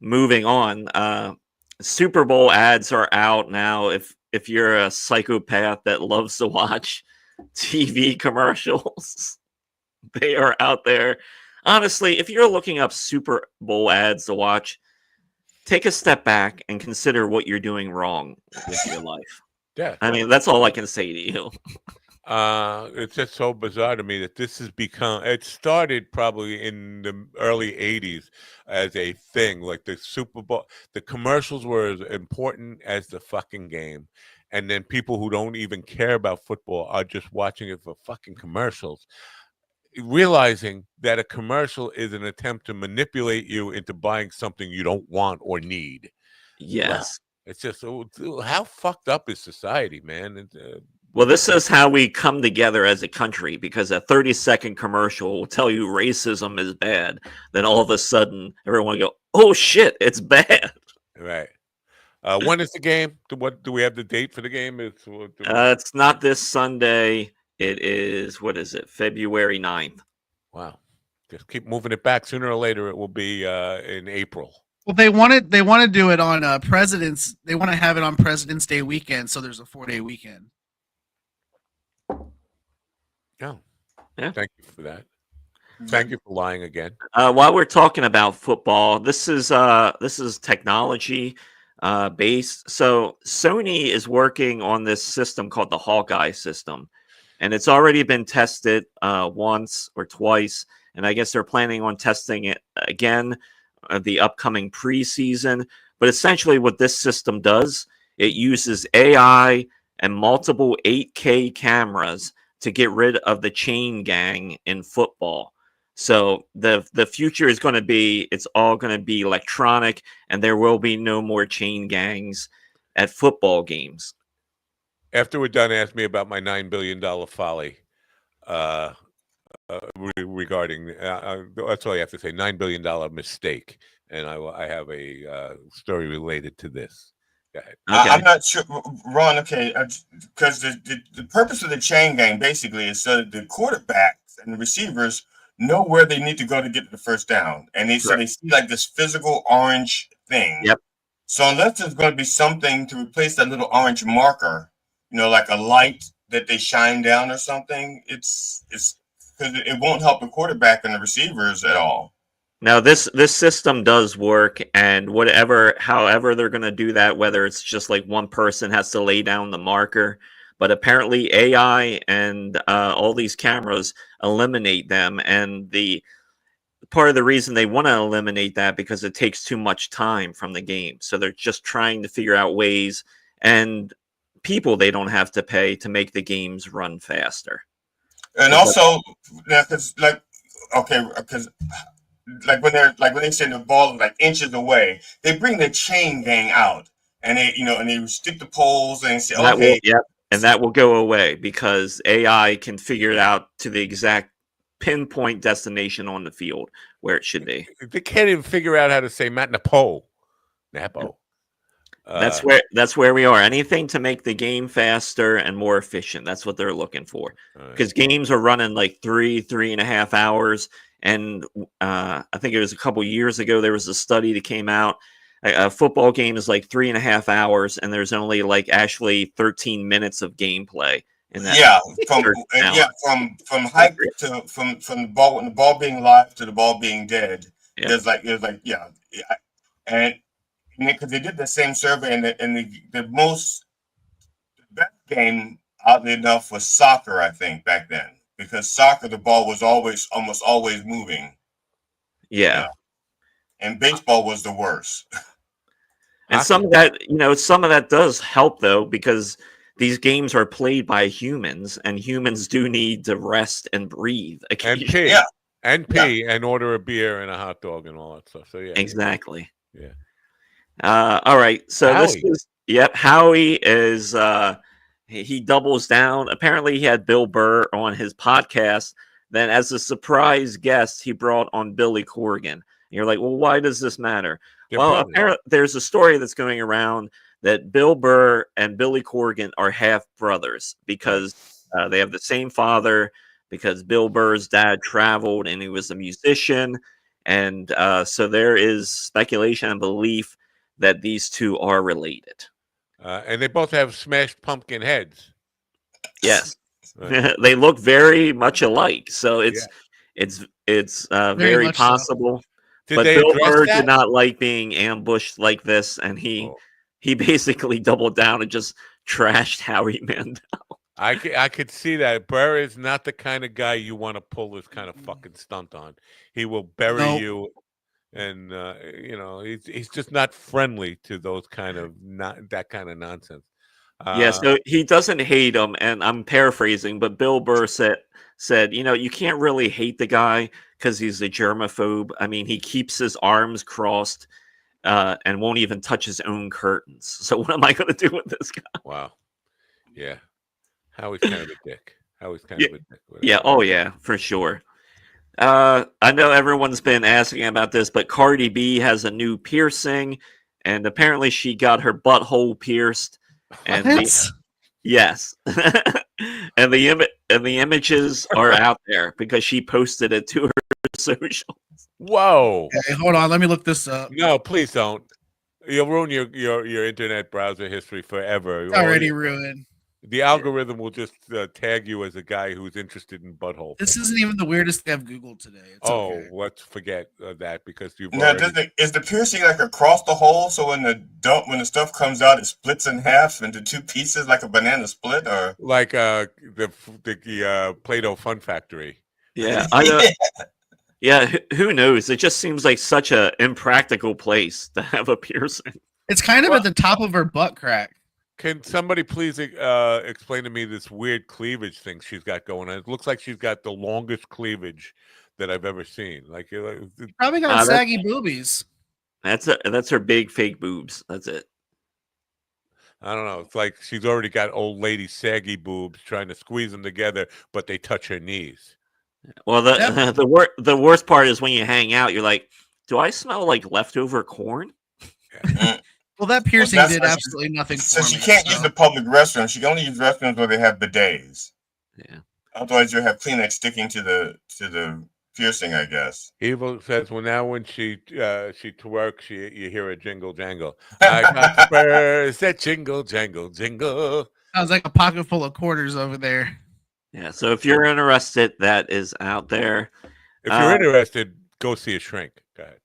moving on, Super Bowl ads are out now. If you're a psychopath that loves to watch TV commercials, they are out there. Honestly, if you're looking up Super Bowl ads to watch, take a step back and consider what you're doing wrong with your life. Yeah. I mean, that's all I can say to you. It's just so bizarre to me that this has become, it started probably in the early 80s as a thing, like the Super Bowl, the commercials were as important as the fucking game. And then people who don't even care about football are just watching it for fucking commercials, realizing that a commercial is an attempt to manipulate you into buying something you don't want or need. Yes. It's just how fucked up is society, man? Well, this is how we come together as a country, because a 30-second commercial will tell you racism is bad. Then all of a sudden, everyone will go, "Oh shit, it's bad." Right. When is the game? What do we have the date for the game? It's not this Sunday. It is, what is it, February 9th. Wow. Just keep moving it back. Sooner or later, it will be in April. Well, they want to do it on They want to have it on President's Day weekend, so there's a 4-day weekend. Oh, yeah. Thank you for that. Thank you for lying again. While we're talking about football, this is technology based. So Sony is working on this system called the Hawkeye system, and it's already been tested once or twice, and I guess they're planning on testing it again the upcoming preseason. But essentially, what this system does, it uses AI and multiple 8K cameras to get rid of the chain gang in football. So the future is going to be, it's all going to be electronic, and there will be no more chain gangs at football games. After we're done, ask me about my $9 billion folly regarding, that's all I have to say, $9 billion mistake. And I have a story related to this. Okay. I'm not sure, Ron. Okay, because the purpose of the chain gang basically is so that the quarterbacks and the receivers know where they need to go to get the first down, and they see like this physical orange thing. Yep. So unless there's going to be something to replace that little orange marker, like a light that they shine down or something, it's because it won't help the quarterback and the receivers at all. Now this system does work, and however they're going to do that, whether it's just like one person has to lay down the marker, but apparently AI and all these cameras eliminate them, and the part of the reason they want to eliminate that because it takes too much time from the game. So they're just trying to figure out ways and people they don't have to pay to make the games run faster. And also, because when they send the ball like inches away, they bring the chain gang out, and they stick the poles and say, okay, and that will go away because AI can figure it out to the exact pinpoint destination on the field where it should be. They can't even figure out how to say Matt Napo. That's where we are. Anything to make the game faster and more efficient. That's what they're looking for. Because games are running like 3.5 hours. And I think it was a couple years ago, there was a study that came out. A football game is like 3.5 hours, and there's only like actually 13 minutes of gameplay. In that from hype to from the ball, when the ball being live to the ball being dead. And because they did the same survey, and the best game, oddly enough, was soccer. I think back then. Because soccer, the ball was almost always moving. Yeah. And baseball was the worst. And some of that does help though, because these games are played by humans, and humans do need to rest and breathe occasionally. And pee, and order a beer and a hot dog and all that stuff. So exactly. Yeah. All right. So Howie. Howie is he doubles down. Apparently, he had Bill Burr on his podcast. Then, as a surprise guest, he brought on Billy Corgan. And you're like, well, why does this matter? Apparently, there's a story that's going around that Bill Burr and Billy Corgan are half brothers because they have the same father. Because Bill Burr's dad traveled and he was a musician, and so there is speculation and belief that these two are related. And they both have smashed pumpkin heads. Yes, they look very much alike. So it's very possible. But Bill Burr did not like being ambushed like this, and he basically doubled down and just trashed Howie Mandel. I could see that. Burr is not the kind of guy you want to pull this kind of fucking stunt on. He will bury you. And he's just not friendly to those kind of that kind of nonsense. So he doesn't hate him, and I'm paraphrasing, but Bill Burr said, you can't really hate the guy because he's a germaphobe. I mean, he keeps his arms crossed and won't even touch his own curtains. So what am I going to do with this guy? Wow. Yeah. Howie's kind of a dick. Howie's kind of a dick. Yeah. Oh, yeah, for sure. I know everyone's been asking about this, but Cardi B has a new piercing, and apparently she got her butthole pierced. And yes, and the images are out there because she posted it to her socials. Whoa! Okay, hold on, let me look this up. No, please don't. You'll ruin your internet browser history forever. It's already ruined. The algorithm will just tag you as a guy who's interested in butthole. This isn't even the weirdest thing I've Googled today. It's okay. Let's forget that because you've now, already... is the piercing like across the hole? So when the stuff comes out, it splits in half into two pieces like a banana split, or like the Play-Doh Fun Factory? Yeah, yeah. Who knows? It just seems like such a impractical place to have a piercing. It's kind of at the top of her butt crack. Can somebody please explain to me this weird cleavage thing she's got going on? It looks like she's got the longest cleavage that I've ever seen. Like, probably got saggy boobies. That's her big fake boobs. That's it. I don't know. It's like she's already got old lady saggy boobs trying to squeeze them together, but they touch her knees. Well, the worst part is when you hang out, you're like, do I smell like leftover corn? Yeah. Well, that piercing did absolutely nothing for me. So she can't use the public restroom. She can only use restrooms where they have bidets. Yeah. Otherwise, you'll have Kleenex sticking to the piercing, I guess. Evil says, well, now when she twerks, you hear a jingle jangle. I got spurs that jingle jangle jingle. Sounds like a pocket full of quarters over there. Yeah. So if you're interested, that is out there. If you're interested, go see a shrink. Go ahead.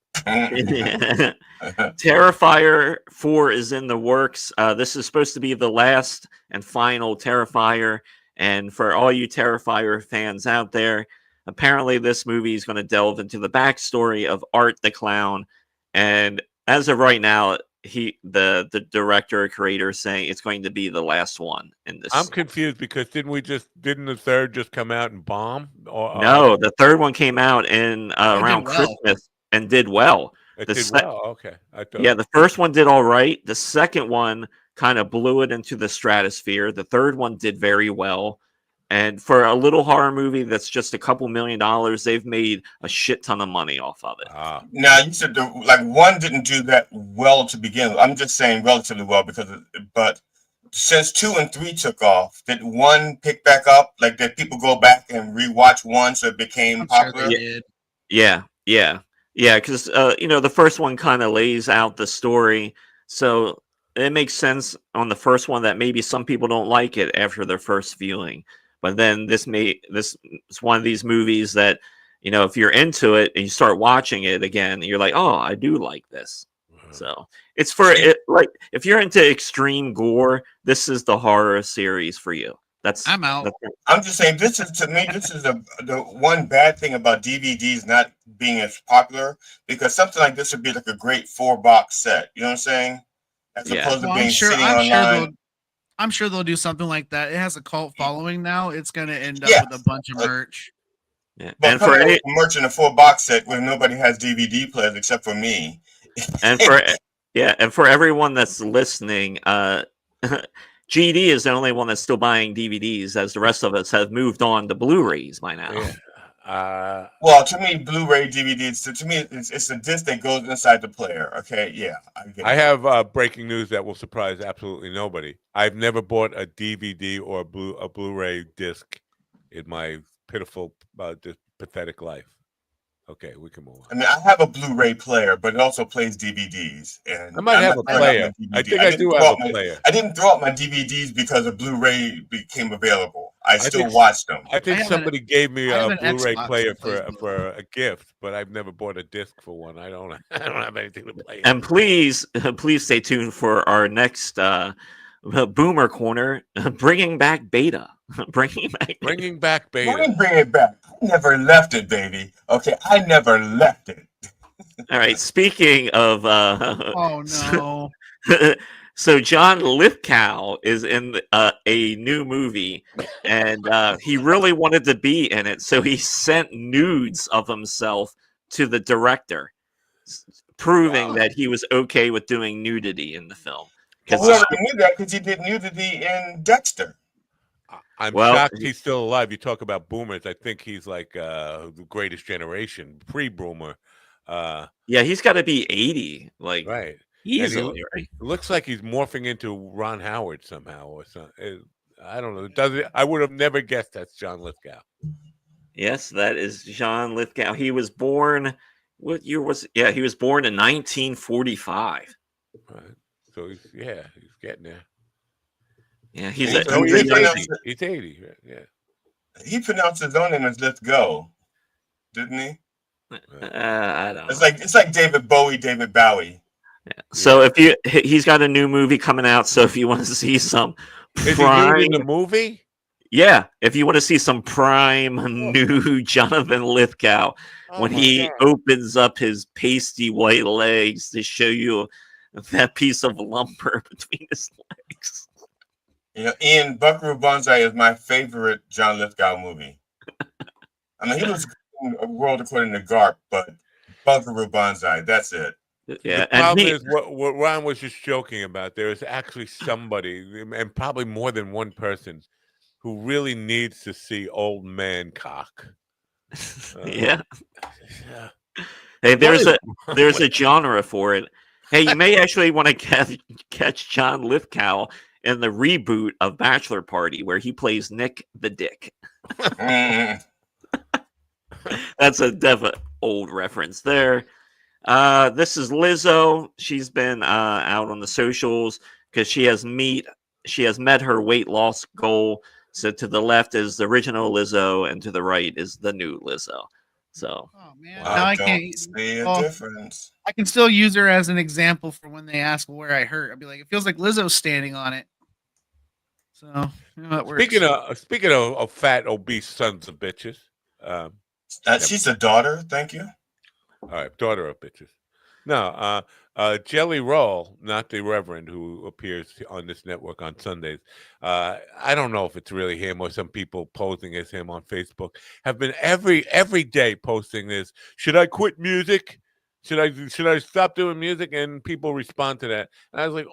Terrifier 4 is in the works. This is supposed to be the last and final Terrifier. And for all you Terrifier fans out there, apparently this movie is going to delve into the backstory of Art the Clown. And as of right now, the director or creator is saying it's going to be the last one in this. I'm confused because didn't the third just come out and bomb? No, the third one came out in around Christmas. And did well. Okay. The first one did all right. The second one kind of blew it into the stratosphere. The third one did very well. And for a little horror movie that's just a couple $1 million, they've made a shit ton of money off of it. Now, you said one didn't do that well to begin with. I'm just saying relatively well but since 2 and 3 took off, did 1 pick back up? Like, did people go back and rewatch 1 so it became popular? Sure Yeah, because the first one kind of lays out the story, so it makes sense on the first one that maybe some people don't like it after their first viewing. But then this is one of these movies that if you're into it and you start watching it again, you're like, oh, I do like this. So it's for it. Like if you're into extreme gore, this is the horror series for you. I'm out. I'm just saying this is the one bad thing about DVDs not being as popular, because something like this would be like a great 4-box set. You know what I'm saying? As opposed to being sitting online. I'm sure they'll do something like that. It has a cult following now. It's going to end up with a bunch of merch. Yeah. But and for merch in a 4-box set where nobody has DVD players except for me. And for everyone that's listening, GD is the only one that's still buying DVDs, as the rest of us have moved on to Blu-rays by now. Yeah. Well, to me, Blu-ray DVDs. To me, it's a disc that goes inside the player. Okay, yeah, I have breaking news that will surprise absolutely nobody. I've never bought a DVD or a Blu-ray disc in my pitiful, pathetic life. Okay, we can move on. I mean, I have a Blu-ray player, but it also plays DVDs. And I might have a player. I think I do have a player. I didn't throw out my DVDs because a Blu-ray became available. I still watched them. I think somebody gave me a Blu-ray player for a gift, but I've never bought a disc for one. I don't have anything to play. And please stay tuned for our next Boomer Corner, bringing back Beta. Bringing back Beta. Bring it back. I never left it, baby. Okay, I never left it. All right. Speaking of, oh no. So John Lithgow is in a new movie, and he really wanted to be in it, so he sent nudes of himself to the director. proving that he was okay with doing nudity in the film. Well, we already knew that because he did nudity in Dexter. I'm shocked he's still alive. You talk about boomers. I think he's like the greatest generation, pre-boomer. Yeah, he's got to be 80, like right. Easily, right? It looks like he's morphing into Ron Howard somehow, or something. I don't know. I would have never guessed that's John Lithgow. Yes, that is John Lithgow. He was born. What year was? Yeah, he was born in 1945. Right. So he's getting there. Yeah, he's 80. He's 80. Yeah. He pronounced his own name as Lithgow, didn't he? I don't know. It's like David Bowie. Yeah. So he's got a new movie coming out. So if you want to see some prime in the movie, yeah, if you want to see some prime new Jonathan Lithgow when he opens up his pasty white legs to show you that piece of lumber between his legs. You know, Ian, Buckaroo Banzai is my favorite John Lithgow movie. I mean, he was in A World According to Garp, but Buckaroo Banzai, that's it. Yeah, the problem is what Ron was just joking about. There is actually somebody, and probably more than one person, who really needs to see old man cock. Yeah. Hey, there's a genre for it. Hey, you may actually want to catch John Lithgow in the reboot of Bachelor Party, where he plays Nick the Dick. That's a definite old reference there. This is Lizzo. She's been out on the socials because she has met her weight loss goal. So to the left is the original Lizzo, and to the right is the new Lizzo. So, oh man, now I can't see a difference. I can still use her as an example for when they ask where I hurt. I'll be like, it feels like Lizzo's standing on it. So you know, that works. Speaking of fat, obese sons of bitches, she's a daughter. Thank you. All right, daughter of bitches. No, Jelly Roll, not the Reverend who appears on this network on Sundays. I don't know if it's really him or some people posing as him on Facebook have been every day posting this. Should I quit music? Should I stop doing music? And people respond to that. And I was like,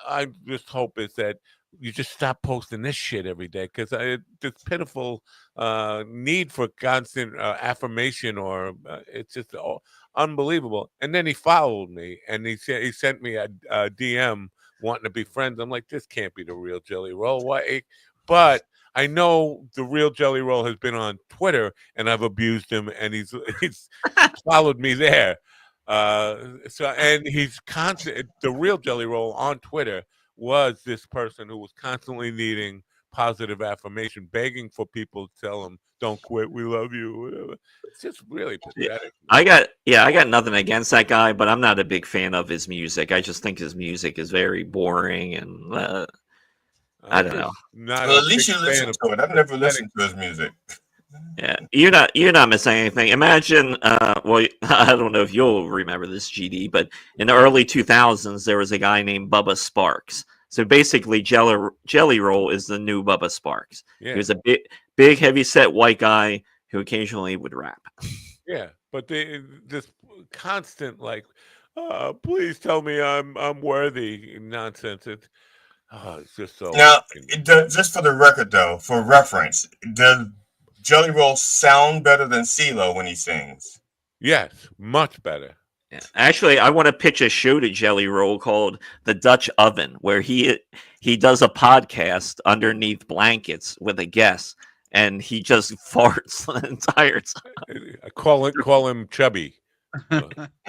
I just hope is that you just stop posting this shit every day, because this pitiful need for constant affirmation, or it's just unbelievable. And then he followed me, and he sent me a DM wanting to be friends. I'm like, this can't be the real Jelly Roll. Why? But I know the real Jelly Roll has been on Twitter, and I've abused him, and he's followed me there. And he's constant. The real Jelly Roll on Twitter was this person who was constantly needing positive affirmation, begging for people to tell him, "Don't quit, we love you," whatever. It's just really pathetic. I got nothing against that guy, but I'm not a big fan of his music. I just think his music is very boring, and I don't know. Well, at least you listen to it. I've never listened to his music. Yeah, you're not missing anything. Imagine, well, I don't know if you'll remember this, GD, but in the early 2000s, there was a guy named Bubba Sparks. So basically, Jelly Roll is the new Bubba Sparks. Yeah. He was a big, heavy-set white guy who occasionally would rap. Yeah, but this constant like, please tell me I'm worthy nonsense. It's just so. Now, just for the record, though, for reference, does Jelly Roll sound better than CeeLo when he sings? Yes, much better. Yeah. Actually, I want to pitch a show to Jelly Roll called The Dutch Oven, where he does a podcast underneath blankets with a guest, and he just farts the entire time. I call him Chubby.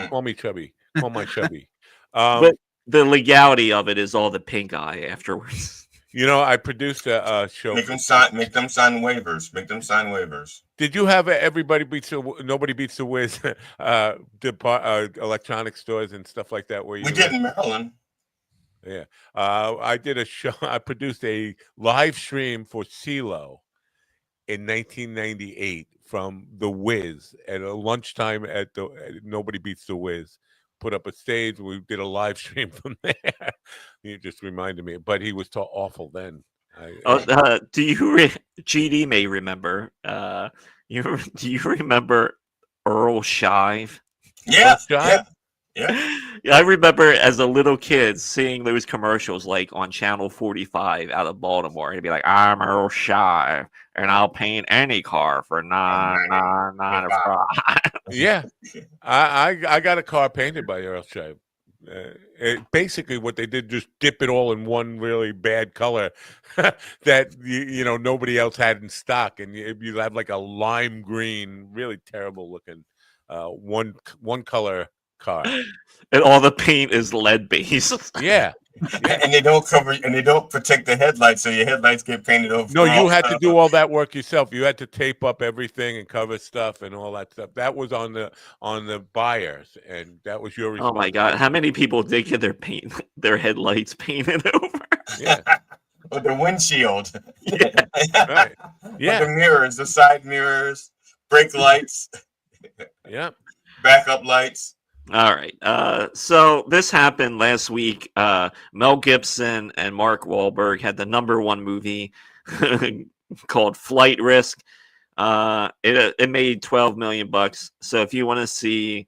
Call me Chubby. Call my Chubby. But the legality of it is all the pink eye afterwards. You know, I produced a show. Make them sign waivers. Make them sign waivers. Did you have Nobody Beats the Wiz electronic stores and stuff like that? Where we did in Maryland. Yeah, I did a show. I produced a live stream for CeeLo in 1998 from the Wiz at a lunchtime at Nobody Beats the Wiz. Put up a stage. We did a live stream from there. You just reminded me, but he was awful then. Do you GD may remember? Do you remember Earl Shive? Yeah, Shive? Yeah. I remember as a little kid seeing those commercials like on Channel 45 out of Baltimore. It'd be like, I'm Earl Shy, and I'll paint any car for $9.95. Yeah, I got a car painted by Earl Shy. Basically, what they did just dip it all in one really bad color that you know nobody else had in stock, and you have like a lime green, really terrible looking one color car. And all the paint is lead based. Yeah. And they don't protect the headlights, so your headlights get painted over. No, you had to do all that work yourself. You had to tape up everything and cover stuff and all that stuff. That was on the buyers, and that was your Oh my responsibility. God! How many people did get their headlights painted over? Yeah. Or the windshield. Yeah. Right. Yeah. Or the mirrors, the side mirrors, brake lights. Yeah. Backup lights. All right. So this happened last week. Mel Gibson and Mark Wahlberg had the #1 movie called Flight Risk. It made $12 million. So if you want to see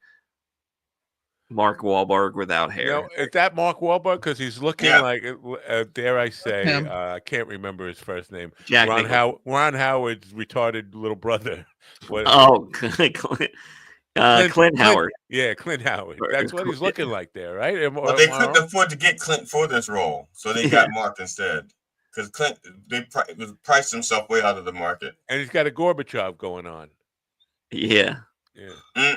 Mark Wahlberg without hair, No, is that Mark Wahlberg? Because he's looking like, dare I say, I can't remember his first name. Jack Ron Howard's retarded little brother. Oh, Clint Howard. Yeah, Clint Howard. That's what he's looking like there, right? Well, they couldn't afford to get Clint for this role, so they got Mark instead. Because Clint, they priced himself way out of the market. And he's got a Gorbachev going on. Yeah. Yeah.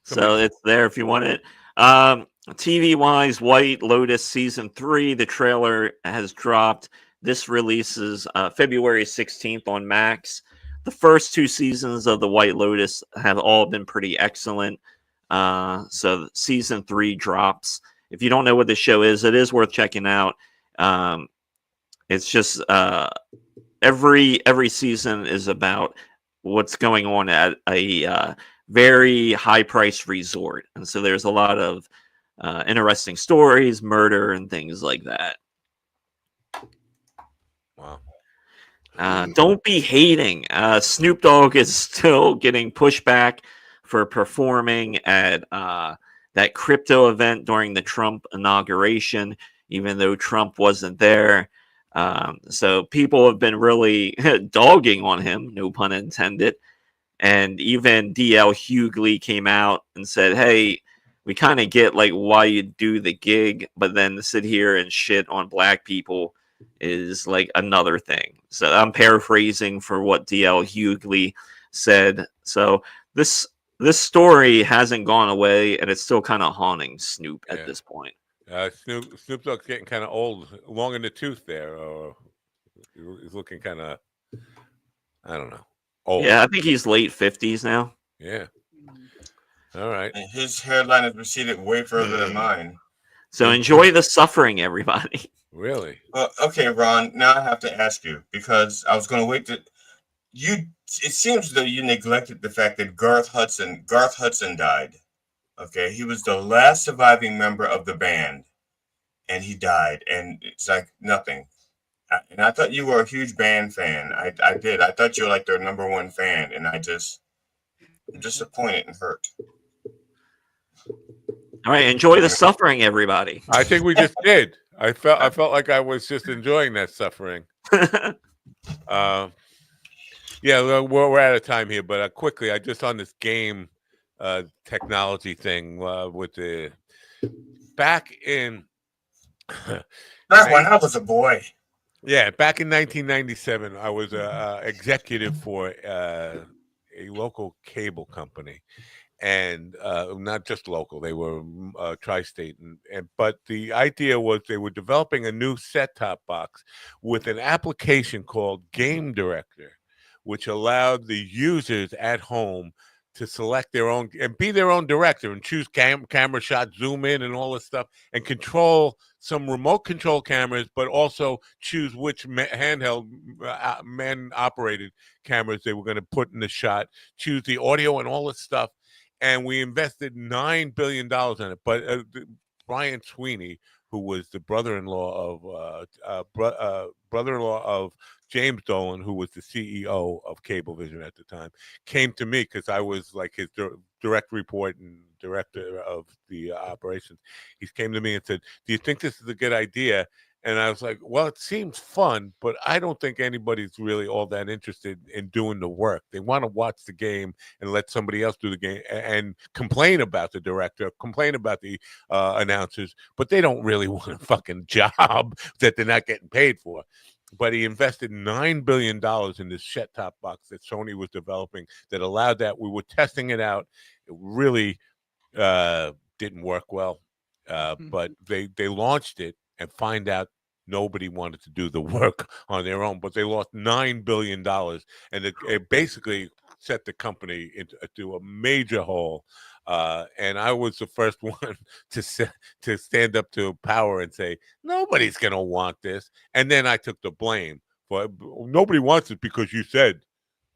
So it's there if you want it. TV wise, White Lotus season 3. The trailer has dropped. This releases February 16th on Max. The first 2 seasons of the White Lotus have all been pretty excellent. So season 3 drops. If you don't know what the show is, it is worth checking out. It's just every season is about what's going on at a very high-priced resort, and so there's a lot of interesting stories, murder, and things like that. Wow. Don't be hating. Snoop Dogg is still getting pushback for performing at that crypto event during the Trump inauguration, even though Trump wasn't there. So people have been really dogging on him, no pun intended. And even DL Hughley came out and said, hey, we kind of get like why you do the gig, but then to sit here and shit on black people is like another thing. So I'm paraphrasing for what DL Hughley said. So this story hasn't gone away, and it's still kind of haunting Snoop at this point. Snoop Dogg's getting kind of old, long in the tooth there. Or he's looking kind of, I don't know, old. Yeah, I think he's late 50s now. Yeah. All right. And his hairline has receded way further than mine. So enjoy the suffering, everybody. Really? Well, okay, Ron. Now I have to ask you, because I was going to wait to you. It seems that you neglected the fact that Garth Hudson died. Okay, he was the last surviving member of the band, and he died, and it's like nothing. And I thought you were a huge band fan. I did. I thought you were like their #1 fan, and I'm disappointed and hurt. All right, enjoy the suffering, everybody. I think we just did. I felt like I was just enjoying that suffering. Yeah, we're out of time here, but quickly, I just on this game technology thing with the back when I was a boy. Yeah, back in 1997, I was executive for a local cable company. And not just local, they were tri-state, but the idea was they were developing a new set-top box with an application called Game Director, which allowed the users at home to select their own and be their own director and choose camera shots, zoom in and all this stuff, and control some remote control cameras, but also choose which handheld man-operated cameras they were going to put in the shot, choose the audio and all this stuff. And we invested $9 billion in it. But Brian Sweeney, who was the brother-in-law of James Dolan, who was the CEO of Cablevision at the time, came to me because I was like his direct report and director of the operations. He came to me and said, "Do you think this is a good idea?" And I was like, well, it seems fun, but I don't think anybody's really all that interested in doing the work. They want to watch the game and let somebody else do the game and complain about the director, complain about the announcers, but they don't really want a fucking job that they're not getting paid for. But he invested $9 billion in this set-top box that Sony was developing that allowed that. We were testing it out. It really didn't work well, but they launched it and find out nobody wanted to do the work on their own, but they lost $9 billion, and it basically set the company into a major hole. And I was the first one to stand up to power and say, nobody's going to want this. And then I took the blame for nobody wants it because you said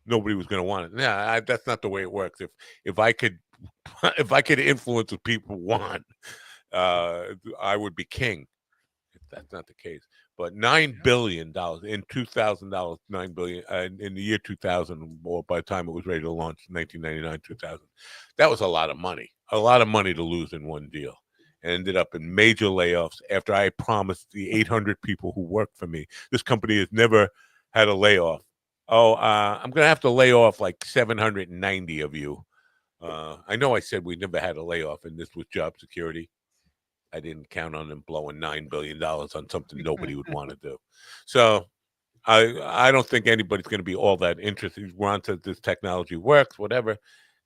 nobody was going to want it. Yeah, that's not the way it works. If I could influence what people want, I would be king. That's not the case. But $9 billion in $2,000, $9 billion in the year 2000, or by the time it was ready to launch, 1999, 2000. That was a lot of money to lose in one deal. And ended up in major layoffs after I promised the 800 people who worked for me. This company has never had a layoff. I'm going to have to lay off like 790 of you. I know I said we never had a layoff, and this was job security. I didn't count on them blowing $9 billion on something nobody would want to do. So I don't think anybody's going to be all that interested. Ron says this technology works, whatever.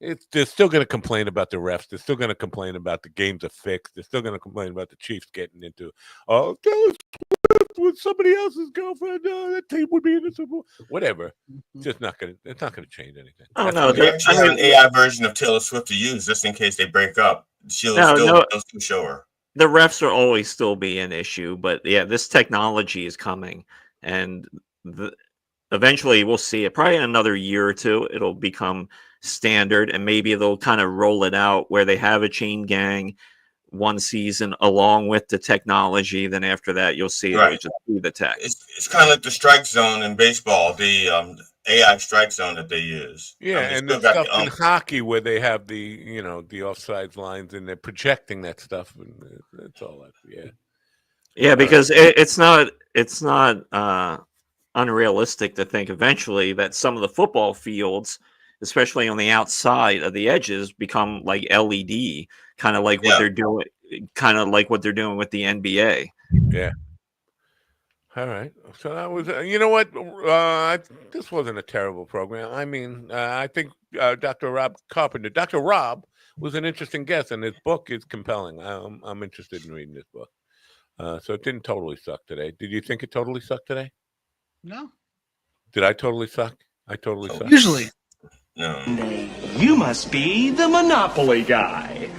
They're still going to complain about the refs. They're still going to complain about the games are fixed. They're still going to complain about the Chiefs getting into, Taylor Swift with somebody else's girlfriend. That team would be in the Super Bowl. Whatever. It's not going to change anything. Oh, no. They actually have an AI version of Taylor Swift to use just in case they break up. She'll still show her. The refs will always still be an issue, but yeah, this technology is coming, and eventually we'll see it. Probably in another year or two, it'll become standard, and maybe they'll kind of roll it out where they have a chain gang one season along with the technology. Then after that, you'll see it just be the tech. It's kind of like the strike zone in baseball, the AI strike zone that they use. Yeah, and the stuff in hockey where they have the the offsides lines and they're projecting that stuff, and that's all that. Yeah, because it's not unrealistic to think eventually that some of the football fields, especially on the outside of the edges, become like LED, kind of like what they're doing, with the NBA. Yeah. All right. So that was, you know what? This wasn't a terrible program. I mean, I think Dr. Rob Carpenter, Dr. Rob was an interesting guest, and his book is compelling. I'm interested in reading this book. So it didn't totally suck today. Did you think it totally sucked today? No. Did I totally suck? I totally suck. Usually. No. You must be the Monopoly guy.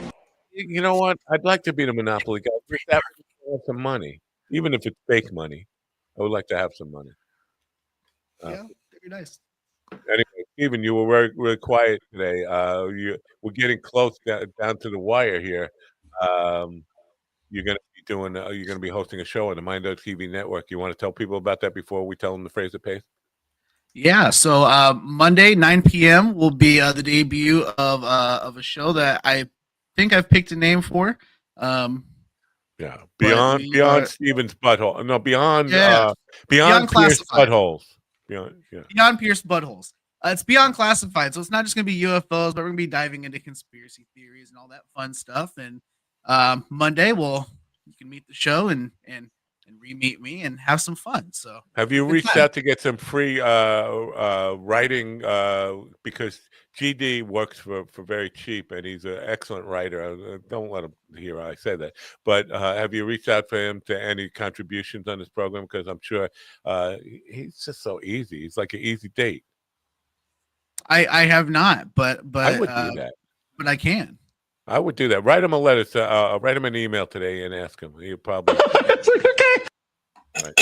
You know what? I'd like to be the Monopoly guy. That would have some money, even if it's fake money. I would like to have some money. Yeah, that'd be nice. Anyway, Stephen, you were very quiet today. We're getting close down to the wire here. You're going to be doing. You're going to be hosting a show on the Mind.TV network. You want to tell people about that before we tell them the phrase of pace? Yeah. So Monday, 9 p.m. will be the debut of a show that I think I've picked a name for. Yeah, beyond Steven's butthole. No, beyond Pierce buttholes. Beyond Pierce buttholes. It's beyond classified, so it's not just going to be UFOs, but we're going to be diving into conspiracy theories and all that fun stuff. And Monday, you can meet the show and re-meet me and have some fun. So, have you reached out to get some free writing? Because GD works for very cheap, and he's an excellent writer. Don't let him hear I said that. But have you reached out for him to any contributions on this program? Because I'm sure he's just so easy. He's like an easy date. I have not, but I would do that. But I can. I would do that. Write him a letter. Write him an email today and ask him. He'll probably. Right.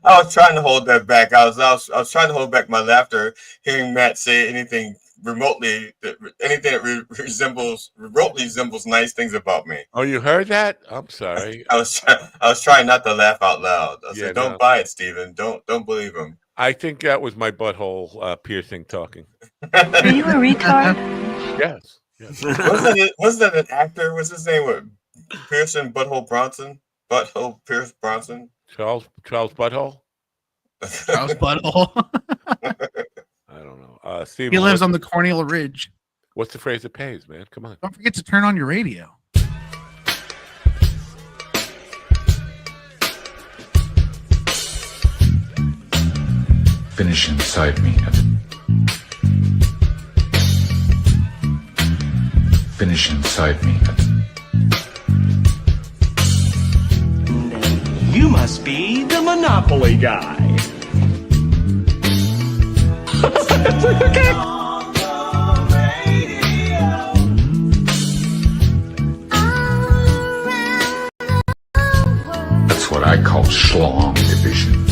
I was trying to hold that back. I was trying to hold back my laughter hearing Matt say anything remotely that resembles nice things about me. Oh, you heard that? I'm sorry. I was trying not to laugh out loud. I said, "Don't buy it, Steven. Don't believe him." I think that was my butthole piercing talking. Are you a retard? Yes. Wasn't that an actor? What's his name? What, Pearson Butthole Bronson? Butthole Pierce Bronson? Charles Butthole? Charles Butthole. I don't know. Steven, he lives on the corneal ridge. What's the phrase that pays, man? Come on. Don't forget to turn on your radio. Finish inside me. Finish inside me. You must be the Monopoly guy. That's what I call schlong division.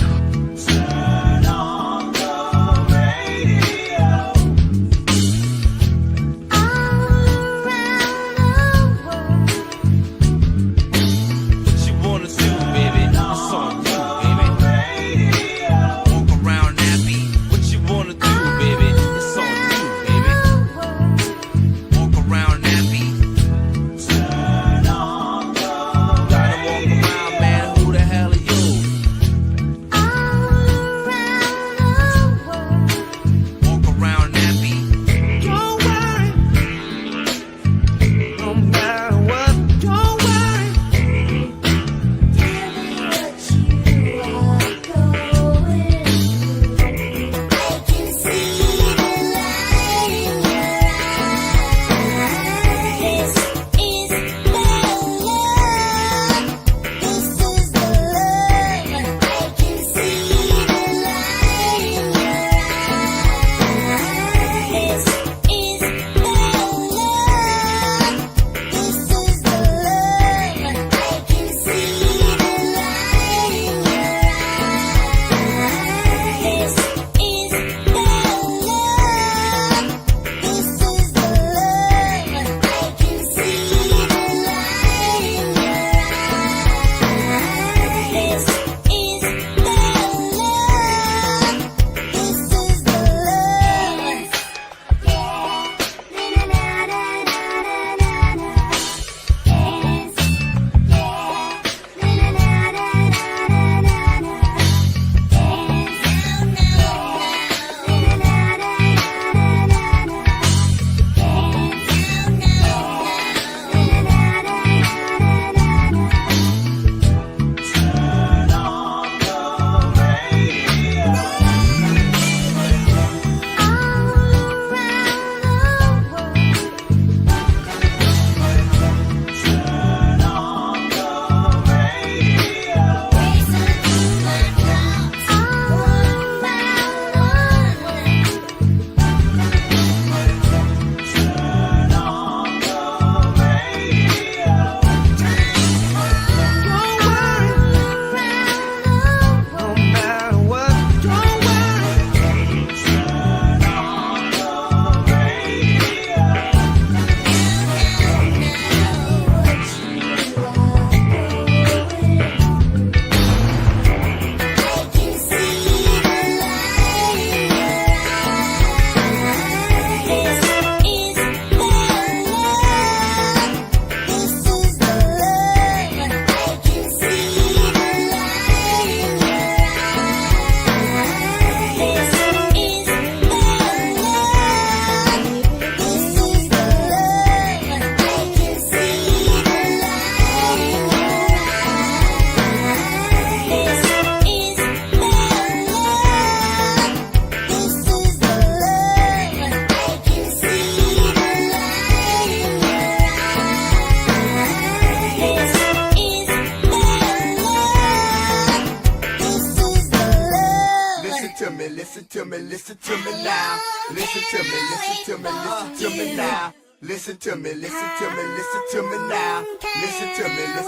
listen to me now. Listen to me, listen to me, listen to me now. Listen to me, listen to me, listen to me now. Listen to me, listen.